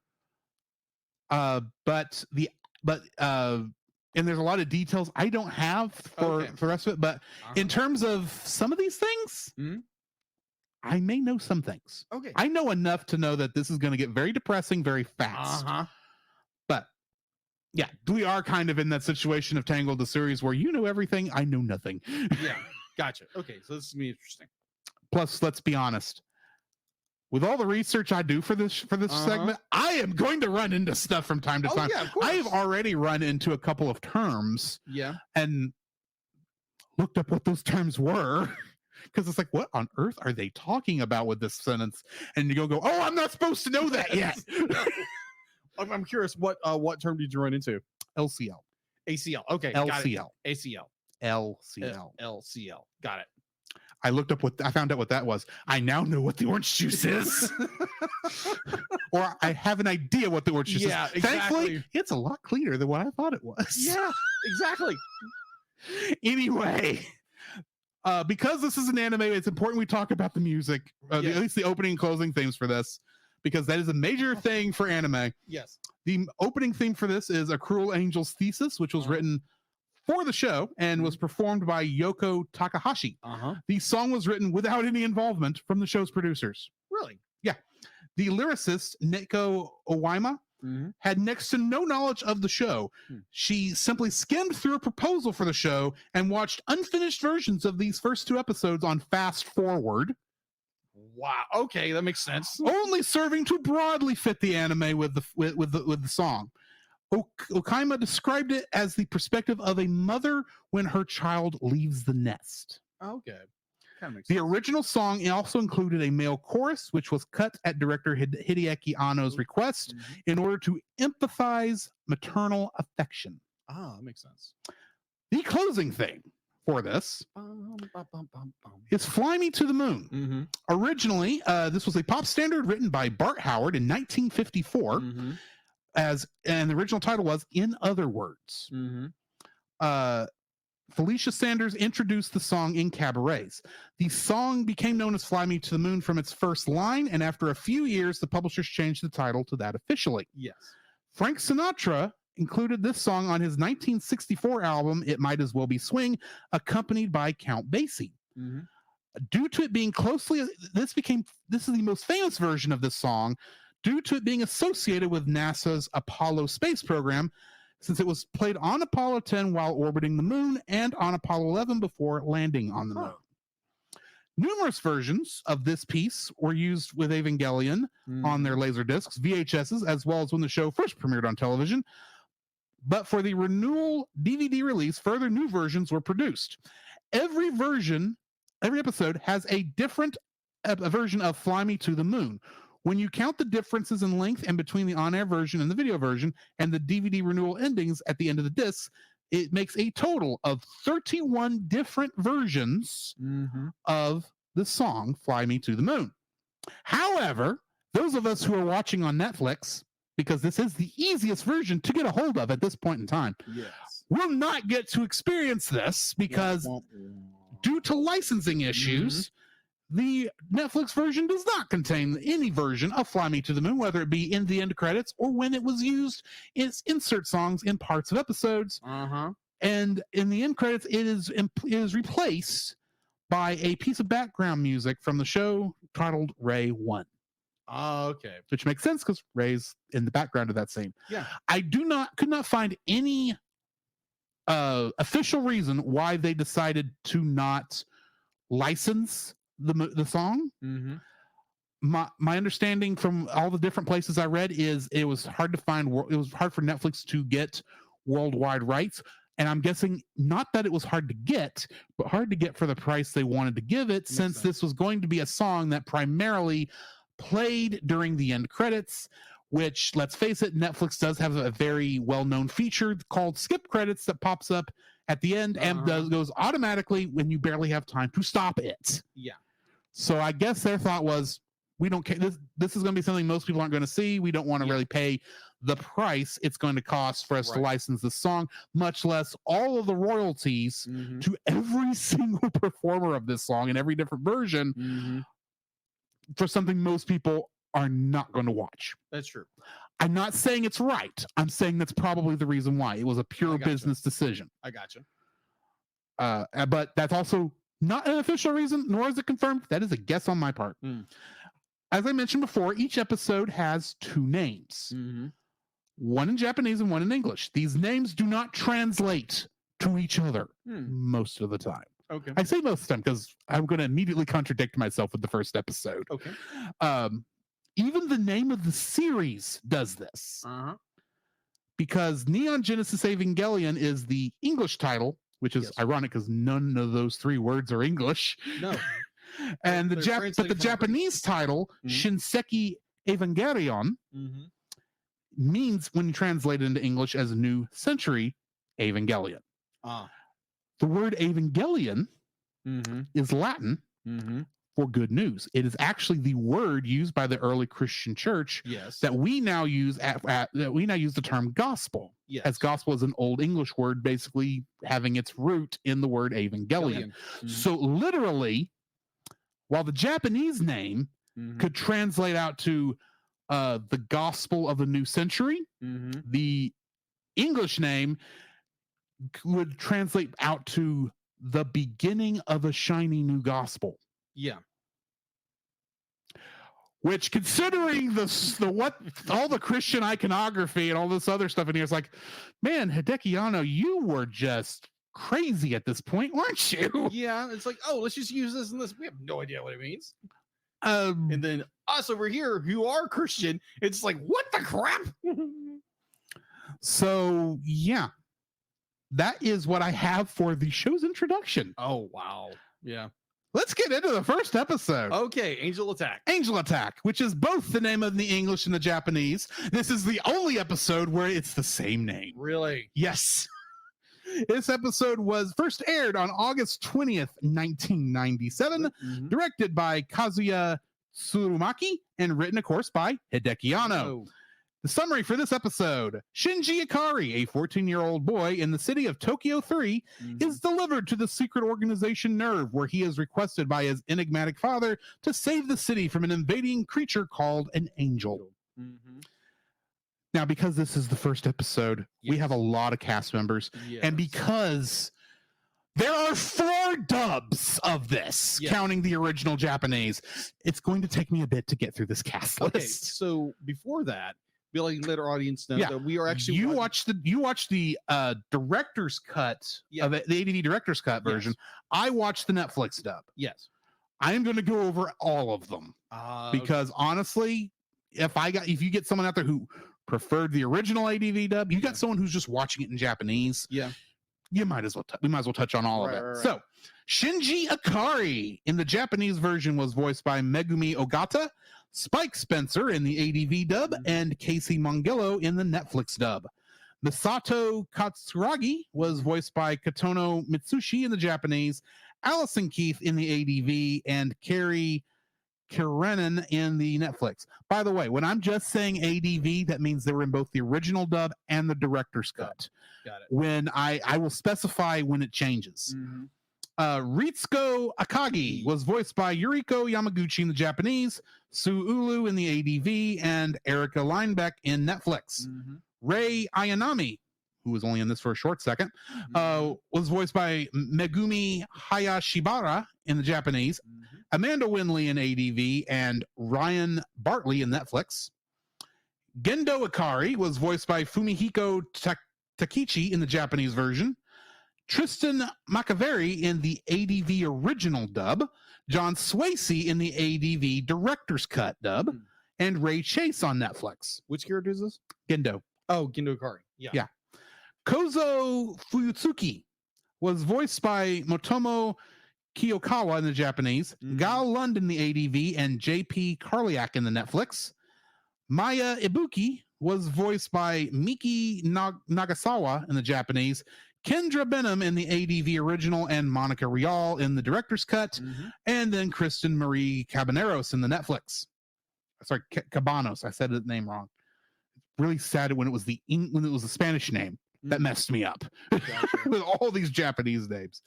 And there's a lot of details I don't have for the rest of it. But in terms of some of these things, I may know some things. Okay. I know enough to know that this is going to get very depressing very fast. But yeah, we are kind of in that situation of Tangled, the series where you know everything, I know nothing. Yeah. Gotcha. Okay. So this is me interesting. Plus, let's be honest. With all the research I do for this segment, I am going to run into stuff from time to time. Yeah, of course. I have already run into a couple of terms. Yeah. And looked up what those terms were. Because it's like, what on earth are they talking about with this sentence? And you go, oh, I'm not supposed to know that yet. I'm curious, what term did you run into? LCL. ACL. Okay. LCL. ACL. LCL. LCL. Got it. I looked up I found out what that was. I now know what the orange juice is. Or I have an idea what the orange juice is. Exactly. Thankfully, it's a lot cleaner than what I thought it was. Yeah, exactly. Anyway, because this is an anime, it's important we talk about the music, at least the opening and closing themes for this, because that is a major thing for anime. Yes. The opening theme for this is A Cruel Angel's Thesis, which was written for the show and was performed by Yoko Takahashi. The song was written without any involvement from the show's producers. Really? Yeah. The lyricist, Neko Owaima, had next to no knowledge of the show. She simply skimmed through a proposal for the show and watched unfinished versions of these first two episodes on fast forward. Wow. Okay, that makes sense. Only serving to broadly fit the anime with the song. Okaima described it as the perspective of a mother when her child leaves the nest. Okay. Kind of makes The sense. original song also included a male chorus, which was cut at director Hideaki Anno's request in order to empathize maternal affection. That makes sense. The closing theme for this is Fly Me to the Moon. Originally, this was a pop standard written by Bart Howard in 1954. And the original title was In Other Words. Felicia Sanders introduced the song in cabarets. The song became known as Fly Me to the Moon from its first line, and after a few years, the publishers changed the title to that officially. Yes. Frank Sinatra included this song on his 1964 album, It Might As Well Be Swing, accompanied by Count Basie. Due to it being this is the most famous version of this song, due to it being associated with NASA's Apollo space program, since it was played on Apollo 10 while orbiting the moon and on Apollo 11 before landing on the moon. Numerous versions of this piece were used with Evangelion on their Laserdiscs, VHSs, as well as when the show first premiered on television. But for the renewal DVD release, further new versions were produced. Every episode has a different version of Fly Me to the Moon. When you count the differences in length and between the on-air version and the video version and the DVD renewal endings at the end of the disc, it makes a total of 31 different versions of the song Fly Me to the Moon. However, those of us who are watching on Netflix, because this is the easiest version to get a hold of at this point in time, will not get to experience this because due to licensing issues, the Netflix version does not contain any version of Fly Me to the Moon, whether it be in the end credits or when it was used as insert songs in parts of episodes. And in the end credits, it is replaced by a piece of background music from the show titled Ray 1. Okay. Which makes sense because Ray's in the background of that scene. Yeah. I could not find any official reason why they decided to not license the song. my understanding from all the different places I read is it was hard to find. It was hard for Netflix to get worldwide rights, and I'm guessing not that it was hard to get, but hard to get for the price they wanted to give it, since this was going to be a song that primarily played during the end credits. Which, let's face it, Netflix does have a very well-known feature called skip credits that pops up at the end and goes automatically when you barely have time to stop it. Yeah. So I guess their thought was, we don't care. This is going to be something most people aren't going to see. We don't want to really pay the price it's going to cost for us to license this song, much less all of the royalties to every single performer of this song in every different version for something most people are not going to watch. That's true. I'm not saying it's right. I'm saying that's probably the reason why. It was a pure business decision. I gotcha. But that's also not an official reason, nor is it confirmed. That is a guess on my part. As I mentioned before, each episode has 2 names. One in Japanese and one in English. These names do not translate to each other most of the time. Okay. I say most of the time because I'm going to immediately contradict myself with the first episode. Okay. Even the name of the series does this. Because Neon Genesis Evangelion is the English title, which is ironic because none of those 3 words are English. No. And the Japanese title, Shinseki Evangelion, means, when translated into English, as New Century Evangelion. The word Evangelion is Latin for good news. It is actually the word used by the early Christian church that we now use that we now use the term gospel. As gospel is an old English word, basically having its root in the word Evangelion. So literally, while the Japanese name could translate out to the gospel of the new century, the English name would translate out to the beginning of a shiny new gospel. Yeah. Which, considering the what all the Christian iconography and all this other stuff in here, it's like, man, Hideki Anno, you were just crazy at this point, weren't you? Yeah, it's like, oh, let's just use this and this. We have no idea what it means. And then us over here, who are Christian, it's like, what the crap? So yeah, that is what I have for the show's introduction. Oh wow, yeah. Let's get into the first episode. Okay, Angel Attack. Angel Attack, which is both the name of the English and the Japanese. This is the only episode where it's the same name. Really? Yes. This episode was first aired on August 20th, 1997, directed by Kazuya Tsurumaki, and written, of course, by Hideki Anno. The summary for this episode: Shinji Ikari, a 14-year-old boy in the city of Tokyo 3, is delivered to the secret organization Nerve, where he is requested by his enigmatic father to save the city from an invading creature called an angel. Now, because this is the first episode, we have a lot of cast members, and because there are 4 dubs of this, counting the original Japanese, it's going to take me a bit to get through this cast list. Okay, so before that, Billy, let our audience know that we are actually you watch the director's cut of it, the ADV director's cut version. I watched the Netflix dub. Yes, I am going to go over all of them because honestly, if you get someone out there who preferred the original ADV dub, you got someone who's just watching it in Japanese. Yeah, you might as well we might as well touch on all of it. Right. So Shinji Ikari in the Japanese version was voiced by Megumi Ogata, Spike Spencer in the ADV dub, and Casey Mongillo in the Netflix dub. Misato Katsuragi was voiced by Katono Mitsushi in the Japanese, Allison Keith in the ADV, and Carrie Kiranen in the Netflix. By the way, when I'm just saying ADV, that means they were in both the original dub and the director's cut. Got it. When I will specify when it changes. Ritsuko Akagi was voiced by Yuriko Yamaguchi in the Japanese, Sue Ulu in the ADV, and Erica Linebeck in Netflix. Rei Ayanami, who was only in this for a short second, was voiced by Megumi Hayashibara in the Japanese, Amanda Winley in ADV, and Ryan Bartley in Netflix. Gendo Ikari was voiced by Fumihiko Takichi in the Japanese version, Tristan McAvery in the ADV original dub, John Swasey in the ADV director's cut dub, and Ray Chase on Netflix. Which character is this? Gendo. Oh, Gendo Ikari. Yeah. Yeah. Kozo Fuyutsuki was voiced by Motomo Kiyokawa in the Japanese, Gal Lund in the ADV, and JP Karliak in the Netflix. Maya Ibuki was voiced by Miki Nagasawa in the Japanese, Kendra Benham in the ADV original, and Monica Rial in the director's cut, and then Kristen Marie Cabaneros in the Netflix. Sorry, Cabanos. I said the name wrong. Really sad when it was the Spanish name. That messed me up with all these Japanese names.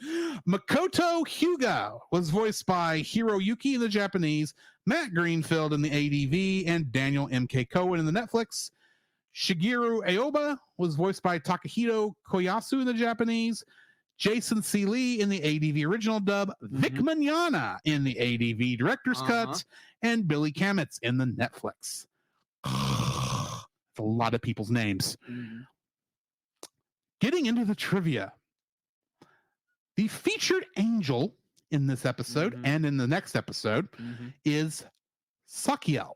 Makoto Hyuga was voiced by Hiroyuki in the Japanese, Matt Greenfield in the ADV, and Daniel M.K. Cohen in the Netflix. Shigeru Aoba was voiced by Takahito Koyasu in the Japanese, Jason C. Lee in the ADV original dub, Vic Mignogna in the ADV director's cut, and Billy Kametz in the Netflix. That's a lot of people's names. Getting into the trivia. The featured angel in this episode and in the next episode is Sachiel,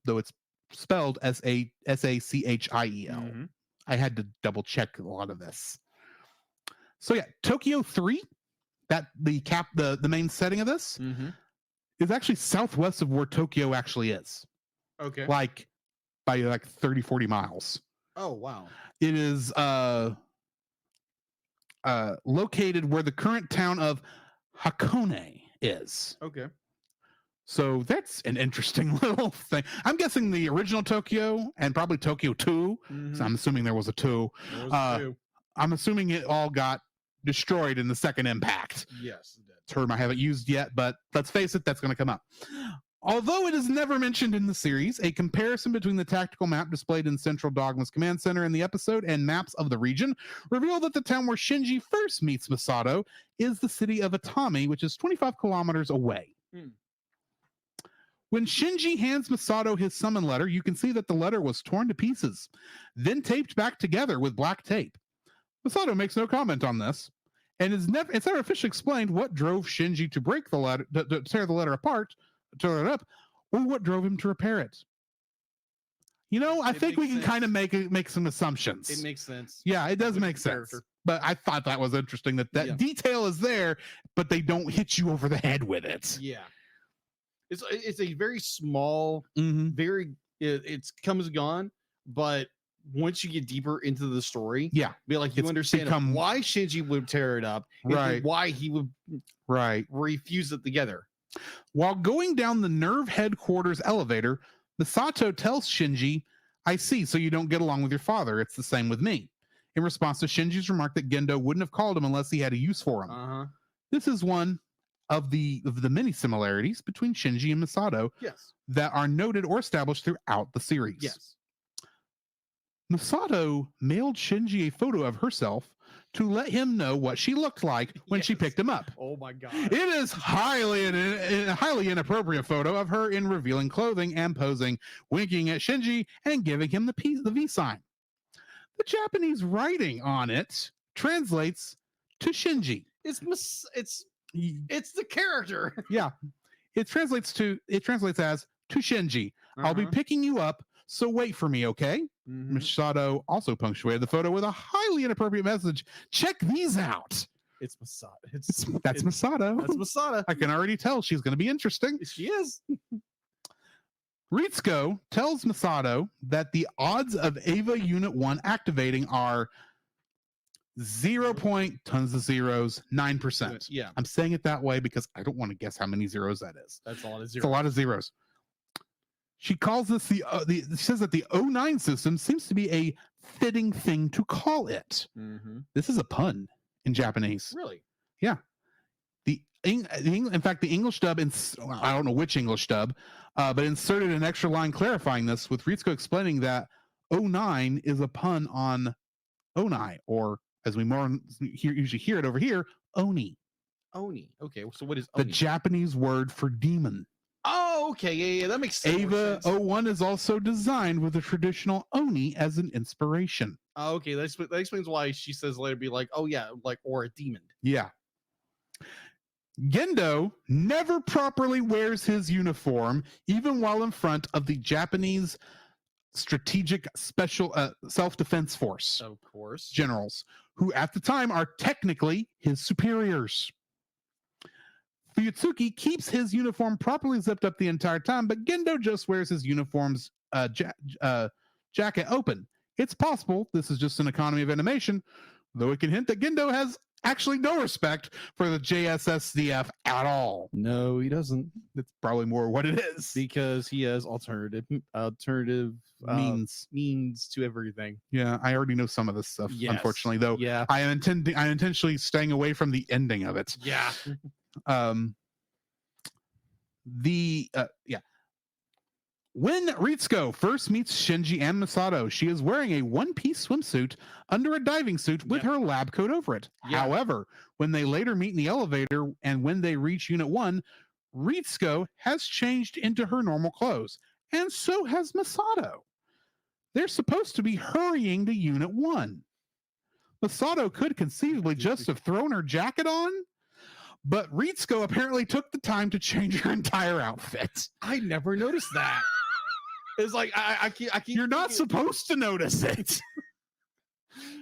though it's spelled Sachiel. I had to double check a lot of this. So yeah, Tokyo 3, that the main setting of this is actually southwest of where Tokyo actually is. Okay. Like by like 30, 40 miles. Oh, wow. It is located where the current town of Hakone is. Okay. So that's an interesting little thing. I'm guessing the original Tokyo and probably Tokyo 2. So I'm assuming there was a 2. I'm assuming it all got destroyed in the second impact. Yes, it did. Term I haven't used yet, but let's face it, that's going to come up. Although it is never mentioned in the series, a comparison between the tactical map displayed in Central Dogma's command center in the episode and maps of the region reveal that the town where Shinji first meets Masato is the city of Atami, which is 25 kilometers away. When Shinji hands Masato his summon letter, you can see that the letter was torn to pieces, then taped back together with black tape. Masato makes no comment on this, and it's never officially explained what drove Shinji to break the letter, to tear the letter apart, tear it up, or what drove him to repair it. You know, I think we can kind of make some assumptions. It makes sense. Yeah, it does make sense. But I thought that was interesting that detail is there, but they don't hit you over the head with it. Yeah. It's a very small, very it's comes and gone, but once you get deeper into the story, be like you understand why Shinji would tear it up, and why he would refuse it together. While going down the Nerve headquarters elevator, Misato tells Shinji, "I see, so you don't get along with your father. It's the same with me." In response to Shinji's remark that Gendo wouldn't have called him unless he had a use for him. This is one of the many similarities between Shinji and Misato that are noted or established throughout the series. Misato mailed Shinji a photo of herself to let him know what she looked like when she picked him up. Oh my god. It is a highly inappropriate photo of her in revealing clothing and posing, winking at Shinji and giving him the V sign. The Japanese writing on it translates to Shinji. It's the character. It translates as to Shinji. I'll be picking you up, so wait for me, okay? Misato also punctuated the photo with a highly inappropriate message. Check these out. It's Masato. That's Masato. That's Masato. I can already tell she's going to be interesting. She is. Ritsuko tells Masato that the odds of Ava Unit 1 activating are 9%. Yeah. I'm saying it that way because I don't want to guess how many zeros that is. That's a lot of zeros. It's a lot of zeros. She calls this she says that the 09 system seems to be a fitting thing to call it. This is a pun in Japanese. Really? Yeah. In fact, the English dub, I don't know which English dub, but inserted an extra line clarifying this, with Ritsuko explaining that 09 is a pun on Onai, or as we usually hear it over here, Oni. Oni. Okay, so what is the Oni? Japanese word for demon? Oh, okay. Yeah, that makes sense. Ava 01 is also designed with the traditional Oni as an inspiration. Oh, okay, that explains why she says later be like, oh yeah, like, or a demon. Yeah. Gendo never properly wears his uniform, even while in front of the Japanese Strategic Special Self-Defense Force Of course. generals, who at the time are technically his superiors. Fuyutsuki keeps his uniform properly zipped up the entire time, but Gendo just wears his uniform's jacket open. It's possible this is just an economy of animation, though it can hint that Gendo has actually no respect for the JSSDF at all. No, he doesn't, That's probably more what it is. because he has alternative means to everything. Yeah, I already know some of this stuff, Yes. unfortunately, though. Yeah. I'm intentionally staying away from the ending of it. Yeah. When Ritsuko first meets Shinji and Masato, she is wearing a one-piece swimsuit under a diving suit with her lab coat over it. Yeah. However, when they later meet in the elevator and when they reach Unit 1, Ritsuko has changed into her normal clothes, and so has Masato. They're supposed to be hurrying to Unit 1. Masato could conceivably just have thrown her jacket on, but Ritsuko apparently took the time to change her entire outfit. I never noticed that. It's like I keep You're not thinking- supposed to notice it.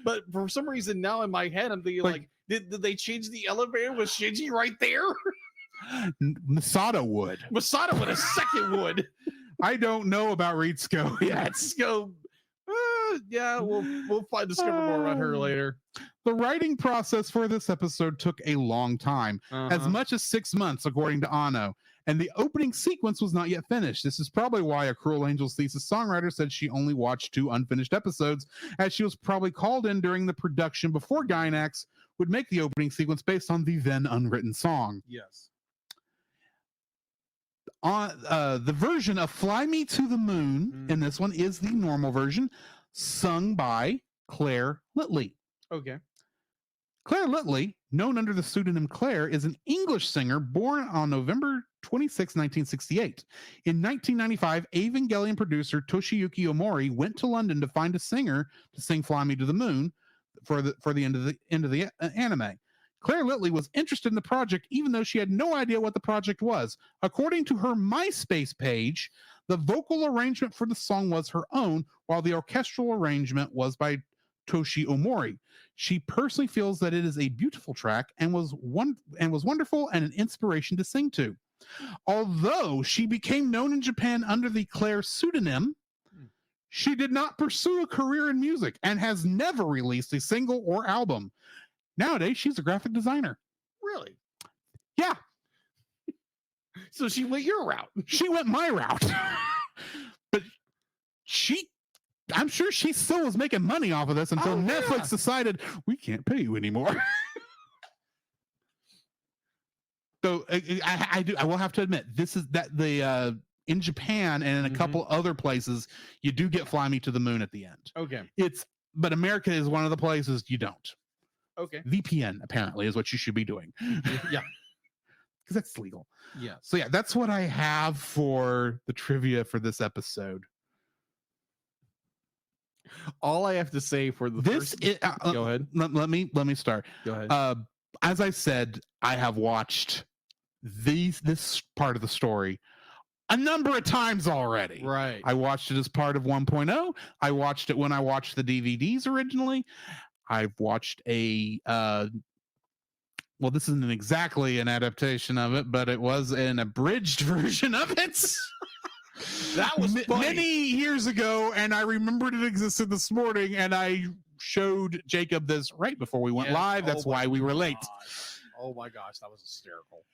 but for some reason now in my head I'm thinking like did they change the elevator with Shinji right there? Masato would. Masato with a second would. I don't know about Ritsuko yet. Let's go. Yeah, we'll discover more about her later. The writing process for this episode took a long time, as much as 6 months, according to Anno, and the opening sequence was not yet finished. This is probably why a Cruel Angel's thesis songwriter said she only watched 2 unfinished episodes, as she was probably called in during the production before Gainax would make the opening sequence based on the then unwritten song. Yes. On the version of Fly Me to the Moon in this one is the normal version, sung by Claire Litley. Okay. Claire Litley, known under the pseudonym Claire, is an English singer born on November 26, 1968. In 1995, Evangelion producer Toshiyuki Omori went to London to find a singer to sing Fly Me to the Moon for the end of the anime. Claire Litley was interested in the project even though she had no idea what the project was. According to her MySpace page, the vocal arrangement for the song was her own, while the orchestral arrangement was by Toshi Omori. She personally feels that it is a beautiful track and was wonderful and an inspiration to sing to. Although she became known in Japan under the Claire pseudonym, she did not pursue a career in music and has never released a single or album. Nowadays, she's a graphic designer. Really? Yeah, So she went your route. she went my route. But I'm sure she still was making money off of this until Netflix decided we can't pay you anymore. So I will have to admit, this is that the in Japan and in a couple other places, you do get Fly Me to the Moon at the end. Okay. But America is one of the places you don't. Okay. VPN apparently is what you should be doing. Yeah. Because that's legal. Yeah. So yeah, that's what I have for the trivia for this episode. All I have to say for the This first... is, Go ahead. let me start. Go ahead. As I said, I have watched this part of the story a number of times already. Right. I watched it as part of 1.0. I watched it when I watched the DVDs originally. I've watched well, this isn't exactly an adaptation of it, but it was an abridged version of it. That was funny. Many years ago, and I remembered it existed this morning, and I showed Jacob this right before we went Yeah. live. That's Oh why my we were late. gosh. Oh my gosh, that was hysterical.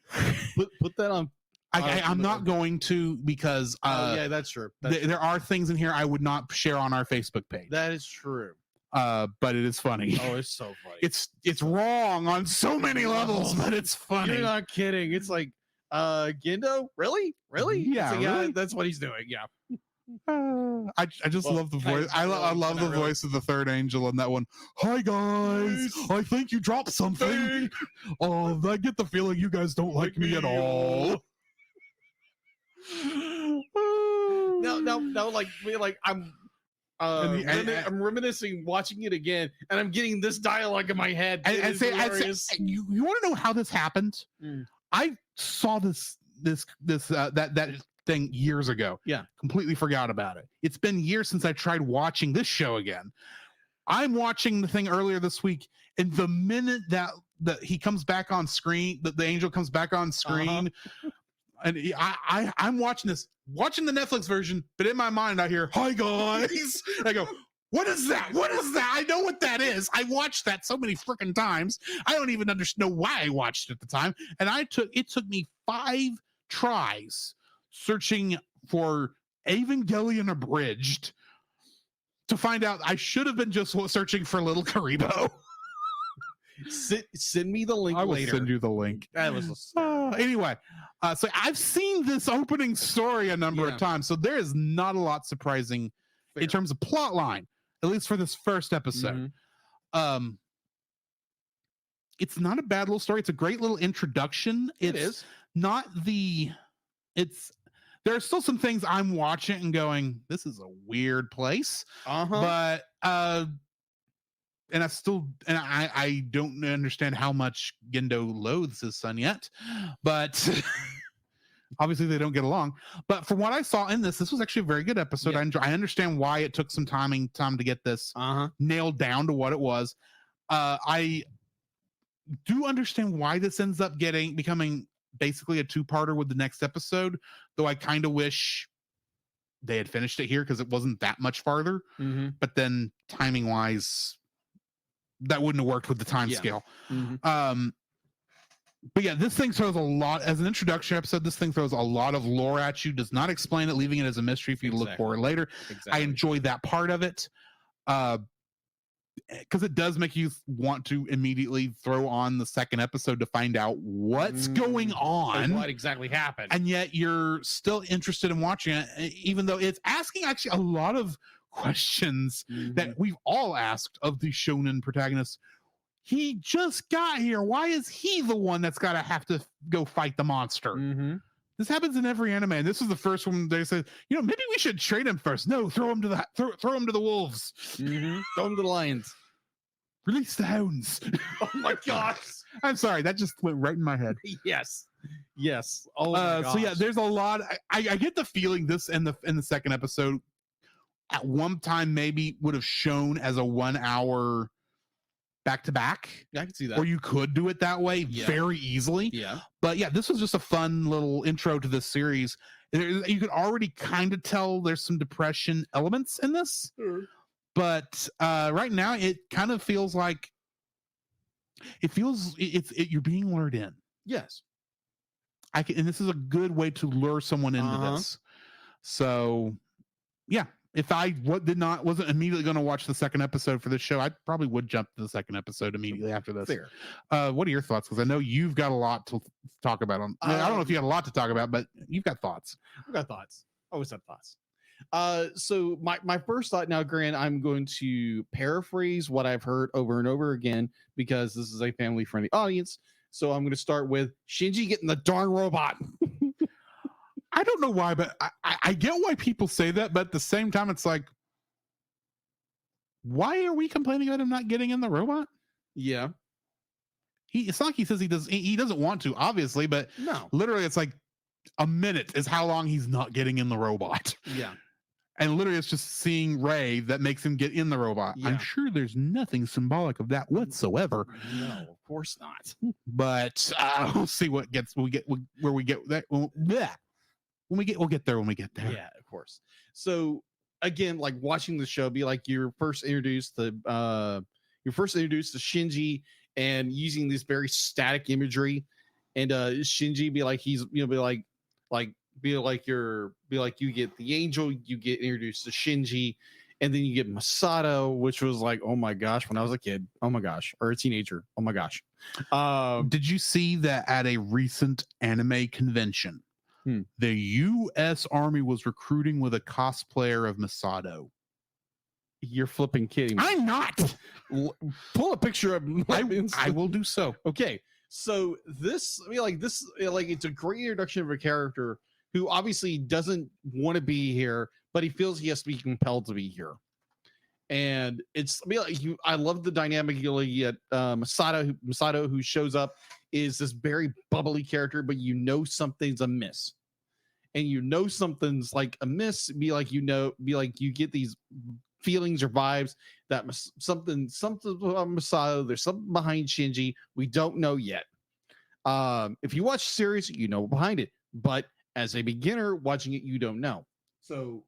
Put that on. I'm not going to because yeah, that's true. there are things in here I would not share on our Facebook page. That is true. But it is funny. Oh, it's so funny. It's wrong on so many levels, but it's funny. You're not kidding. It's like, Gendo, really? Yeah, It's like, really? that's what he's doing. Yeah. I just Well, love the can I voice. I really- love can I the really? voice of the third angel in that one. Hi guys, I think you dropped something. Oh, I get the feeling you guys don't like me at all. No, like I'm I'm reminiscing, watching it again, and I'm getting this dialogue in my head. I'd say, you want to know how this happened? I saw that thing years ago. Yeah. Completely forgot about it. It's been years since I tried watching this show again. I'm watching the thing earlier this week, and the minute that he comes back on screen, the angel comes back on screen, and I'm watching the Netflix version, but in my mind I hear, "Hi guys," I go, "What is that? What is that?" I know what that is. I watched that so many freaking times. I don't even understand why I watched it at the time. And it took me 5 tries searching for Evangelion Abridged to find out I should have been just searching for Little Karibo. Send me the link. I will later. send you the link. That was anyway. So I've seen this opening story a number of times, so there is not a lot surprising in terms of plot line, at least for this first episode. It's not a bad little story. It's a great little introduction. It is not the. There are still some things I'm watching and going, this is a weird place. But and I don't understand how much Gendo loathes his son yet, but obviously they don't get along. But from what I saw in this was actually a very good episode. Yeah. I understand why it took some time to get this nailed down to what it was. I do understand why this ends up becoming basically a 2-parter with the next episode, though I kind of wish they had finished it here because it wasn't that much farther. But then timing wise, that wouldn't have worked with the time scale. But yeah, this thing throws a lot as an introduction episode. This thing throws a lot of lore at you, does not explain it, leaving it as a mystery for you to look for it later. I enjoy that part of it. Because it does make you want to immediately throw on the second episode to find out what's going on, what exactly happened, and yet you're still interested in watching it, even though it's asking actually a lot of questions that we've all asked of the shonen protagonist. He just got here. Why is he the one that's got to have to go fight the monster? This happens in every anime, and this is the first one they said, maybe we should trade him first. No, throw him to the wolves. Throw him to the lions. Release the hounds. Oh my gosh! I'm sorry, that just went right in my head. Yes. Oh my gosh. So yeah, there's a lot. I get the feeling this in the second episode at one time maybe would have shown as a 1 hour back to back. I can see that. Or you could do it that way very easily. Yeah. But yeah, this was just a fun little intro to this series. You could already kind of tell there's some depression elements in this. But right now it kind of feels like you're being lured in. Yes. And this is a good way to lure someone into this. So yeah, if I wasn't immediately going to watch the second episode for this show, I probably would jump to the second episode immediately after this. Fair. What are your thoughts? Because I know you've got a lot to talk about. I don't know if you got a lot to talk about, but you've got thoughts. I've got thoughts. Always have thoughts. So my first thought now, Grant, I'm going to paraphrase what I've heard over and over again because this is a family-friendly audience. So I'm going to start with Shinji getting the darn robot. I don't know why, but I get why people say that, but at the same time, it's like, why are we complaining about him not getting in the robot? Yeah. It's not like he says he doesn't want to, obviously, but no, literally it's like a minute is how long he's not getting in the robot. Yeah. And literally it's just seeing Ray that makes him get in the robot. Yeah. I'm sure there's nothing symbolic of that whatsoever. No, of course not. But we'll see what we'll get there. We'll get there when we get there. Yeah, of course. So again, like watching the show, be like you're first introduced to Shinji and using this very static imagery, and Shinji be like you get the angel, you get introduced to Shinji, and then you get Masato, which was like, oh my gosh, when I was a kid, oh my gosh, or a teenager, oh my gosh. Did you see that at a recent anime convention? The U.S. Army was recruiting with a cosplayer of Masato. You're flipping kidding me. I'm not. Pull a picture of I will do so. Okay, so this, it's a great introduction of a character who obviously doesn't want to be here, but he feels he has to be compelled to be here. And it's I mean, like, I love the dynamic. You get Masato, who shows up, is this very bubbly character, but you know something's amiss, and you know something's like amiss. Be like you get these feelings or vibes that something about Masato. There's something behind Shinji we don't know yet. If you watch the series, you know behind it, but as a beginner watching it, you don't know. So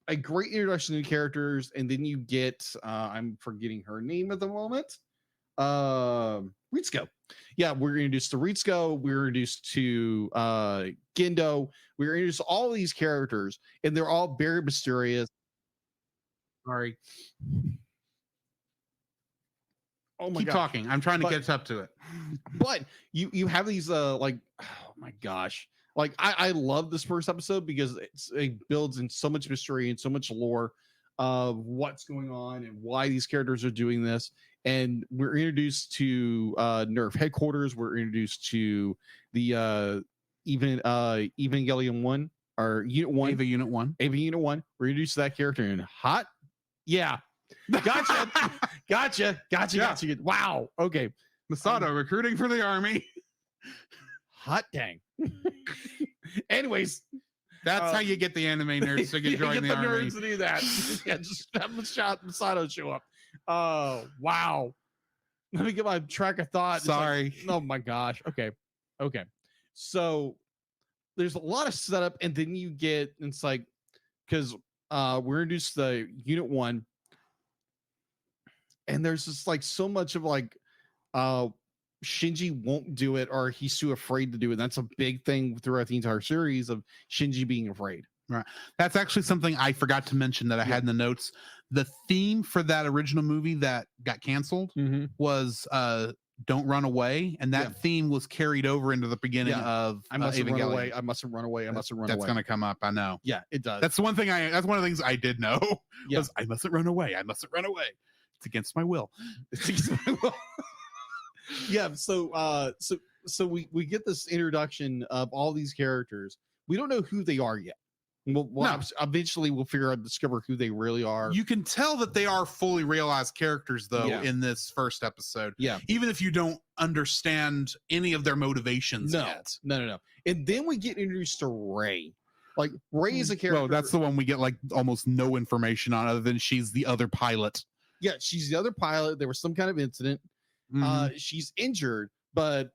a great introduction to characters, and then you get I'm forgetting her name at the moment. Ritsuko. Yeah, we're introduced to Ritsuko, we're introduced to Gendo, we're introduced to all these characters, and they're all very mysterious. Sorry. Oh my Keep gosh. talking. I'm trying to But- catch up to it. But you have these like, oh my gosh, like I love this first episode because it builds in so much mystery and so much lore of what's going on and why these characters are doing this. And we're introduced to Nerf headquarters. We're introduced to the Evangelion 1 or Unit 1. Ava Unit 1. Ava Unit 1. We're introduced to that character in hot. Yeah. Gotcha. Gotcha. Wow. Okay. Masato recruiting for the army. Hot dang. Anyways, That's how you get the anime nerds to you join get the army. nerds to do that. Yeah, just have Masato show up. Oh, wow. Let me get my track of thought. It's like, Sorry. oh my gosh. Okay. So there's a lot of setup, and then you get it's like because we're introduced to the Unit 1, and there's just like so much of like Shinji won't do it, or he's too afraid to do it. That's a big thing throughout the entire series of Shinji being afraid. That's actually something I forgot to mention that I had in the notes. The theme for that original movie that got canceled was Don't Run Away, and that theme was carried over into the beginning of I mustn't run Evangelion. away. I mustn't run away. I mustn't run That's away. going to come up. I know. Yeah, it does. That's one of the things I did know. Yeah. Was I mustn't run away. I mustn't run away. It's against my will. Yeah. So we get this introduction of all these characters. We don't know who they are yet. No. Eventually we'll discover who they really are. You can tell that they are fully realized characters, though, Yeah. in this first episode. Yeah. Even if you don't understand any of their motivations yet. No. And then we get introduced to Ray. Like Ray is a character. Well, that's the one we get like almost no information on, other than she's the other pilot. Yeah, she's the other pilot. There was some kind of incident. She's injured, but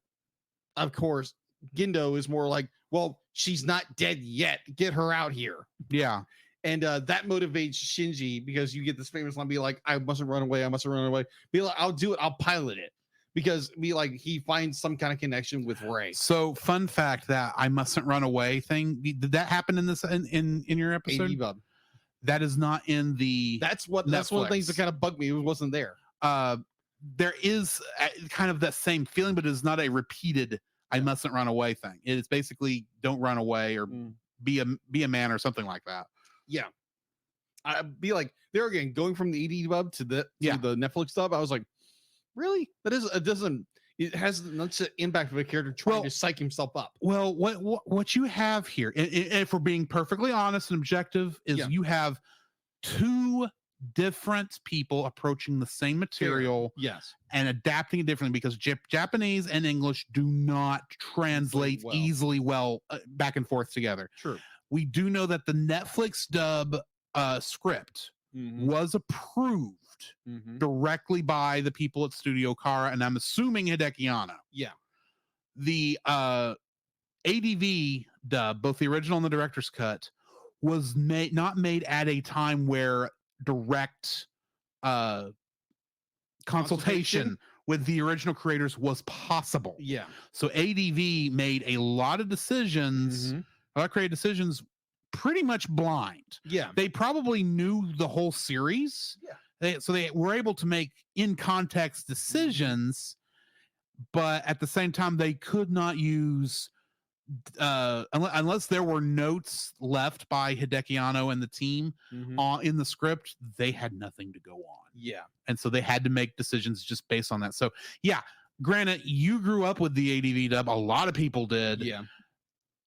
of course, Gendo is more like, well, she's not dead yet. Get her out here. Yeah. And that motivates Shinji because you get this famous line, be like, I mustn't run away. I mustn't run away. Be like, I'll do it. I'll pilot it. Because be like, he finds some kind of connection with Ray. So fun fact, that I mustn't run away thing, did that happen in this in your episode? 80 bub. That is not in the That's one of the Netflix. things that kind of bugged me. It wasn't there. There is kind of that same feeling, but it's not a repeated I mustn't run away thing. It is basically don't run away or be a man or something like that. Yeah. I'd be like, there again, going from the ED dub to the Netflix dub, I was like, really? It has much impact of a character trying to psych himself up. Well, what you have here, if we're being perfectly honest and objective, is you have two different people approaching the same material and adapting it differently, because Japanese and English do not translate easily well back and forth together. True. We do know that the Netflix dub script was approved directly by the people at Studio Kara, and I'm assuming Hideki Anno. Yeah. The ADV dub, both the original and the director's cut, was not made at a time where direct consultation with the original creators was possible. Yeah. So ADV made a lot of decisions, a lot of creative decisions, pretty much blind. Yeah. They probably knew the whole series. Yeah. So they were able to make in context decisions, but at the same time, they could not use unless there were notes left by Hideki Anno and the team in the script, they had nothing to go on. Yeah. And so they had to make decisions just based on that. So yeah, granted, you grew up with the ADV dub. A lot of people did. Yeah.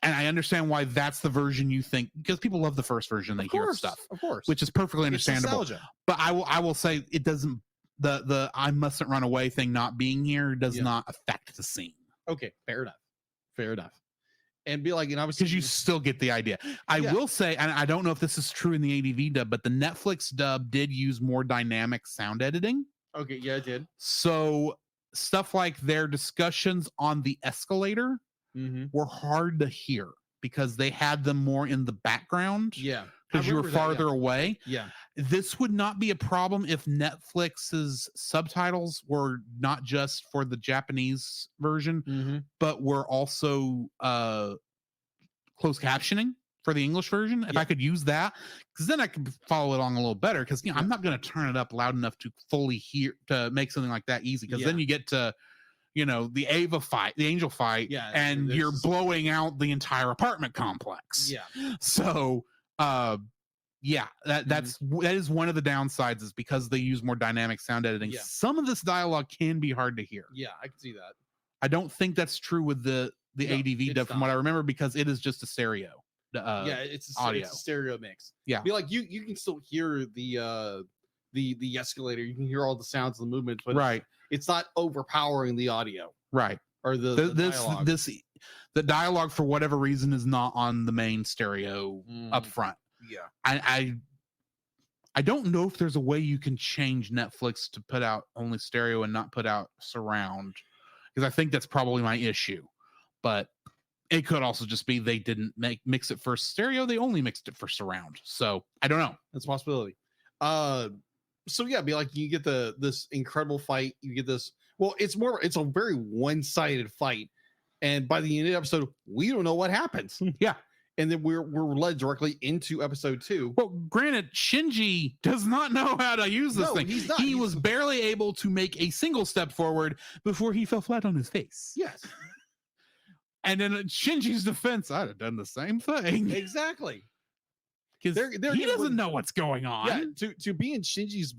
and I understand why that's the version you think, because people love the first version. They hear stuff, of course, which is perfectly It's understandable. nostalgia. But I will say it doesn't, the I mustn't run away thing not being here does Yeah. not affect the scene. Okay, fair enough. And be like, and I was Because you still get the idea. I Yeah. will say, and I don't know if this is true in the ADV dub, but the Netflix dub did use more dynamic sound editing. okay, yeah, I did. So stuff like their discussions on the escalator Mm-hmm. were hard to hear because they had them more in the background Yeah, because I you were remember that, farther away. yeah. This would not be a problem if Netflix's subtitles were not just for the Japanese version, Mm-hmm. but were also closed captioning for the English version. If Yeah. I could use that, because then I could follow it along a little better. Because I'm not going to turn it up loud enough to fully hear, to make something like that easy. Because then you get to, the Ava fight, the angel fight, Yeah, and you're there's- blowing out the entire apartment complex. Yeah. So, yeah, that is one of the downsides, is because they use more dynamic sound editing. Yeah. Some of this dialogue can be hard to hear. Yeah, I can see that. I don't think that's true with the No, ADV dub it's from what I not. remember, because it is just a stereo. Yeah, it's a, audio. it's a stereo mix. Yeah. Be like, you can still hear the escalator. You can hear all the sounds and the movements, but Right, it's not overpowering the audio right. or the dialogue. The dialogue, for whatever reason, is not on the main stereo up front. Yeah. I don't know if there's a way you can change Netflix to put out only stereo and not put out surround, because I think that's probably my issue. But it could also just be they didn't mix it for stereo, they only mixed it for surround. So I don't know. That's a possibility. So yeah, be like, you get this incredible fight. You get this. Well, it's a very one-sided fight, and by the end of the episode, we don't know what happens. Yeah. And then we're led directly into episode 2. Well, granted, Shinji does not know how to use this No, thing. he's not. He He's- was barely able to make a single step forward before he fell flat on his face. Yes, And in Shinji's defense, I'd have done the same thing. exactly. Because They're he getting- doesn't know what's going on. Yeah, to be in Shinji's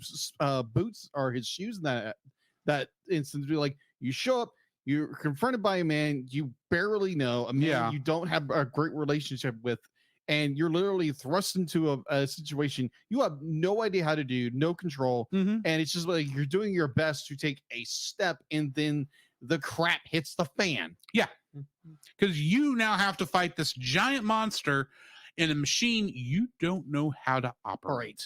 boots or his shoes in that instance, be like, you show up, you're confronted by a man you barely know, a man Yeah. you don't have a great relationship with, and you're literally thrust into a situation you have no idea how to do, no control, Mhm. and it's just like you're doing your best to take a step, and then the crap hits the fan. Because you now have to fight this giant monster in a machine you don't know how to operate.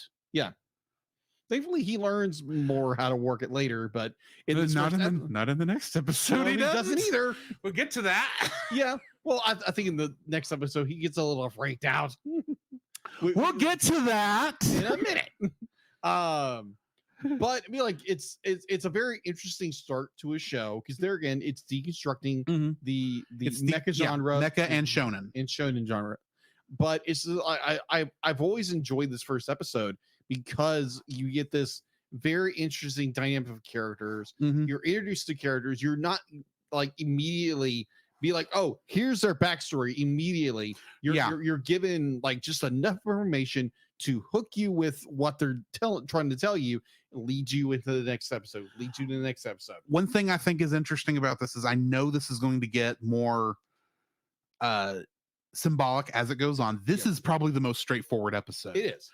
Thankfully, he learns more how to work it later, but in this not, first not in the next episode. no, He he doesn't doesn't. either. We'll get to that. Yeah. Well, I think in the next episode he gets a little freaked out. We'll get to that. in a minute. But I mean, like, it's a very interesting start to a show, because there again, it's deconstructing Mhm. the It's mecha genre, mecha and shonen. and shonen genre. But it's I've always enjoyed this first episode because you get this very interesting dynamic of characters. Mhm. You're introduced to characters. You're not like immediately be like, oh, here's their backstory immediately. You're given like just enough information to hook you with what they're trying to tell you, lead you into the next episode, lead you to the next episode. One thing I think is interesting about this is I know this is going to get more symbolic as it goes on. This Yeah. is probably the most straightforward episode. It is.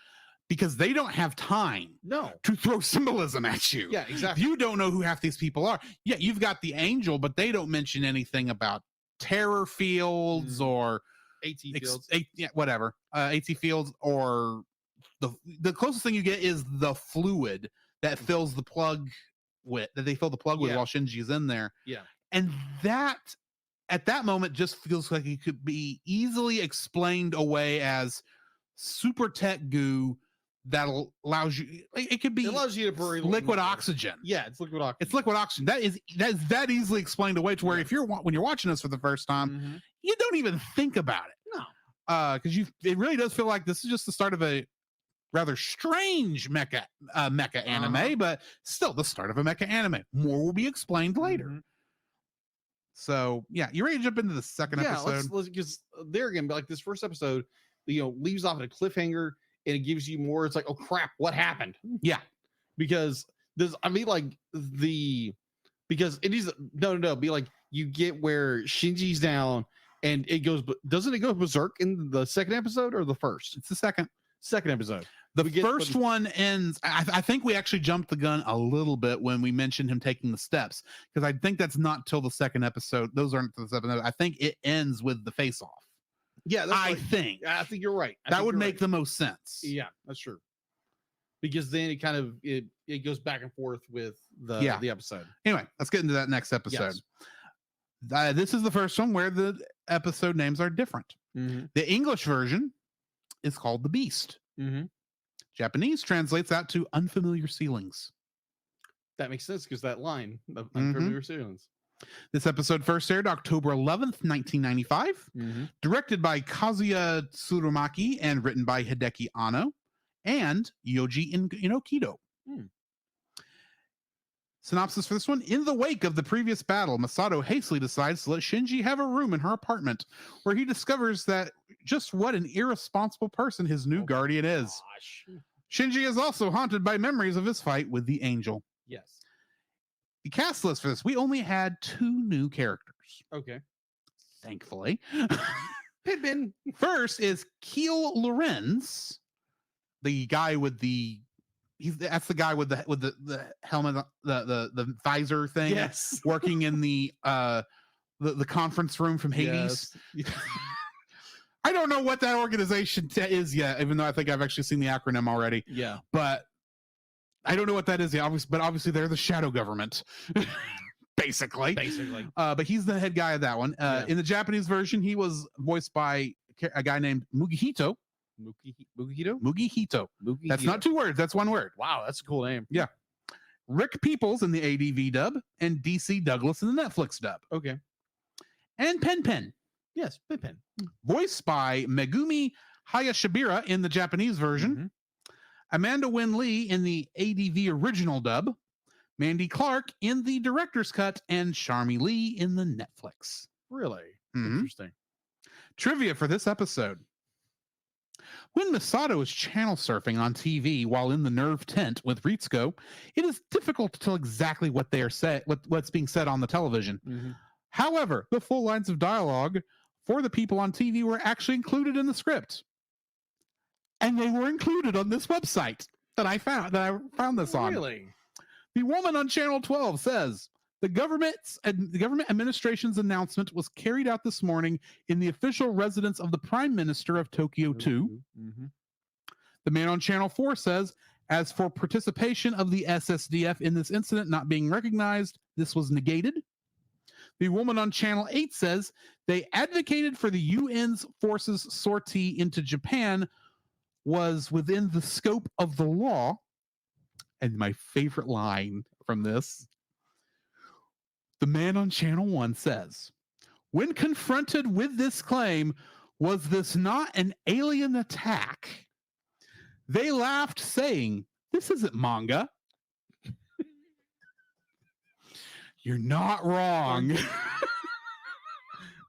Because they don't have time No. to throw symbolism at you. Yeah, exactly. You don't know who half these people are. Yeah, you've got the angel, but they don't mention anything about terror fields or AT fields. whatever. AT fields, or the closest thing you get is the fluid that fills the plug with, that they fill the plug with Yeah. while Shinji's in there. Yeah. And that at that moment just feels like it could be easily explained away as super tech goo that allows you, it could be It allows you to breathe liquid more. oxygen. Yeah, it's liquid oxygen. It's liquid oxygen. That is that easily explained away to where Yeah. if when you're watching this for the first time, Mhm. you don't even think about it. No. Because it really does feel like this is just the start of a rather strange mecha anime, Uh-huh. but still the start of a mecha anime. More will be explained later. Mhm. So yeah, you ready to jump into the second Yeah, episode? let's because there again, like this first episode, leaves off at a cliffhanger, and it gives you more. It's like, oh crap, what happened? Yeah. Because because it is no, be like, you get where Shinji's down, And it goes, doesn't it go berserk in the second episode or the first? It's the second Episode. The We get first what- one ends. I think we actually jumped the gun a little bit when we mentioned him taking the steps, because I think that's not till the second episode. Those aren't the second episode. I think it ends with the face off. Yeah, I think I think you're right. that would make the most sense. Yeah, that's true. Because then it kind of it goes back and forth with the episode. Anyway, let's get into that next episode. Yes. This is the first one where the episode names are different. Mm-hmm. The English version is called The Beast. Mm-hmm. Japanese translates out to Unfamiliar Ceilings. That makes sense because that line of Mm-hmm. unfamiliar ceilings. This episode first aired October 11th, 1995. Mm-hmm. Directed by Kazuya Tsurumaki and written by Hideki Anno and Yoji Inokido. Synopsis for this one: in the wake of the previous battle, Masato hastily decides to let Shinji have a room in her apartment, where he discovers that just what an irresponsible person his new guardian is. Gosh. Shinji is also haunted by memories of his fight with the angel. Yes. The cast list for this, we only had 2 new characters, Okay. thankfully. Pippin. First is Keel Lorenz, the guy with the that's the guy with the helmet, the visor thing, Yes. working in the conference room from Hades. Yes. I don't know what that organization is yet, even though I think I've actually seen the acronym already. Yeah. But I don't know what that is yet. Obviously they're the shadow government, basically. Basically. But he's the head guy of that one. In the Japanese version, he was voiced by a guy named Mugihito. Mugihito? Mugihito. Mugihito. That's not 2 words. That's 1 word. Wow, that's a cool name. Rick Peoples in the ADV dub and DC Douglas in the Netflix dub. Okay. And Pen Pen, Yes, Pippin. voiced by Megumi Hayashibira in the Japanese version. Mhm. Amanda Wynn Lee in the ADV original dub. Mandy Clark in the director's cut. And Sharmi Lee in the Netflix. Really? Mhm. Interesting. Trivia for this episode. When Masato is channel surfing on TV while in the nerve tent with Ritsuko, it is difficult to tell exactly what they are what's being said on the television. Mm-hmm. However, the full lines of dialogue for the people on TV were actually included in the script. And they were included on this website that I found this on. Really? The woman on channel 12 says, the government administration's announcement was carried out this morning in the official residence of the Prime Minister of Tokyo 2. Mm-hmm. The man on channel 4 says, as for participation of the SSDF in this incident not being recognized, this was negated. The woman on channel 8 says they advocated for the UN's forces sortie into Japan was within the scope of the law. And my favorite line from this, the man on channel 1 says, when confronted with this claim, was this not an alien attack? They laughed, saying, this isn't manga. You're not wrong.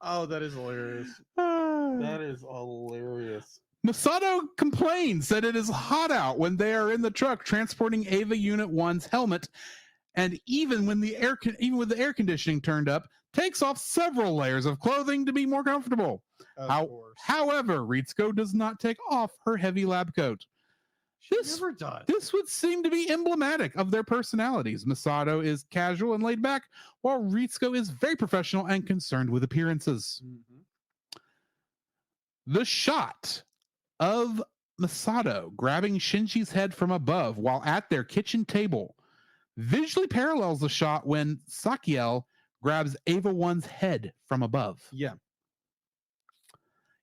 Oh, that is hilarious. That is hilarious. Masato complains that it is hot out when they are in the truck transporting Ava Unit 1's helmet, and even with the air conditioning turned up, takes off several layers of clothing to be more comfortable. Of course. However, Ritsuko does not take off her heavy lab coat. This Never does. This would seem to be emblematic of their personalities. Masato is casual and laid back, while Ritsuko is very professional and concerned with appearances. Mhm. The shot of Masato grabbing Shinji's head from above while at their kitchen table visually parallels the shot when Sakiel grabs Ava 1's head from above. Yeah.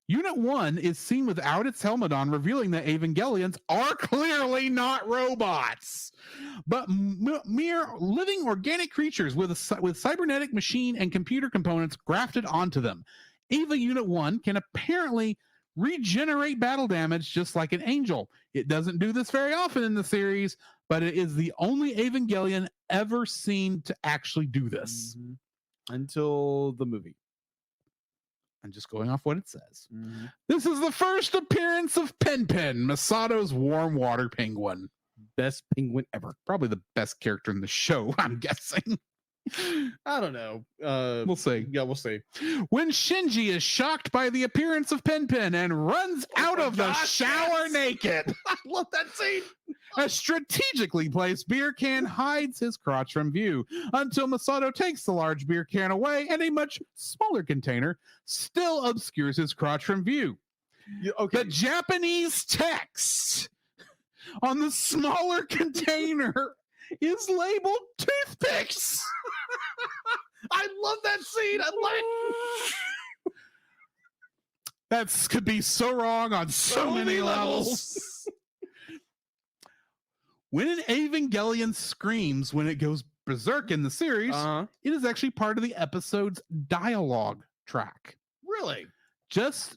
Unit 1 is seen without its helmet on, revealing that Evangelions are clearly not robots, but mere living organic creatures with cybernetic machine and computer components grafted onto them. Ava Unit 1 can apparently regenerate battle damage just like an angel. It doesn't do this very often in the series, but it is the only Evangelion ever seen to actually do this. Mhm. Until the movie. I'm just going off what it says. Mhm. This is the first appearance of Pen Pen, Masato's warm water penguin. Best penguin ever. Probably the best character in the show, I'm guessing. I don't know. We'll see. Yeah, we'll see. When Shinji is shocked by the appearance of Pen and runs out my of the gosh, shower yes. naked. I love that scene. A strategically placed beer can hides his crotch from view until Masato takes the large beer can away and a much smaller container still obscures his crotch from view. Okay. The Japanese text on the smaller container is labeled toothpicks. I love that scene. I like. That could be so wrong on so many levels. When an Evangelion screams when it goes berserk in the series, it is actually part of the episode's dialogue track. Really?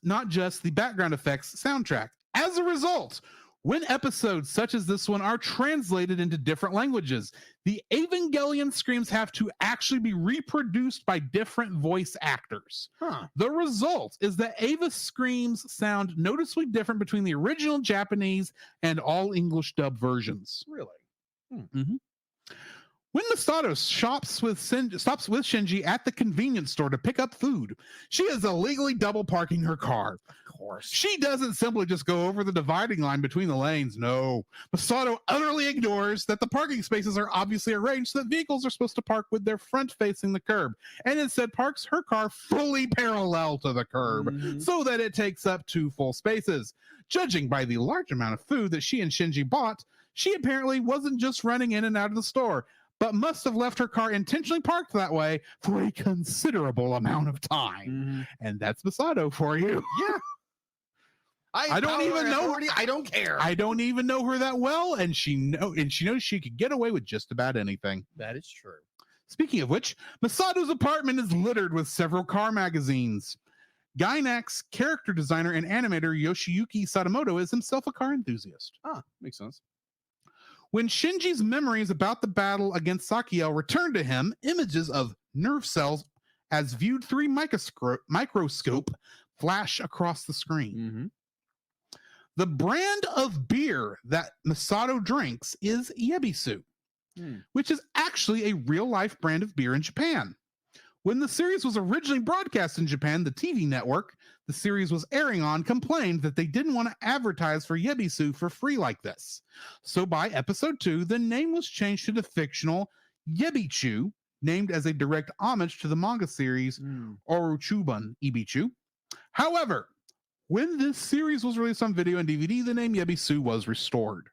Not just the background effects soundtrack. As a result, when episodes such as this one are translated into different languages, the Evangelion screams have to actually be reproduced by different voice actors. The result is that Eva screams sound noticeably different between the original Japanese and all English dub versions. Really? When Masato stops with Shinji at the convenience store to pick up food, she is illegally double parking her car. Of course. She doesn't simply just go over the dividing line between the lanes. No. Masato utterly ignores that the parking spaces are obviously arranged so that vehicles are supposed to park with their front facing the curb, and instead parks her car fully parallel to the curb so that it takes up 2 full spaces. Judging by the large amount of food that she and Shinji bought, she apparently wasn't just running in and out of the store, but must have left her car intentionally parked that way for a considerable amount of time. And that's Masato for you. Yeah. I don't even know her. I don't care. I don't even know her that well, and she knows she could get away with just about anything. That is true. Speaking of which, Masato's apartment is littered with several car magazines. Gainax character designer and animator Yoshiyuki Sadamoto is himself a car enthusiast. Makes sense. When Shinji's memories about the battle against Sakiel return to him, images of nerve cells as viewed through microscope flash across the screen. The brand of beer that Masato drinks is Yebisu, which is actually a real-life brand of beer in Japan. When the series was originally broadcast in Japan, the TV network the series was airing on complained that they didn't want to advertise for Yebisu for free like this. So by episode 2, the name was changed to the fictional Yebichu, named as a direct homage to the manga series Oruchubun Ibichu. However, when this series was released on video and DVD, the name Yebisu was restored.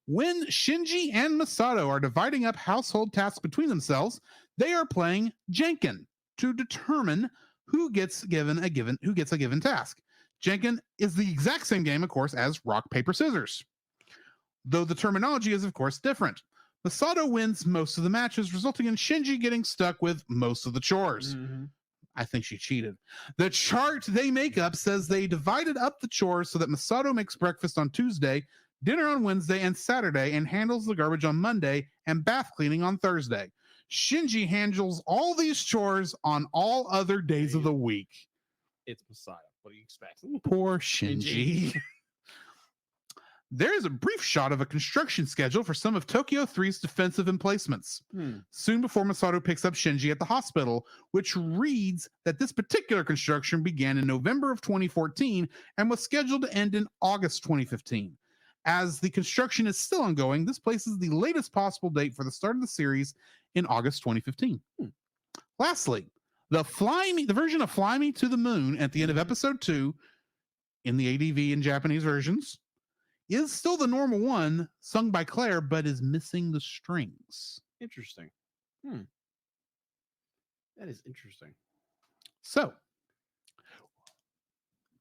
When Shinji and Masato are dividing up household tasks between themselves, they are playing Jenkin to determine who gets a given task. Jenkin is the exact same game, of course, as rock, paper, scissors, though the terminology is, of course, different. Masato wins most of the matches, resulting in Shinji getting stuck with most of the chores. I think she cheated. The chart they make up says they divided up the chores so that Masato makes breakfast on Tuesday, dinner on Wednesday and Saturday, and handles the garbage on Monday and bath cleaning on Thursday. Shinji handles all these chores on all other days of the week. It's Messiah. What do you expect? Poor Shinji. There is a brief shot of a construction schedule for some of Tokyo 3's defensive emplacements. Soon before Masato picks up Shinji at the hospital, which reads that this particular construction began in November of 2014 and was scheduled to end in August 2015. As the construction is still ongoing, this places the latest possible date for the start of the series in August 2015. Lastly, the version of Fly Me to the Moon at the end of episode 2 in the ADV and Japanese versions is still the normal one sung by Claire, but is missing the strings. Interesting. That is interesting. So,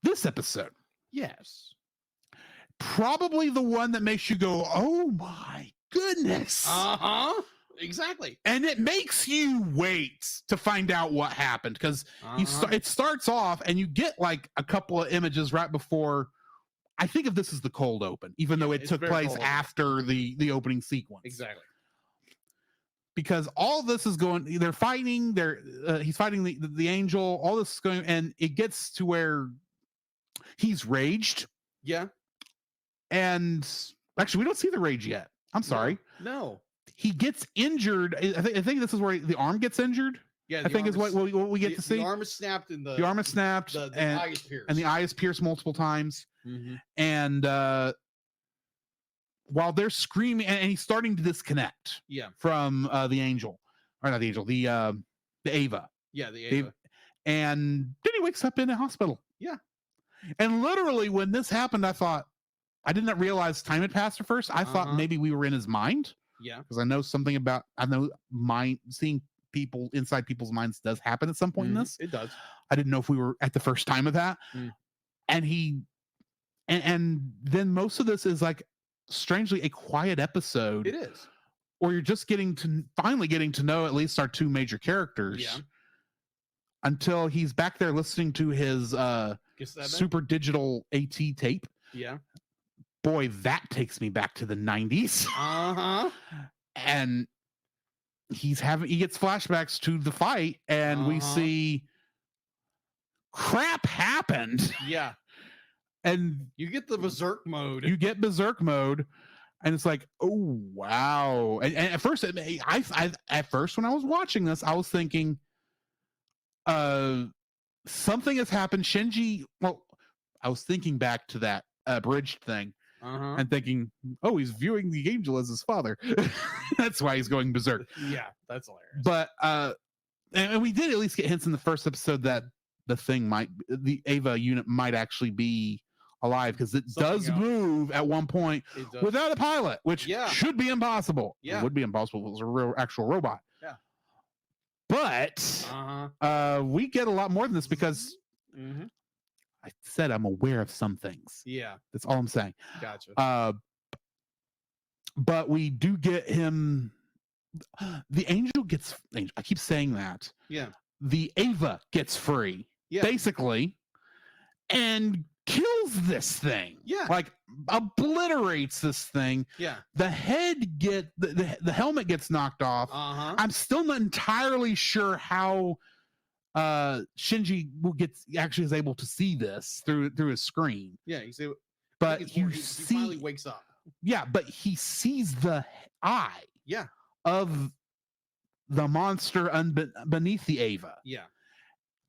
this episode, Yes. probably the one that makes you go, oh my goodness. Exactly. And it makes you wait to find out what happened, because it starts off and you get like a couple of images right before. I think of this as the cold open, even though it it's took very place cold open. after the opening sequence. Exactly. Because all this is going, they're fighting, he's fighting the angel, all this is going, and it gets to where he's raged. Yeah. And actually, we don't see the rage yet. I'm sorry. No. he gets injured. I think this is where the arm gets injured. Yeah, I think is what we get to see. The arm is snapped and the arm is snapped the and, eye is pierced. and the eye is pierced multiple times. Mhm. And while they're screaming, and he's starting to disconnect Yeah. from the angel, or not the angel, the Ava. Yeah, the Ava. And then he wakes up in a hospital. Yeah. And literally, when this happened, I thought, I did not realize time had passed at first. I thought maybe we were in his mind. Yeah. Because I know something about, seeing people inside people's minds does happen at some point in this. It does. I didn't know if we were at the first time of that. And and then most of this is like strangely a quiet episode. It is. Or you're just finally getting to know at least our two major characters. Yeah. Until he's back there listening to his super digital AT tape. Yeah. Boy, that takes me back to the 90s. And he gets flashbacks to the fight, and we see crap happened. Yeah. And you get the berserk mode. You get berserk mode, and it's like, oh wow. And at first, when I was watching this, I was thinking, something has happened. Shinji. Well, I was thinking back to that bridge thing. And thinking, oh, he's viewing the angel as his father. That's why he's going berserk. Yeah, that's hilarious. But and we did at least get hints in the first episode that the Ava unit might actually be alive, because it does move at one point without a pilot, which should be impossible. Yeah, it would be impossible if it was a real actual robot. Yeah, but we get a lot more than this, because I said I'm aware of some things. Yeah. That's all I'm saying. Gotcha. But we do get him. The angel gets. I keep saying that. Yeah. The Ava gets free. Yeah. Basically, and kills this thing. Yeah. Like obliterates this thing. Yeah. The head the helmet gets knocked off. I'm still not entirely sure how Shinji is able to see this through his screen. Yeah, you see, but he finally wakes up. Yeah, but he sees the eye. Yeah. Of the monster beneath the Ava. Yeah.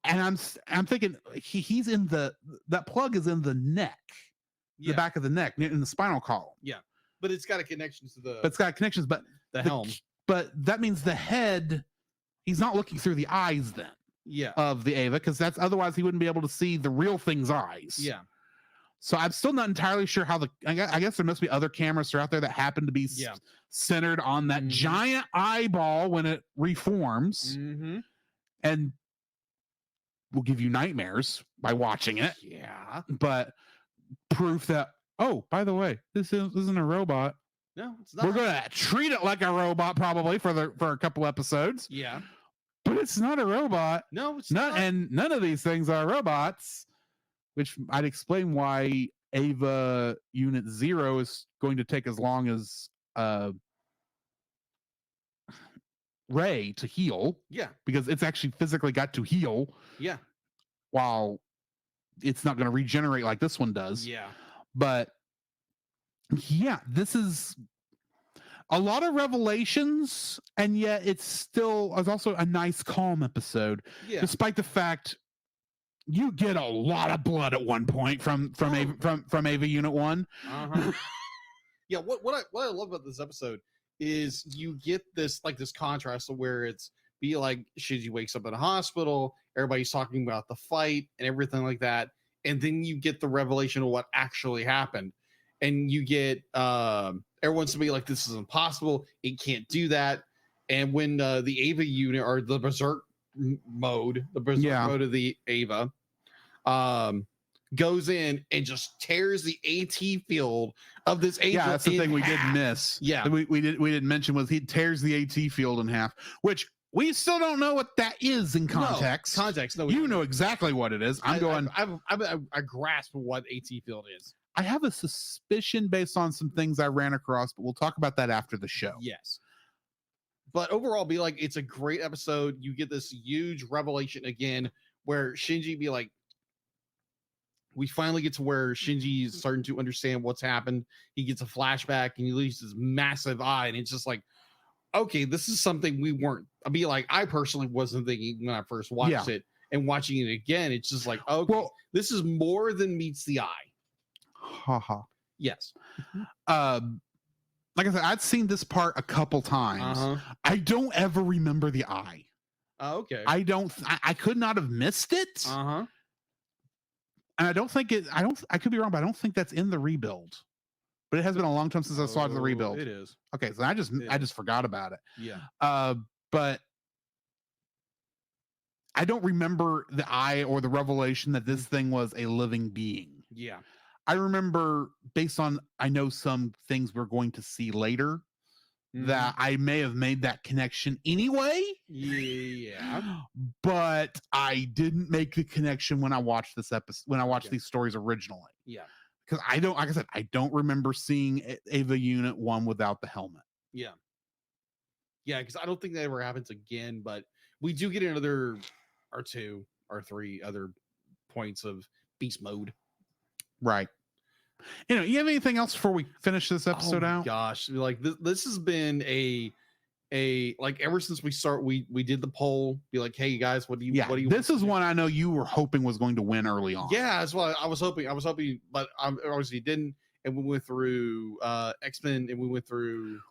And I'm thinking he's in that plug is in the neck, the back of the neck, in the spinal column. Yeah, but it's got a connection to the. But it's got connections, but the helm. But that means the head. He's not looking through the eyes then. Yeah. Of the Ava, because that's otherwise he wouldn't be able to see the real thing's eyes. Yeah. So I'm still not entirely sure how I guess there must be other cameras out there that happen to be centered on that giant eyeball when it reforms, and will give you nightmares by watching it. Yeah. But proof that, oh, by the way, this isn't a robot. No, it's not. We're gonna treat it like a robot probably for a couple episodes. Yeah. But it's not a robot. No, it's not. And none of these things are robots, which I'd explain why Ava Unit 0 is going to take as long as Ray to heal. Yeah. Because it's actually physically got to heal. Yeah. While it's not going to regenerate like this one does. Yeah. But yeah, this is a lot of revelations, and yet it's also a nice, calm episode. Yeah. Despite the fact you get a lot of blood at one point from Ava Unit 1. Yeah, what I love about this episode is you get this contrast of where it's like Shinji wakes up in a hospital, everybody's talking about the fight and everything like that, and then you get the revelation of what actually happened, and you get everyone's to be like, this is impossible, it can't do that. And when the Ava unit, or the berserk mode of the Ava goes in and just tears the AT field of this angel. Yeah, that's the thing we did miss. Yeah, we didn't mention was he tears the AT field in half, which we still don't know what that is in context. No, you know exactly what it is. I grasp what AT field is. I have a suspicion based on some things I ran across, but we'll talk about that after the show. Yes. But overall, it's a great episode. You get this huge revelation again, where Shinji we finally get to where Shinji is starting to understand what's happened. He gets a flashback and he loses his massive eye, and it's just like, okay, this is something we weren't. I mean, like I personally wasn't thinking when I first watched it, and watching it again, it's just like, okay, Well, this is more than meets the eye. haha. Yes. Like I said, I'd seen this part a couple times. I don't ever remember the eye. Okay. I could not have missed it. And I don't think I could be wrong, but I don't think that's in the rebuild. But it has been a long time since I saw the rebuild. It is. Okay, so I just forgot about it. Yeah. But I don't remember the eye or the revelation that this thing was a living being. Yeah. I remember, based on I know some things we're going to see later, that I may have made that connection anyway. Yeah. But I didn't make the connection when I watched this episode, when I watched these stories originally. Yeah. Because I don't, like I said, I don't remember seeing Ava Unit 1 without the helmet. Yeah. Yeah, because I don't think that ever happens again, but we do get another or two or three other points of beast mode. Right. You have anything else before we finish this episode out? Gosh, like this has been a like ever since we did the poll, be like, hey guys, what do you This is one I know you were hoping was going to win early on. Yeah, that's what I was hoping, but obviously didn't. And we went through X-Men, and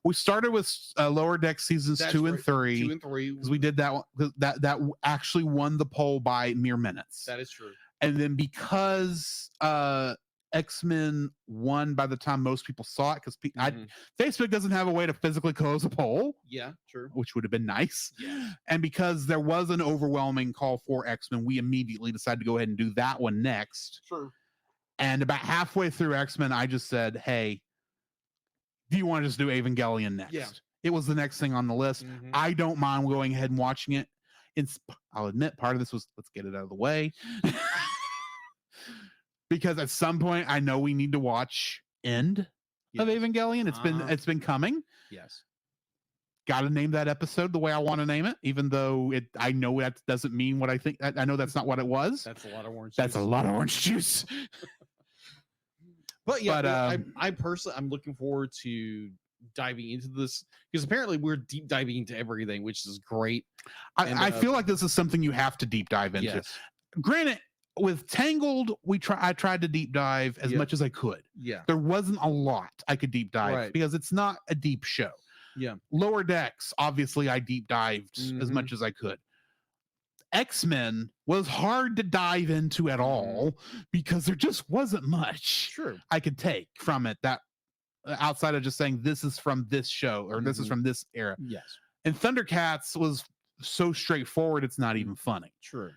we started with Lower Deck seasons 2 and 3. 2 and 3, because we did that one. That actually won the poll by mere minutes. That is true. And then because X-Men won by the time most people saw it, because Facebook doesn't have a way to physically close a poll. Yeah, true. Which would have been nice. Yeah. And because there was an overwhelming call for X-Men, we immediately decided to go ahead and do that one next. True. And about halfway through X-Men, I just said, hey, do you want to just do Evangelion next? Yeah. It was the next thing on the list. I don't mind going ahead and watching it. I'll admit part of this was, let's get it out of the way. Because at some point, I know we need to watch End of Evangelion. It's been coming. Yes. Got to name that episode the way I want to name it, even though I know that doesn't mean what I think. I know that's not what it was. That's a lot of orange. That's a lot of orange juice. But yeah, I personally, I'm looking forward to diving into this, because apparently we're deep diving into everything, which is great. I feel like this is something you have to deep dive into. Yes. Granted, with Tangled, I tried to deep dive as much as I could. Yeah. There wasn't a lot I could deep dive because it's not a deep show. Yeah. Lower Decks, obviously, I deep dived as much as I could. X-Men was hard to dive into at all because there just wasn't much I could take from it, that outside of just saying this is from this show or this is from this era. Yes. And Thundercats was so straightforward, it's not even funny. True.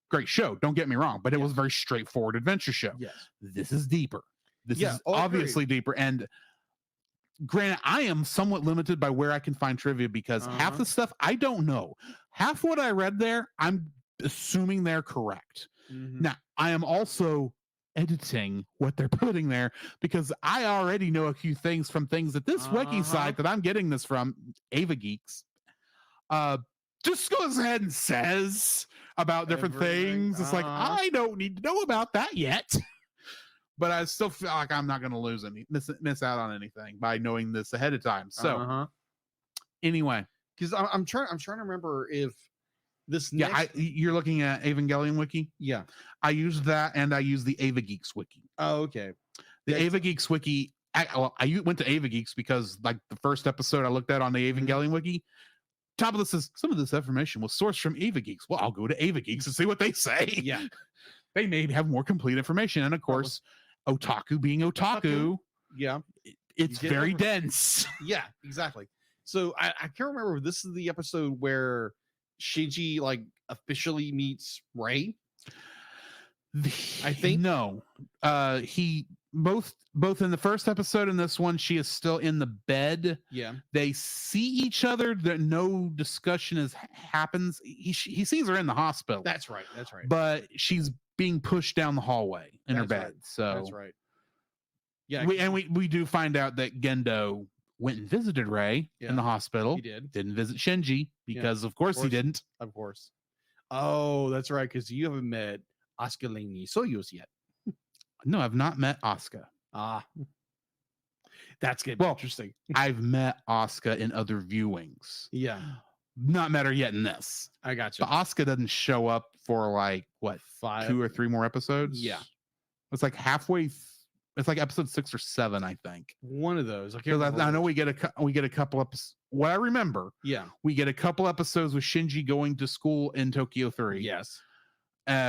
Great show, don't get me wrong, but it was a very straightforward adventure show. Yes. This is deeper. This is obviously deeper. And granted, I am somewhat limited by where I can find trivia because half the stuff I don't know. Half what I read there, I'm assuming they're correct. Now, I am also editing what they're putting there because I already know a few things from things that this wiki site that I'm getting this from, Ava Geeks, just goes ahead and says about different things. It's like, I don't need to know about that yet. But I still feel like I'm not going to miss out on anything by knowing this ahead of time. So anyway, because I'm trying to remember if this you're looking at Evangelion wiki. Yeah, I used that, and I used the Ava Geeks wiki. Oh, okay. The Ava Geeks wiki. I went to Ava Geeks because like the first episode I looked at on the Evangelion wiki. Top of this is some of this information was sourced from Ava Geeks. Well, I'll go to Ava Geeks and see what they say. Yeah, they may have more complete information, and of course. Otaku being otaku, it's very dense. Yeah, exactly. So I can't remember if this is the episode where Shinji like officially meets Rei. I think no. He both in the first episode and this one, she is still in the bed. Yeah, they see each other. That no discussion happens. He sees her in the hospital. That's right. But she's being pushed down the hallway in her bed. So that's right. Yeah, we do find out that Gendo went and visited Rei in the hospital. He didn't visit Shinji because of course he didn't. Of course. Oh, that's right. Because you haven't met Asuka Lane Soyuz yet. No, I've not met Asuka. That's gonna be Well, interesting. I've met Asuka in other viewings. Yeah, Not met her yet in this. I got But Asuka doesn't show up for like what 5. 2 or 3 more episodes. Yeah. It's like halfway. It's like episode 6 or 7, I think. One of those. I can't Because remember. I know we get a couple episodes. What I remember, Yeah. we get a couple episodes with Shinji going to school in Tokyo 3. Yes.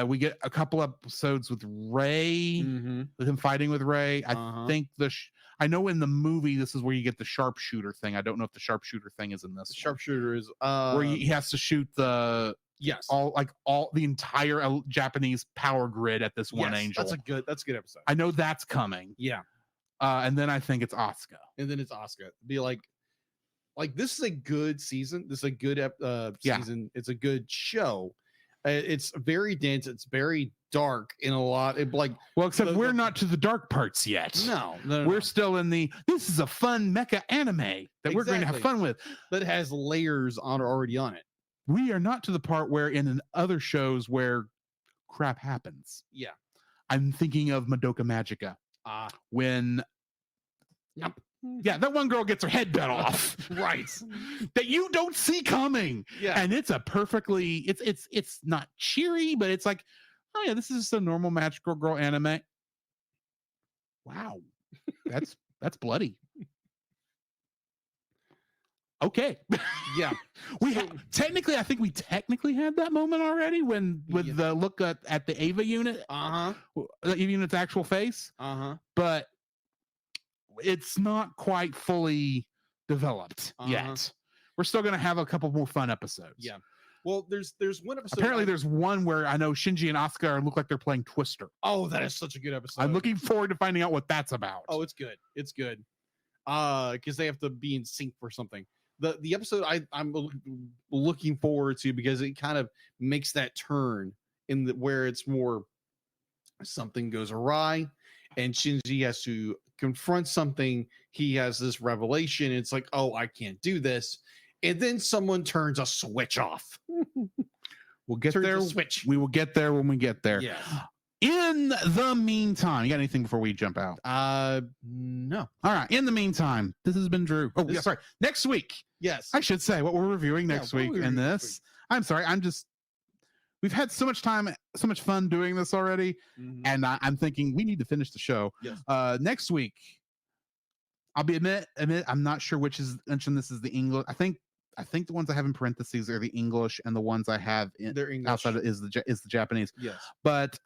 We get a couple episodes with Ray, Mm-hmm. with him fighting with Ray. I Uh-huh. think I know in the movie this is where you get the sharpshooter thing. I don't know if the sharpshooter thing is in this. The sharpshooter is Where he has to shoot the yes. all the entire Japanese power grid at this one Yes, angel. That's a good episode. I know that's coming. Yeah. And then I think it's Asuka. And then it's Asuka. Be like this is a good season. This is a good season. It's a good show. It's very dense. It's very dark in a lot. Well, except the- we're not to the dark parts yet. No, We're still in this is a fun mecha anime that we're going to have Exactly. fun with. that has layers already on it. We are not to the part where in other shows where crap happens. Yeah. I'm thinking of Madoka Magica when Yep. yeah, that one girl gets her head bent off. Right. That you don't see coming. Yeah. And it's a perfectly it's not cheery, but it's like, oh yeah, this is just a normal magical girl anime. Wow. That's bloody. Okay. Yeah. Technically, I think we technically had that moment already with Yeah. the look at the Ava unit, Uh-huh. the Ava unit's actual face, Uh-huh. but it's not quite fully developed Uh-huh. yet. We're still going to have a couple more fun episodes. Yeah. Well, there's one episode. Apparently, there's one where I know Shinji and Asuka look like they're playing Twister. Oh, that is such a good episode. I'm looking forward to finding out what that's about. Oh, it's good. It's good. Because they have to be in sync for something. The episode I'm looking forward to because it kind of makes that turn in where it's more something goes awry and Shinji has to confront something. He has this revelation. It's like, oh, I can't do this. And then someone turns a switch off. We'll get Turns there. the switch. We will get there when we get there. Yeah. In the meantime, you got anything before we jump out? No. All right. In the meantime, this has been Drew. Oh, yeah, This- sorry. Next week, Yes. I should say what we're reviewing Yeah, next what week. we're And reviewing next this, I'm sorry. We've had so much time, so much fun doing this already. Mhm. And I'm thinking we need to finish the show. Yes. Next week, I'll admit, I'm not sure which is mentioned. This is the English. I think the ones I have in parentheses are the English, and the ones I have They're English. outside is the Japanese. Yes. But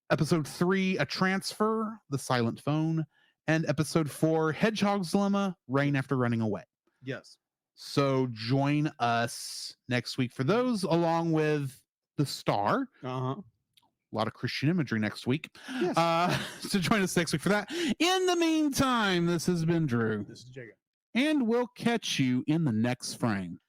episode 3, A Transfer, The Silent Phone, and episode 4, Hedgehog's Dilemma, Rain After Running Away. Yes. So join us next week for those, along with The Star. Uh-huh. A lot of Christian imagery next week. Yes. So join us next week for that. In the meantime, this has been Drew, This is Jacob. and we'll catch you in the next frame.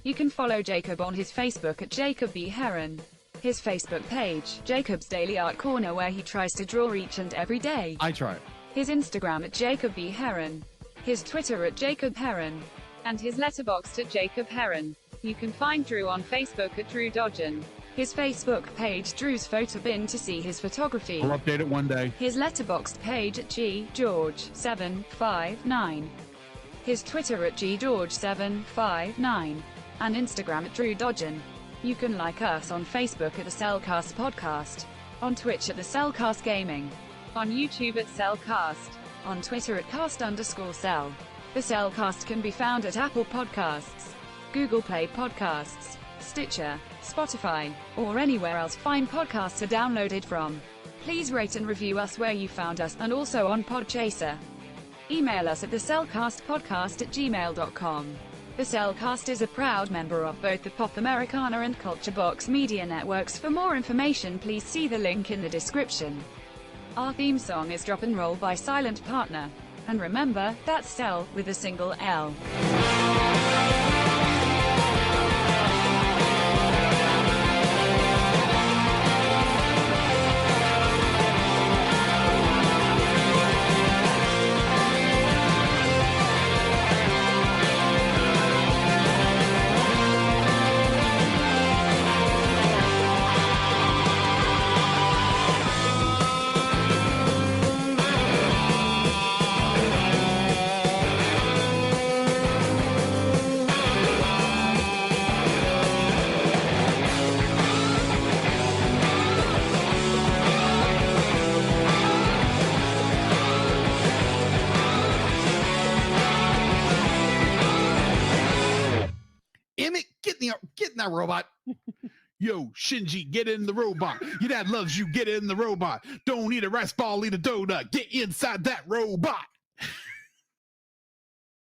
You can follow Jacob on his Facebook at Jacob B. Heron. His Facebook page, Jacob's Daily Art Corner, where he tries to draw each and every day. I try. His Instagram at Jacob B. Heron. His Twitter at Jacob Heron. And his letterboxd at Jacob Heron. You can find Drew on Facebook at Drew Dodgen. His Facebook page, Drew's Photobin, to see his photography. We'll update it one day. His letterboxd page at GGeorge759. His Twitter at GGeorge759. And Instagram at Drew Dodgen. You can like us on Facebook at the Cellcast Podcast. On Twitch at the Cellcast Gaming. On YouTube at Cellcast. On Twitter at cast_cell. The Cellcast can be found at Apple Podcasts, Google Play Podcasts, Stitcher, Spotify, or anywhere else fine podcasts are downloaded from. Please rate and review us where you found us, and also on Podchaser. Email us at thecellcastpodcast@gmail.com. The Cellcast is a proud member of both the Pop Americana and Culture Box media networks. For more information, please see the link in the description. Our theme song is Drop and Roll by Silent Partner. And remember, that's Cell with a single L. Emmett, get in that robot. Yo, Shinji, get in the robot. Your dad loves you. Get in the robot. Don't eat a rice ball, eat a donut. Get inside that robot.